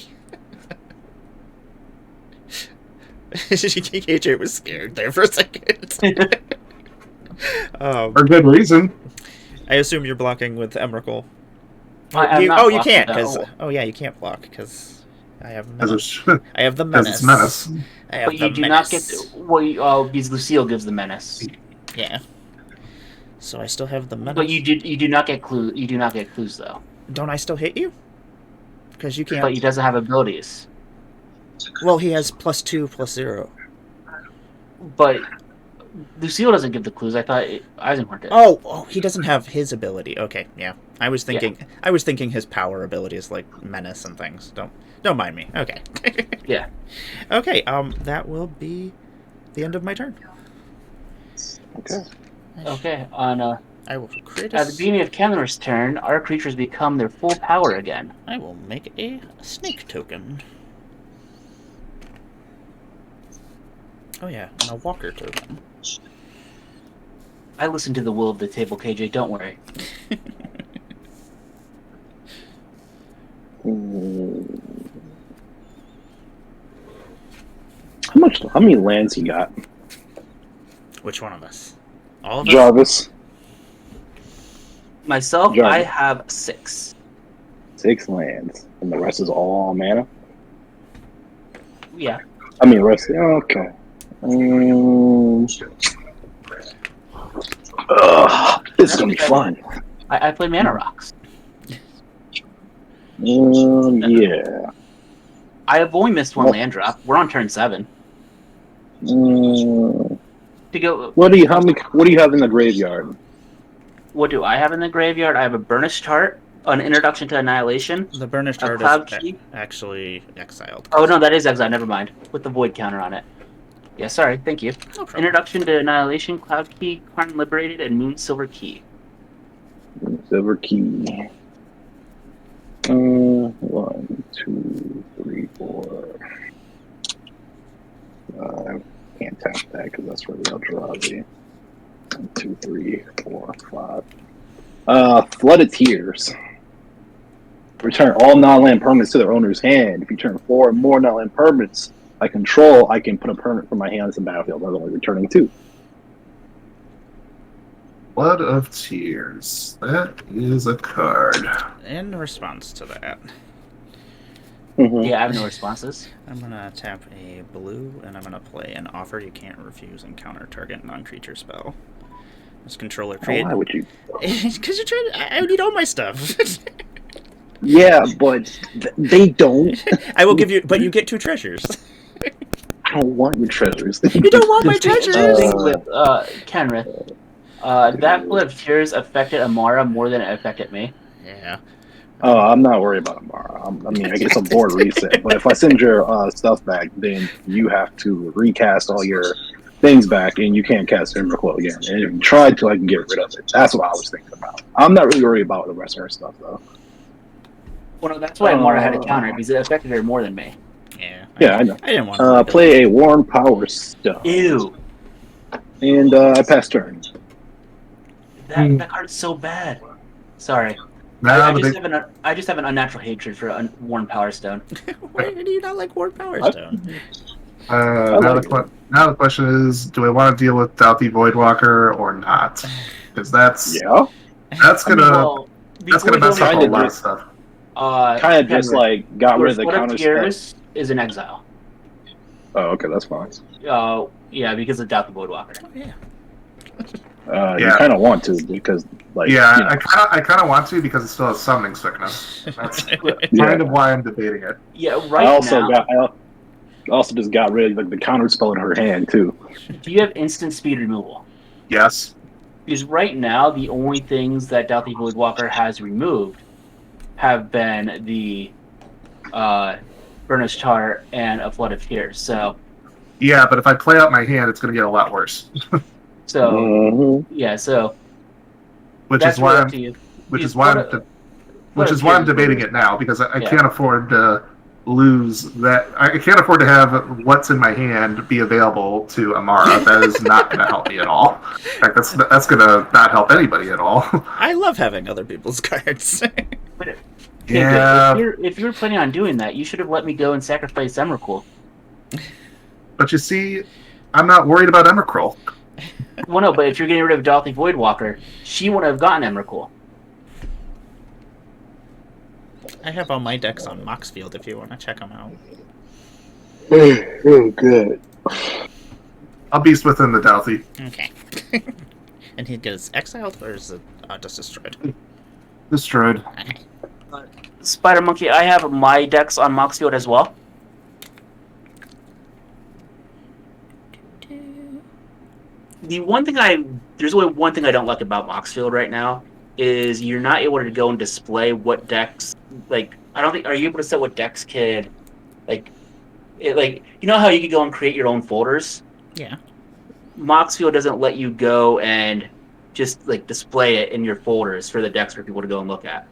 KJ was scared there for a second. For good reason. I assume you're blocking with Emrakul. You can't because you can't block because I have menace. I have the Because menace. it's menace. I have But you the do menace. not get because Lucille gives the menace. Yeah. So I still have the menace. But you do not get clues. You do not get clues though. Don't I still hit you? Because you can't. But he doesn't have abilities. Well, he has +2/+0. But Lucille doesn't give the clues. I thought Eisenhorn did. Oh, he doesn't have his ability. Okay, yeah. I was thinking his power abilities like menace and things. Don't mind me. Okay. Yeah. Okay. That will be the end of my turn. Okay. Okay. On I will create at the beginning of Kenri's turn, our creatures become their full power again. I will make a snake token. Oh yeah, and a walker token. I listen to the will of the table, KJ. Don't worry. How many lands he got? Which one of us? All of us? Jarvis. Myself, Jarvis. I have 6. 6 lands. And the rest is all mana? Yeah. I mean, rest. Okay. This is gonna be fun. I play Mana Rocks. Yeah. I have only missed one land drop. We're on turn 7. To go. What do you have in the graveyard? What do I have in the graveyard? I have a Burnished Heart, an Introduction to Annihilation. The Burnished Heart Cloud is Key? actually exiled. Oh no, that is exile. Never mind. With the Void counter on it. Yeah, sorry. Thank you. No problem. Introduction to Annihilation, Cloud Key, Karn Liberated, and Moon Silver Key. Silver key. 1, 2, 3, 4. I can't tap that because that's for the Eldrazi. 1, 2, 3, 4, 5. Flooded Tears. Return all non-land permanents to their owner's hand. If you turn 4 or more non-land permanents I control, I can put a permanent from my hand to the battlefield. I'm only returning 2. Blood of Tears. That is a card. In response to that, Yeah, I have no responses. I'm gonna tap a blue, and I'm gonna play an offer you can't refuse and counter target non-creature spell. This controller create. Why would you? Because you're trying. I need all my stuff. Yeah, but they don't. I will give you, but you get 2 treasures. I don't want your treasures. You don't want my treasures. The thing with Kenrith, that Blood of Tears affected Emmara more than it affected me. Yeah. Oh, I'm not worried about tomorrow. I mean, I get some board reset, but if I send your stuff back, then you have to recast all your things back, and you can't cast Emrakul again. And if you tried to, I can get rid of it. That's what I was thinking about. I'm not really worried about the rest of her stuff, though. Well, no, that's why Emmara had to counter it, because it affected her more than me. Yeah. Yeah, I know. I didn't want to Play a Warm Power Stone. Ew. And I pass turn. That card's so bad. Sorry. Now I just have an unnatural hatred for Worn Power Stone. Why do you not like Ward Power Stone? now the question is, do I want to deal with Doughty Voidwalker or not? Because that's gonna mess up a lot of stuff. Kind of just like got rid of the counter Tears is an exile. Oh, okay, that's fine. Yeah, because of Doughty Voidwalker. Oh, yeah. You kind of want to because, like, I kind of want to because it still has summoning sickness. That's kind of why I'm debating it. Yeah, right. I also now, got also just got rid of like the counter spell in her hand too. Do you have instant speed removal? Yes. Because right now, the only things that Doughty Voidwalker has removed have been the Burnish Tar and a Flood of Tears. So, Yeah, but if I play out my hand, it's going to get a lot worse. yeah, so Which that's is why really up I'm to you. which Use is why Flood I'm of- which Flood is of why I'm Tears debating really- it now, because I Yeah. can't afford to lose that. I can't afford to have what's in my hand be available to Emmara. That is not going to help me at all. In fact, that's going to not help anybody at all. I love having other people's cards. Okay, Yeah, good. If you were planning on doing that, you should have let me go and sacrifice Emrakul. but you see, I'm not worried about Emrakul. Well, no, but if you're getting rid of Doughty Voidwalker, she wouldn't have gotten Emrakul. I have all my decks on Moxfield if you want to check them out. Oh, good. I'll beast within the Douthie. Okay. And he gets exiled, or is it just destroyed? Destroyed. Spider Monkey, I have my decks on Moxfield as well. There's only one thing I don't like about Moxfield right now is you're not able to go and display what decks. Like, I don't think are you able to set what decks could, like, you know how you could go and create your own folders. Yeah. Moxfield doesn't let you go and just like display it in your folders for the decks for people to go and look at.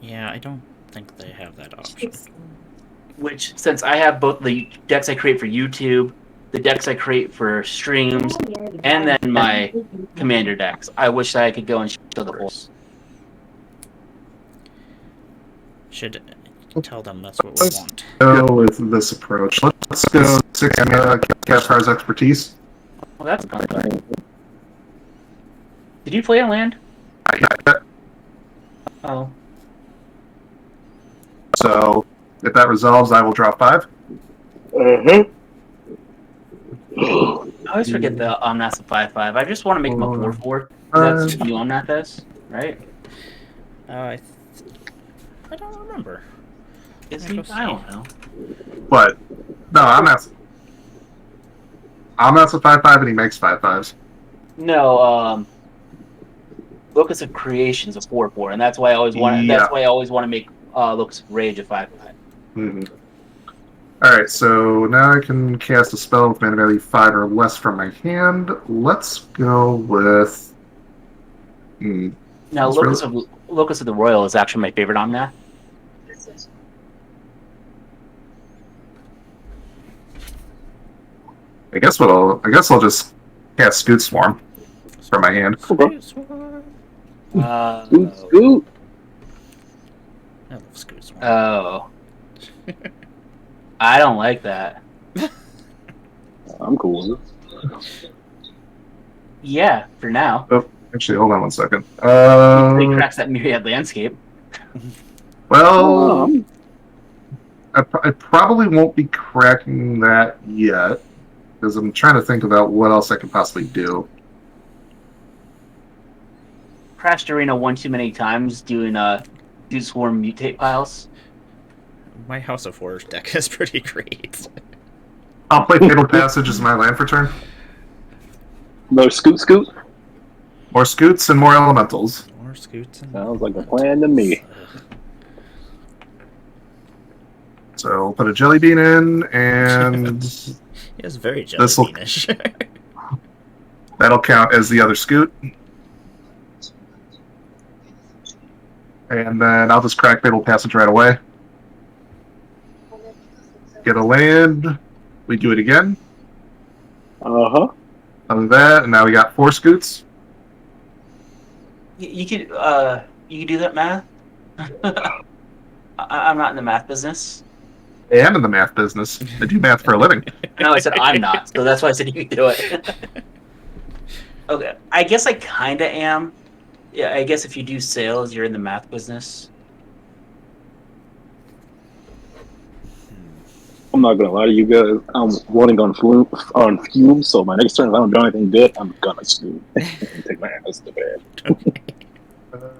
Yeah, I don't think they have that option. Which, since I have both the decks I create for YouTube, the decks I create for streams, and then my commander decks, I wish that I could go and show the holes. Should tell them that's what we want. Go with this approach. Let's go 6 mana, cast Car's Expertise. Well, that's fun. Did you play a land? Oh. So, if that resolves, I will draw 5. I always forget the Omnath of 5/5. I just want to make him a 4/4. That's what new Omnath is, right? I don't remember. Is he? I don't know. But, no, I'm at a 5/5 and he makes 5/5s. No, Locus of Creation's a 4/4, and that's why I always want. Yeah. That's why I always want to make Locus of Rage a 5/5. Mm-hmm. Alright, so now I can cast a spell with mana value 5 or less from my hand. Let's go with... Now, That's Locus of the Royal is actually my favorite Omnath. I guess I'll just cast Scoot Swarm from my hand. Scoot, scoot. I love Scoot Swarm. Oh. I don't like that. I'm cool with it. Yeah, for now. Oh, actually, hold on one second. He cracks that Myriad Landscape. Well, I probably won't be cracking that yet, because I'm trying to think about what else I could possibly do. Crashed Arena one too many times doing do Swarm mutate piles. My House of Horrors deck is pretty great. I'll play Fatal Passage as my land for turn. No scoot, scoot. More Scoots and more Elementals. More Scoots and Sounds like a plan to me. So I'll put a Jelly Bean in, and He is very This'll- jelly-beanish. that'll count as the other Scoot. And then I'll just crack Fatal Passage right away. Get a land. We do it again. Uh-huh. Other than that, and now we got 4 Scoots. You could do that math. I'm not in the math business. I am in the math business. I do math for a living. No, I said I'm not, so that's why I said you could do it. Okay, I guess I kind of am. Yeah, I guess if you do sales, you're in the math business. I'm not gonna lie to you guys. I'm running on fumes, so my next turn, if I don't do anything good, I'm gonna scoot and take my ass to bed. Let's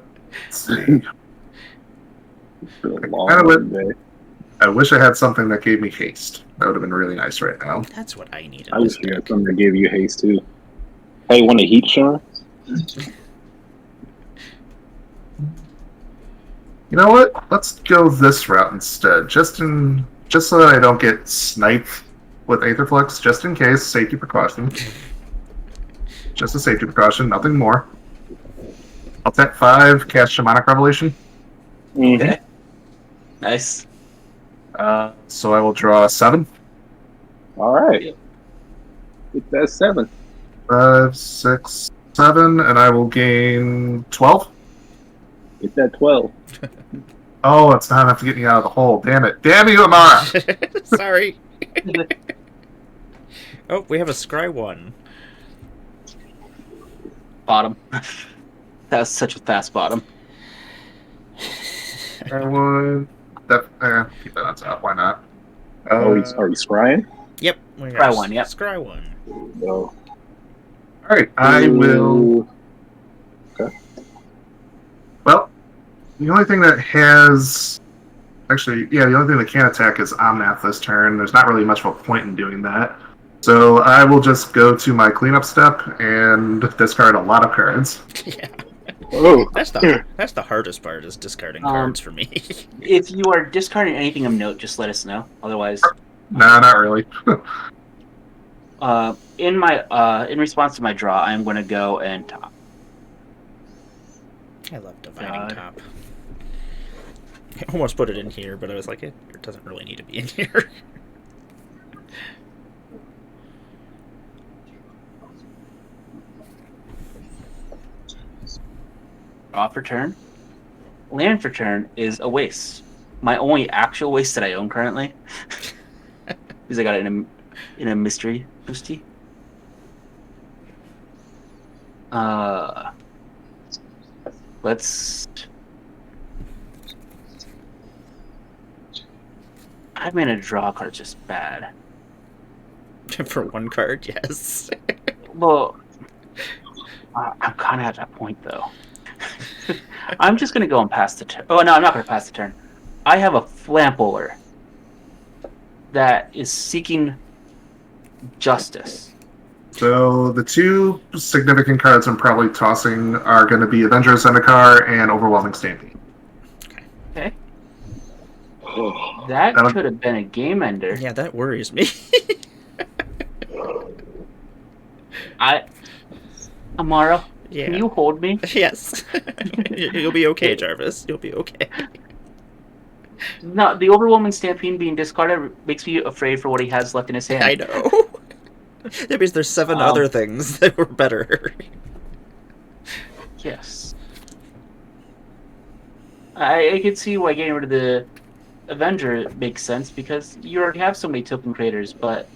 see. It's been a long Kinda lit. day. I wish I had something that gave me haste. That would have been really nice right now. That's what I need I in this wish you had deck. something that gave you haste too. Hey, want a heat shot? You know what? Let's go this route instead. Just so that I don't get sniped with Aetherflux, just in case, safety precaution. Just a safety precaution, nothing more. I'll tap 5, cast Shamanic Revelation. Okay. Nice. So I will draw 7. All right. Get that 7. 5, 6, 7, and I will gain 12. Get that 12. Oh, it's not enough to get me out of the hole. Damn it. Damn you, Emmara! Sorry. Oh, we have a scry one. Bottom. That was such a fast bottom. I would... keep that on top. Why not? Are we scrying? Yep. We Scry one, yep. Scry one. No. Alright, I will... Okay. Well, the only thing that has... Actually, yeah, the only thing that can attack is Omnath this turn. There's not really much of a point in doing that. So I will just go to my cleanup step and discard a lot of cards. Yeah. Oh. That's the hardest part is discarding cards for me. If you are discarding anything of note, just let us know. Otherwise, Nah, not really. in response to my draw, I'm going to go and top. I love dividing God. top. I almost put it in here, but I was like, it doesn't really need to be in here. Draw for turn. Land for turn is a waste. My only actual waste that I own currently. Because I got it in a mystery boosty. Let's... I mean, a draw card just bad. For one card, yes. Well, I'm kind of at that point, though. I'm just going to go and pass the turn. Oh, no, I'm not going to pass the turn. I have a Flampoler that is seeking justice. So the two significant cards I'm probably tossing are going to be Avenger of Zendikar and Overwhelming Stampede. Okay. Oh. That That would- could have been a game ender. Yeah, that worries me. Emmara, Yeah. can you hold me? Yes. You'll be okay, Jarvis. You'll be okay. No, the overwhelming stampede being discarded makes me afraid for what he has left in his hand. I know. That means there's 7 other things that were better. Yes. I can see why getting rid of the Avenger makes sense because you already have so many token creators, but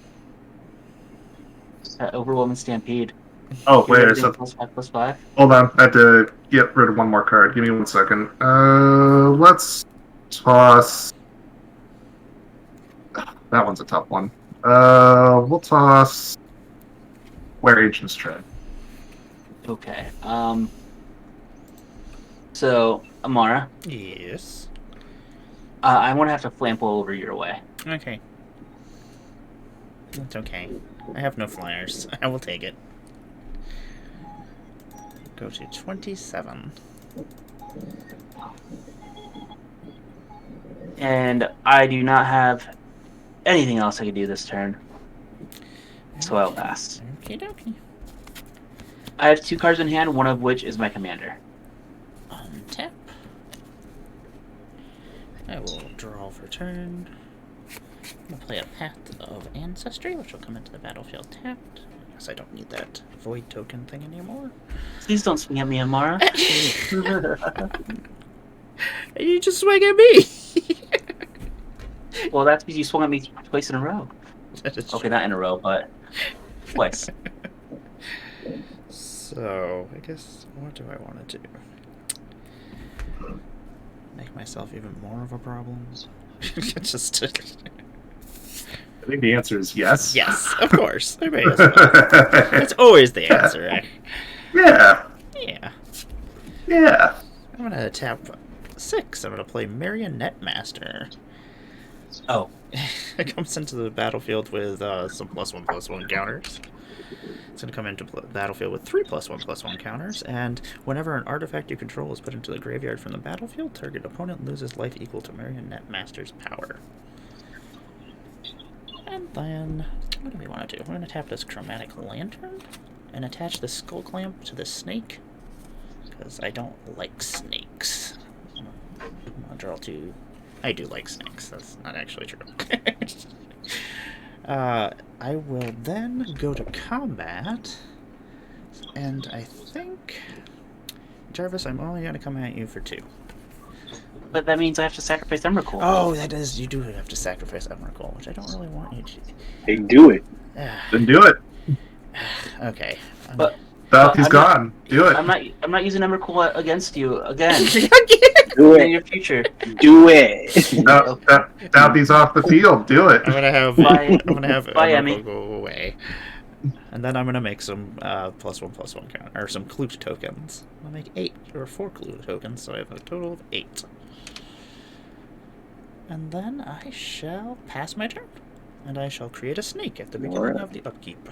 overwhelming stampede. Oh, wait, You're so +5/+5. hold on. I have to get rid of one more card. Give me 1 second. Let's toss... That one's a tough one. We'll toss... Where Agents Tread. Okay. So, Emmara, Yes. I'm gonna have to flample over your way. Okay. That's okay. I have no flyers. I will take it. Go to 27. And I do not have anything else I can do this turn. So I'll pass. Okie dokie. I have 2 cards in hand, one of which is my commander. Untap. I will draw for turn. I'll play a Path of Ancestry, which will come into the battlefield tapped. I guess I don't need that void token thing anymore. Please don't swing at me, Emmara. You just swing at me! Well, that's because you swung at me twice in a row. That is Okay, not in a row, but twice. So, I guess, what do I want to do? Make myself even more of a problem? Just I think the answer is yes. yes, of course. I may as well. That's always the answer. Eh? Yeah. Yeah. Yeah. I'm gonna tap 6. I'm gonna play Marionette Master. Oh, It comes into the battlefield with some +1/+1 counters. It's going to come into the battlefield with 3 +1/+1 counters, and whenever an artifact you control is put into the graveyard from the battlefield, target opponent loses life equal to Marionette Master's power. And then, what do we want to do? We're going to tap this Chromatic Lantern and attach the Skull Clamp to the snake, because I don't like snakes. I'll draw 2. I do like snakes. That's not actually true. I will then go to combat, and I think, Jarvis, I'm only going to come at you for 2. but that means I have to sacrifice Emrakul. Oh, that is, you do have to sacrifice Emrakul, which I don't really want you to. Hey, do it. Then do it. Okay. But Bounty's I'm gone. Do it. I'm not using Emrakul against you again Do in it. your future. Do it. No, Bounty's off the field. Do it. I'm gonna have Bye. Bye, Emrakul Emmy. go away, and then I'm gonna make some +1/+1 count, or some Clue tokens. I'll make 8 or 4 Clue tokens, so I have a total of 8. And then I shall pass my turn, and I shall create a snake at the beginning Alright. of the upkeep.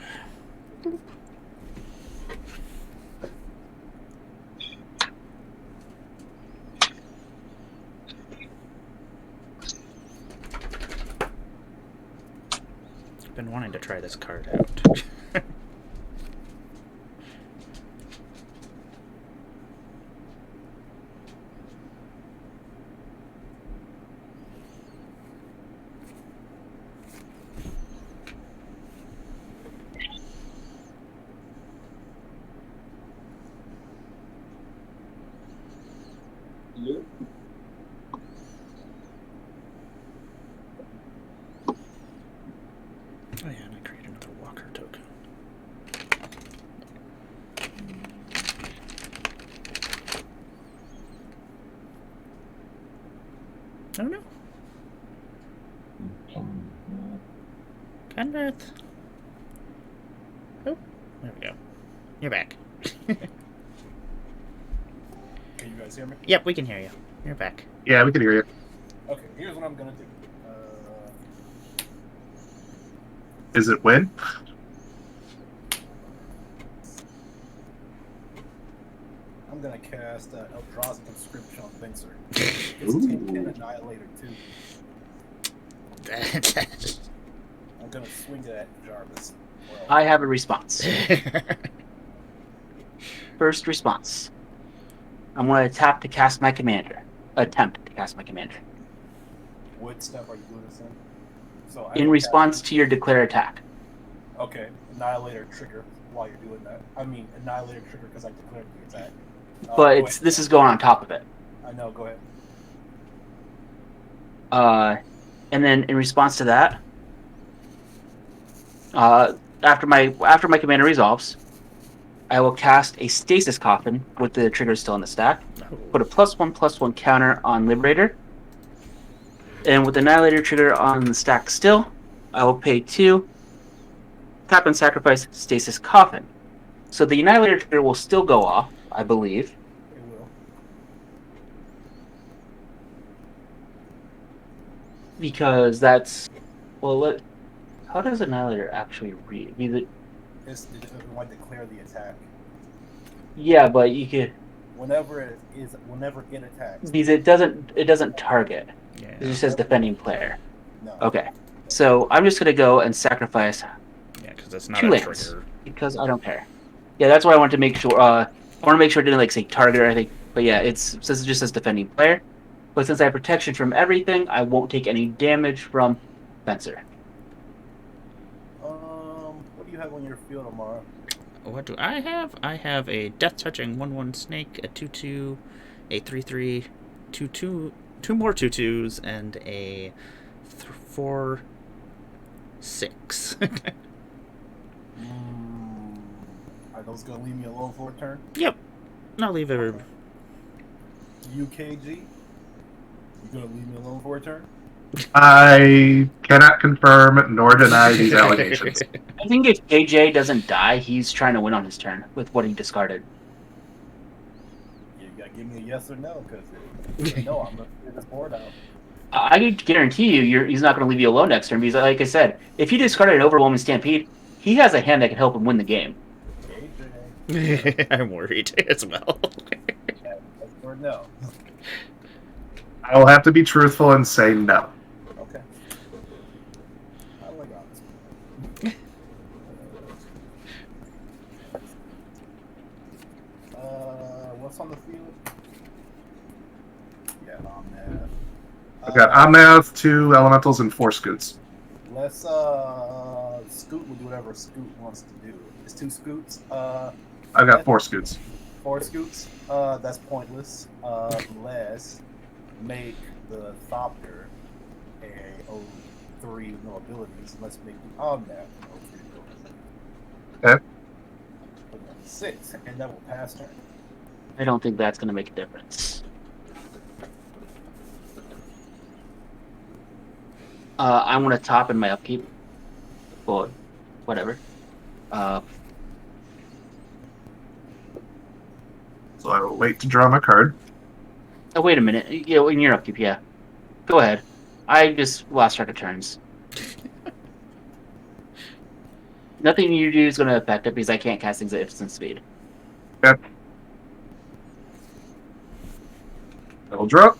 I've been wanting to try this card out. Oh yeah, and I create another Walker token. Oh no. Kenrith. Oh, there we go. You're back. Can you guys hear me? Yep, we can hear you. You're back. Yeah, we can hear you. Okay, here's what I'm gonna do. Is it win? I'm gonna cast Eldrazi Conscription on Venser. It's a 10 Annihilator too. I'm gonna swing it at Jarvis. Well, I have a response. First response. I'm going to tap to cast my commander. Attempt to cast my commander. what step are you doing this in? So In response to your declare attack. Okay, Annihilator trigger while you're doing that. I mean, Annihilator trigger because I declared the attack. But go it's ahead. this is going on top of it. I know, go ahead. And then in response to that, after my commander resolves, I will cast a Stasis Coffin with the trigger still in the stack. Put a +1/+1 counter on Liberator. And with the Annihilator trigger on the stack still, I will pay 2, tap and sacrifice Stasis Coffin. So the Annihilator trigger will still go off, I believe. It will. Because that's... Well, how does Annihilator actually read? It's when I declare the attack. Yeah, but you could... Whenever it attacks. Because it doesn't target. Yeah. It just says defending player. No. Okay. So I'm just gonna go and sacrifice Yeah, because it's not 2 a lands trigger. because I don't care. Yeah, that's why I wanted to make sure. I want to make sure it didn't say target or anything. But yeah, it just says defending player. But since I have protection from everything, I won't take any damage from Fencer. What do you have on your field, Emmara? What do I have? I have a Death Touching 1/1 snake, a 2/2, a 3/3, 2/2, 2 more 2/2s, and a 4/6. Are those gonna leave me alone for a turn? Yep. I'll leave it. UKG? You gonna leave me alone for a turn? I cannot confirm nor deny these allegations. I think if KJ doesn't die, he's trying to win on his turn with what he discarded. You gotta give me a yes or no, because no, I'm gonna figure this board out. I can guarantee you, he's not going to leave you alone next turn because, like I said, if you discarded an Overwhelming Stampede, he has a hand that can help him win the game. AJ. I'm worried as well. Yeah, or no. I will have to be truthful and say no. Okay. I like honest. What's on the field? Yeah, Omnath. I've got Omnath, 2 Elementals, and 4 Scoots. Let's Scoot will do whatever Scoot wants to do. It's 2 Scoots. I've got 4 Scoots. 4 Scoots. That's pointless. Let's make the Thopter a 03 no abilities. Let's make the Omnath an 03 abilities. Okay. 6, and that will pass turn. I don't think that's going to make a difference. I want to top in my upkeep. Well, whatever. So I will wait to draw my card. Oh, wait a minute. Yeah, in your upkeep, yeah. Go ahead. I just lost track of turns. Nothing you do is going to affect it because I can't cast things at instant speed. Okay. I will draw.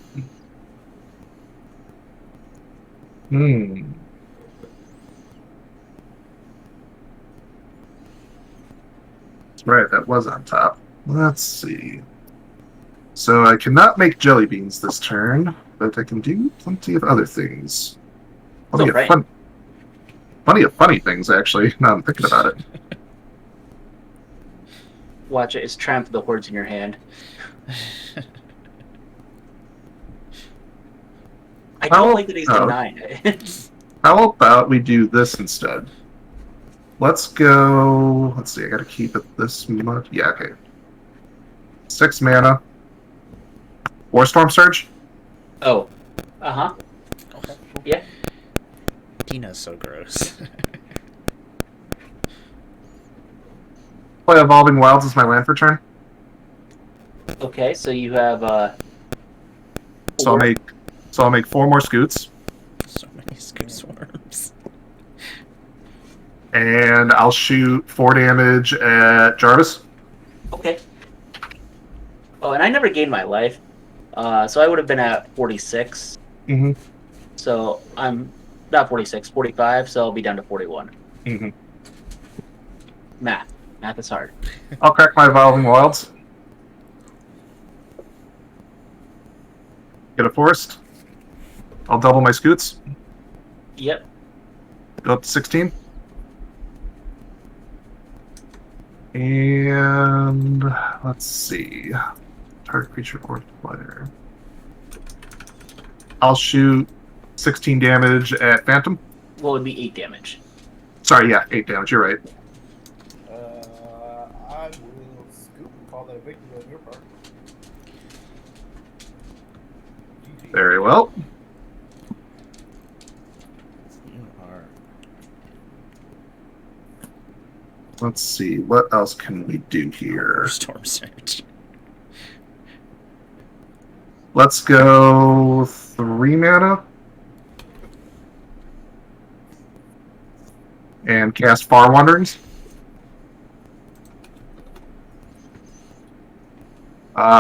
That's right, that was on top. Let's see. So I cannot make jelly beans this turn, but I can do plenty of other things. Plenty of funny things, actually, now I'm thinking about it. Watch it. It's Triumph of the Hordes in your hand. I don't like that he's denied it. How about we do this instead? Let's go... Let's see, I gotta keep it this much. Yeah, okay. 6 mana. Warstorm Surge? Oh. Uh-huh. Okay. Yeah. Dina's so gross. Play Evolving Wilds as my land for turn. Okay, so you have, So I'll make 4 more Scoots. So many scoop swarms. And I'll shoot 4 damage at Jarvis. Okay. Oh, and I never gained my life. So I would have been at 46. Mm-hmm. So I'm not 46, 45, so I'll be down to 41. Mm-hmm. Math. Math is hard. I'll crack my Evolving Wilds. Get a forest. I'll double my Scoots. Yep. Go up to 16. And let's see. Target creature or player. I'll shoot 16 damage at Phantom. What would be 8 damage? Sorry, yeah, 8 damage. You're right. I will Scoot and call that a victory on your part. GG. Very well. You are. Let's see. What else can we do here? Storm Surge. Let's go 3 mana. And cast Far Wanderings.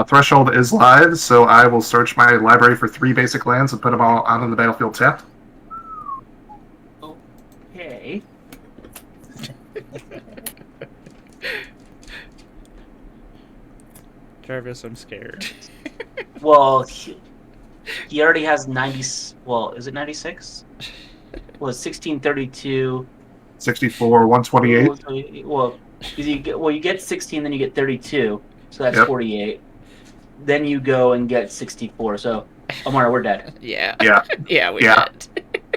Threshold is live, so I will search my library for 3 basic lands and put them all out on the battlefield tapped. Okay. Jarvis, I'm scared. Well, he already has 90... Well, is it 96? Well, it's 1632... 64, 128. Well, you get 16, then you get 32, so that's Yep. 48. Then you go and get 64. So, Emmara, we're dead. Yeah. Yeah. Yeah, we Yeah. did.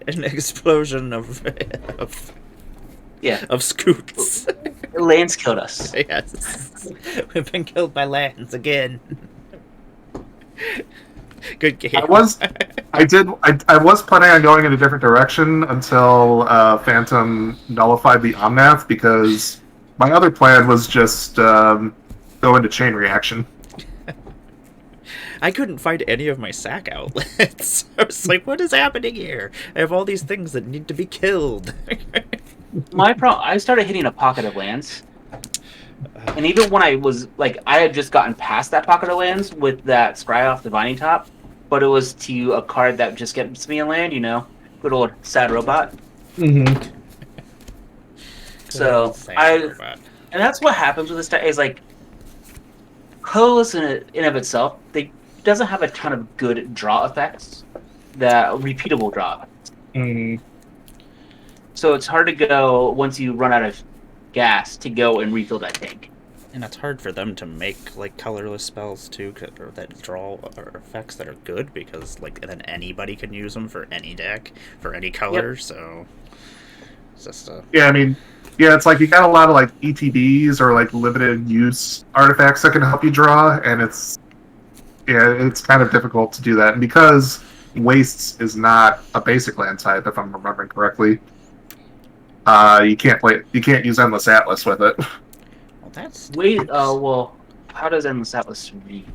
An explosion of Yeah, scoots. Lance killed us. Yes. We've been killed by lands again. Good game. I was planning on going in a different direction until Phantom nullified the Omnath, because my other plan was just go into Chain Reaction. I couldn't find any of my sack outlets. I was like, what is happening here? I have all these things that need to be killed. I started hitting a pocket of lands, and even when I had just gotten past that pocket of lands with that Scry off Divining Top, but it was to a card that just gets me a land, good old sad robot. Mm-hmm. So and that's what happens with this deck is like, colorless in of itself, they doesn't have a ton of good draw effects, that repeatable draw effects. Mm-hmm. So it's hard to go once you run out of gas to go and refill that tank. And it's hard for them to make like colorless spells too, or that draw or effects that are good, because like then anybody can use them for any deck for any color. Yep. So it's just yeah, I mean, yeah, it's like you got a lot of like ETBs or like limited use artifacts that can help you draw, and it's kind of difficult to do that. And because Wastes is not a basic land type, if I'm remembering correctly, you can't use Endless Atlas with it. That's how does Endless Atlas read?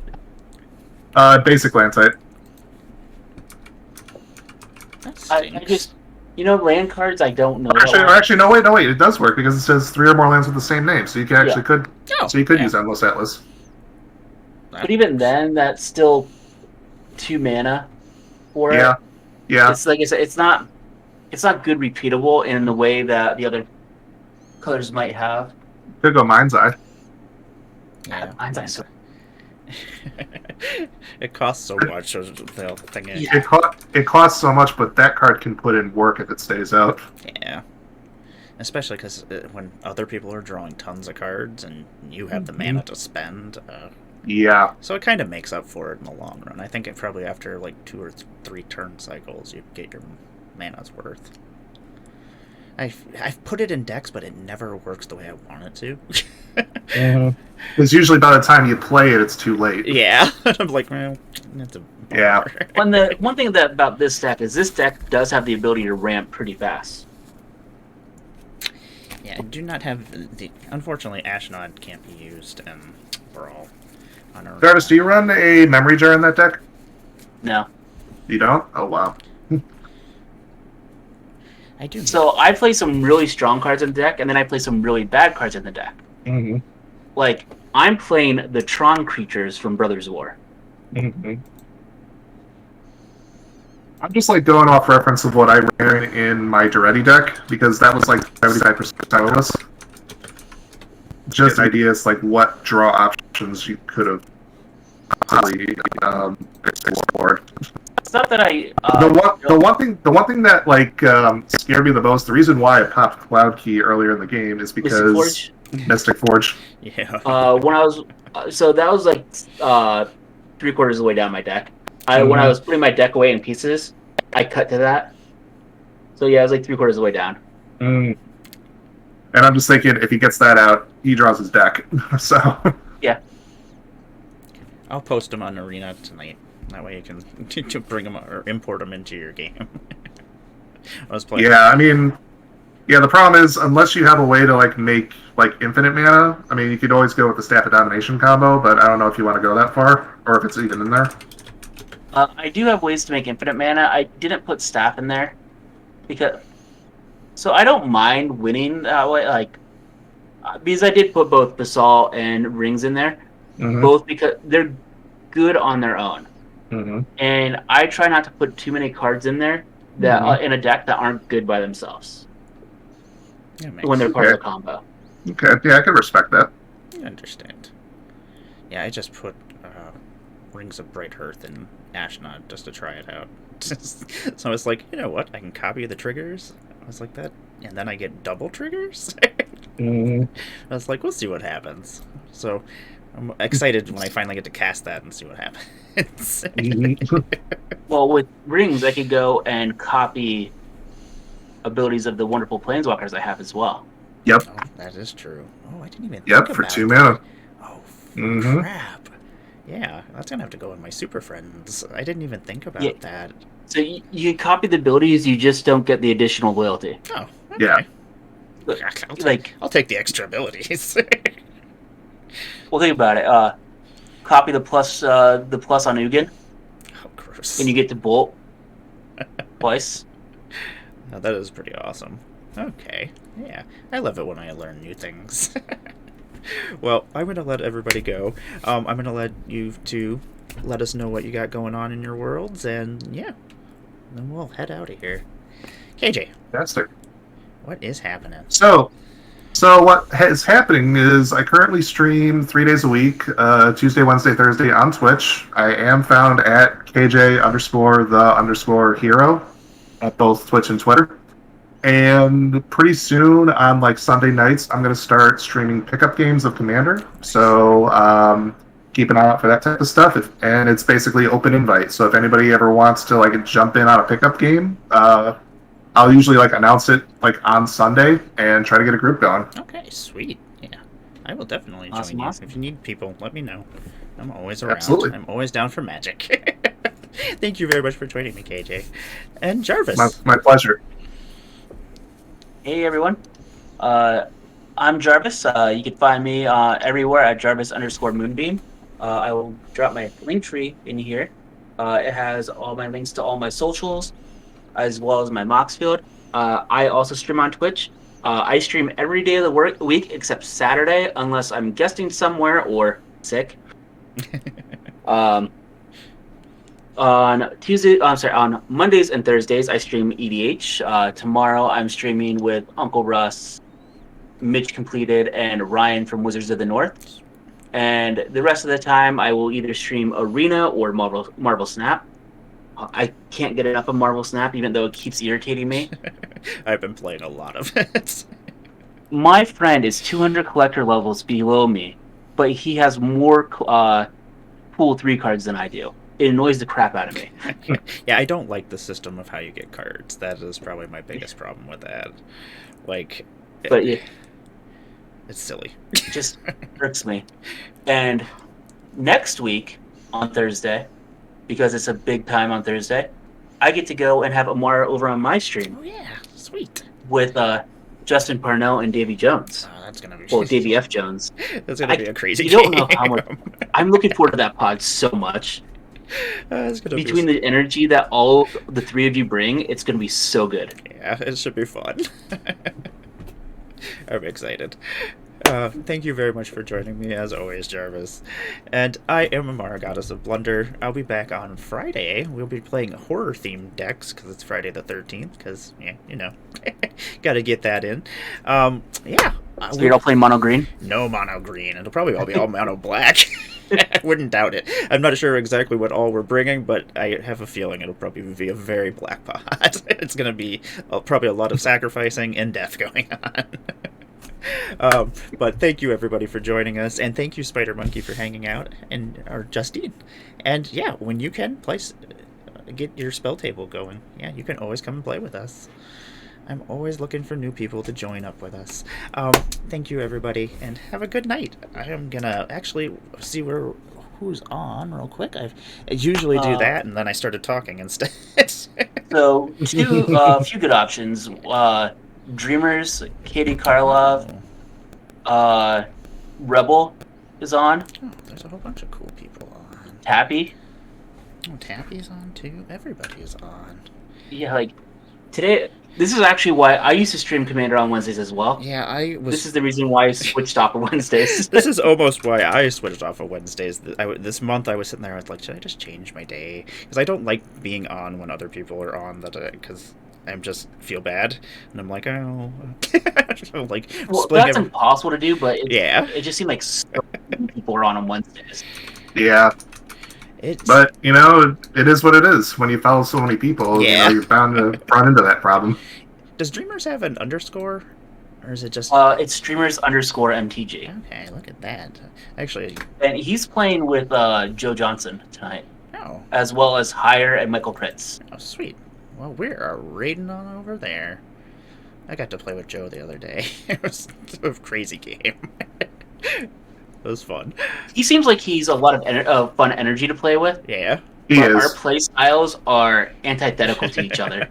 Basic land type. I just land cards I don't know. Actually, no wait, it does work because it says 3 or more lands with the same name, so you can could use Endless Atlas. But even then, that's still 2 mana for it. Yeah. It's like I said, it's not good repeatable in the way that the other colors might have. Could go Mind's Eye. Yeah, Mind's Eye. So... it costs so much. The thing is, it costs so much, but that card can put in work if it stays out. Yeah, especially because when other people are drawing tons of cards and you have the mana to spend. Yeah. So it kind of makes up for it in the long run. I think it probably after like 2 or 3 turn cycles, you get your mana's worth. I've put it in decks, but it never works the way I want it to. Because usually by the time you play it, it's too late. Yeah. I'm like, well, it's a bummer. Yeah. One thing about this deck is this deck does have the ability to ramp pretty fast. Yeah, I do not have unfortunately, Ashnod can't be used in Brawl. Jarvis, do you run a memory jar in that deck? No. You don't? Oh, wow. I do. So I play some really strong cards in the deck, and then I play some really bad cards in the deck. Mm-hmm. Like, I'm playing the Tron creatures from Brothers War. Mm-hmm. I'm just like going off reference of what I ran in my Duretti deck, because that was like 75% colorless. Just ideas like what draw options you could have possibly explored. It's not that I. The one thing that like scared me the most. The reason why I popped Cloud Key earlier in the game is because Mystic Forge. Yeah. When I was so that was like 3/4 of the way down my deck. When I was putting my deck away in pieces, I cut to that. So yeah, I was like 3/4 of the way down. Mm. And I'm just thinking, if he gets that out, he draws his deck. So yeah. I'll post him on Arena tonight. That way you can bring them or import them into your game. I was playing. Yeah, I mean, the problem is unless you have a way to like make like infinite mana. I mean, you could always go with the Staff of Domination combo, but I don't know if you want to go that far or if it's even in there. I do have ways to make infinite mana. I didn't put Staff in there so I don't mind winning that way, like because I did put both Basalt and Rings in there, both because they're good on their own. And I try not to put too many cards in there that in a deck that aren't good by themselves when they're part of the combo. Okay, yeah, I can respect that. I understand. Yeah, I just put Rings of Bright Hearth and Ashnod just to try it out. So I was like, you know what? I can copy the triggers. I was like that, and then I get double triggers. I was like, we'll see what happens. So I'm excited when I finally get to cast that and see what happens. Well, with Rings, I could go and copy abilities of the wonderful Planeswalkers I have as well. Yep. Oh, that is true. Oh, I didn't even think for about 2 mana. Oh, crap. Yeah, that's going to have to go in my Super Friends. I didn't even think about that. So you copy the abilities, you just don't get the additional loyalty. Oh, okay. Yeah. I'll take the extra abilities. Well, think about it. copy the plus on Ugin, Oh, gross. and you get to bolt twice. Now, that is pretty awesome. Okay. Yeah. I love it when I learn new things. Well, I'm going to let everybody go. I'm going to let you two let us know what you got going on in your worlds, and yeah, then we'll head out of here. KJ, Fantastic. what is happening? So what is happening is I currently stream 3 days a week, Tuesday, Wednesday, Thursday on Twitch. I am found at KJ_the_hero at both Twitch and Twitter. And pretty soon on like Sunday nights, I'm going to start streaming pickup games of Commander. So keep an eye out for that type of stuff. And it's basically open invite. So if anybody ever wants to like jump in on a pickup game, I'll usually like announce it like on Sunday and try to get a group going. Okay, sweet. Yeah, I will definitely join Awesome, you. awesome. If you need people, let me know. I'm always around. Absolutely. I'm always down for magic. Thank you very much for joining me, KJ. And Jarvis. My pleasure. Hey everyone, I'm Jarvis. You can find me everywhere at Jarvis_Moonbeam. I will drop my link tree in here. It has all my links to all my socials, as well as my Mox field. I also stream on Twitch. I stream every day of the week except Saturday, unless I'm guesting somewhere or sick. On Mondays and Thursdays, I stream EDH. Tomorrow, I'm streaming with Uncle Russ, Mitch Completed, and Ryan from Wizards of the North. And the rest of the time, I will either stream Arena or Marvel Snap. I can't get enough of Marvel Snap, even though it keeps irritating me. I've been playing a lot of it. My friend is 200 collector levels below me, but he has more pool 3 cards than I do. It annoys the crap out of me. Yeah, I don't like the system of how you get cards. That is probably my biggest problem with that. Like, But yeah, it's silly. it just irks me. And next week on Thursday, because it's a big time on Thursday, I get to go and have Emmara over on my stream Oh yeah, sweet. with Justin Parnell and Davy Jones. Oh, that's gonna be. Well, Davy F. Jones. That's gonna be a crazy. You don't know game. how much. I'm looking forward to that pod so much. It's gonna Between be... the energy that all the three of you bring, it's going to be so good. Yeah, it should be fun. I'm excited. Thank you very much for joining me, as always, Jarvis. And I am Emmara, Goddess of Blunder. I'll be back on Friday. We'll be playing horror-themed decks, because it's Friday the 13th, because, yeah, you know, gotta get that in. Yeah. So you're all playing mono green? No mono green. It'll probably all be all mono black. I wouldn't doubt it. I'm not sure exactly what all we're bringing, but I have a feeling it'll probably be a very black pot. It's going to be probably a lot of sacrificing and death going on. But thank you everybody for joining us, and thank you Spider Monkey for hanging out, and or Justine. And yeah, when you can get your spell table going, yeah, you can always come and play with us. I'm always looking for new people to join up with us. Thank you, everybody, and have a good night. I am gonna actually see who's on real quick. I usually do that, and then I started talking instead. So, few good options. Dreamers, Katie Karlov, Rebel is on. Oh, there's a whole bunch of cool people on. Tappy. Oh, Tappy's on too. Everybody is on. Yeah, like today. This is actually why I used to stream Commander on Wednesdays as well. Yeah, This is the reason why I switched off of Wednesdays. This is almost why I switched off of Wednesdays. This month I was sitting there, I was like, should I just change my day? Because I don't like being on when other people are on, because I just feel bad. And I'm like, oh. Like, well, that's impossible to do, but it just seemed like so many people were on Wednesdays. Yeah. But, you know, it is what it is. When you follow so many people, you're bound to run into that problem. Does Dreamers have an underscore? Or is it just... It's Streamers_MTG. Okay, look at that. Actually... And he's playing with Joe Johnson tonight. Oh. As well as Hire and Michael Pritz. Oh, sweet. Well, we're raiding on over there. I got to play with Joe the other day. It was a crazy game. It was fun. He seems like he's a lot of fun energy to play with. Yeah. He is. Our play styles are antithetical to each other.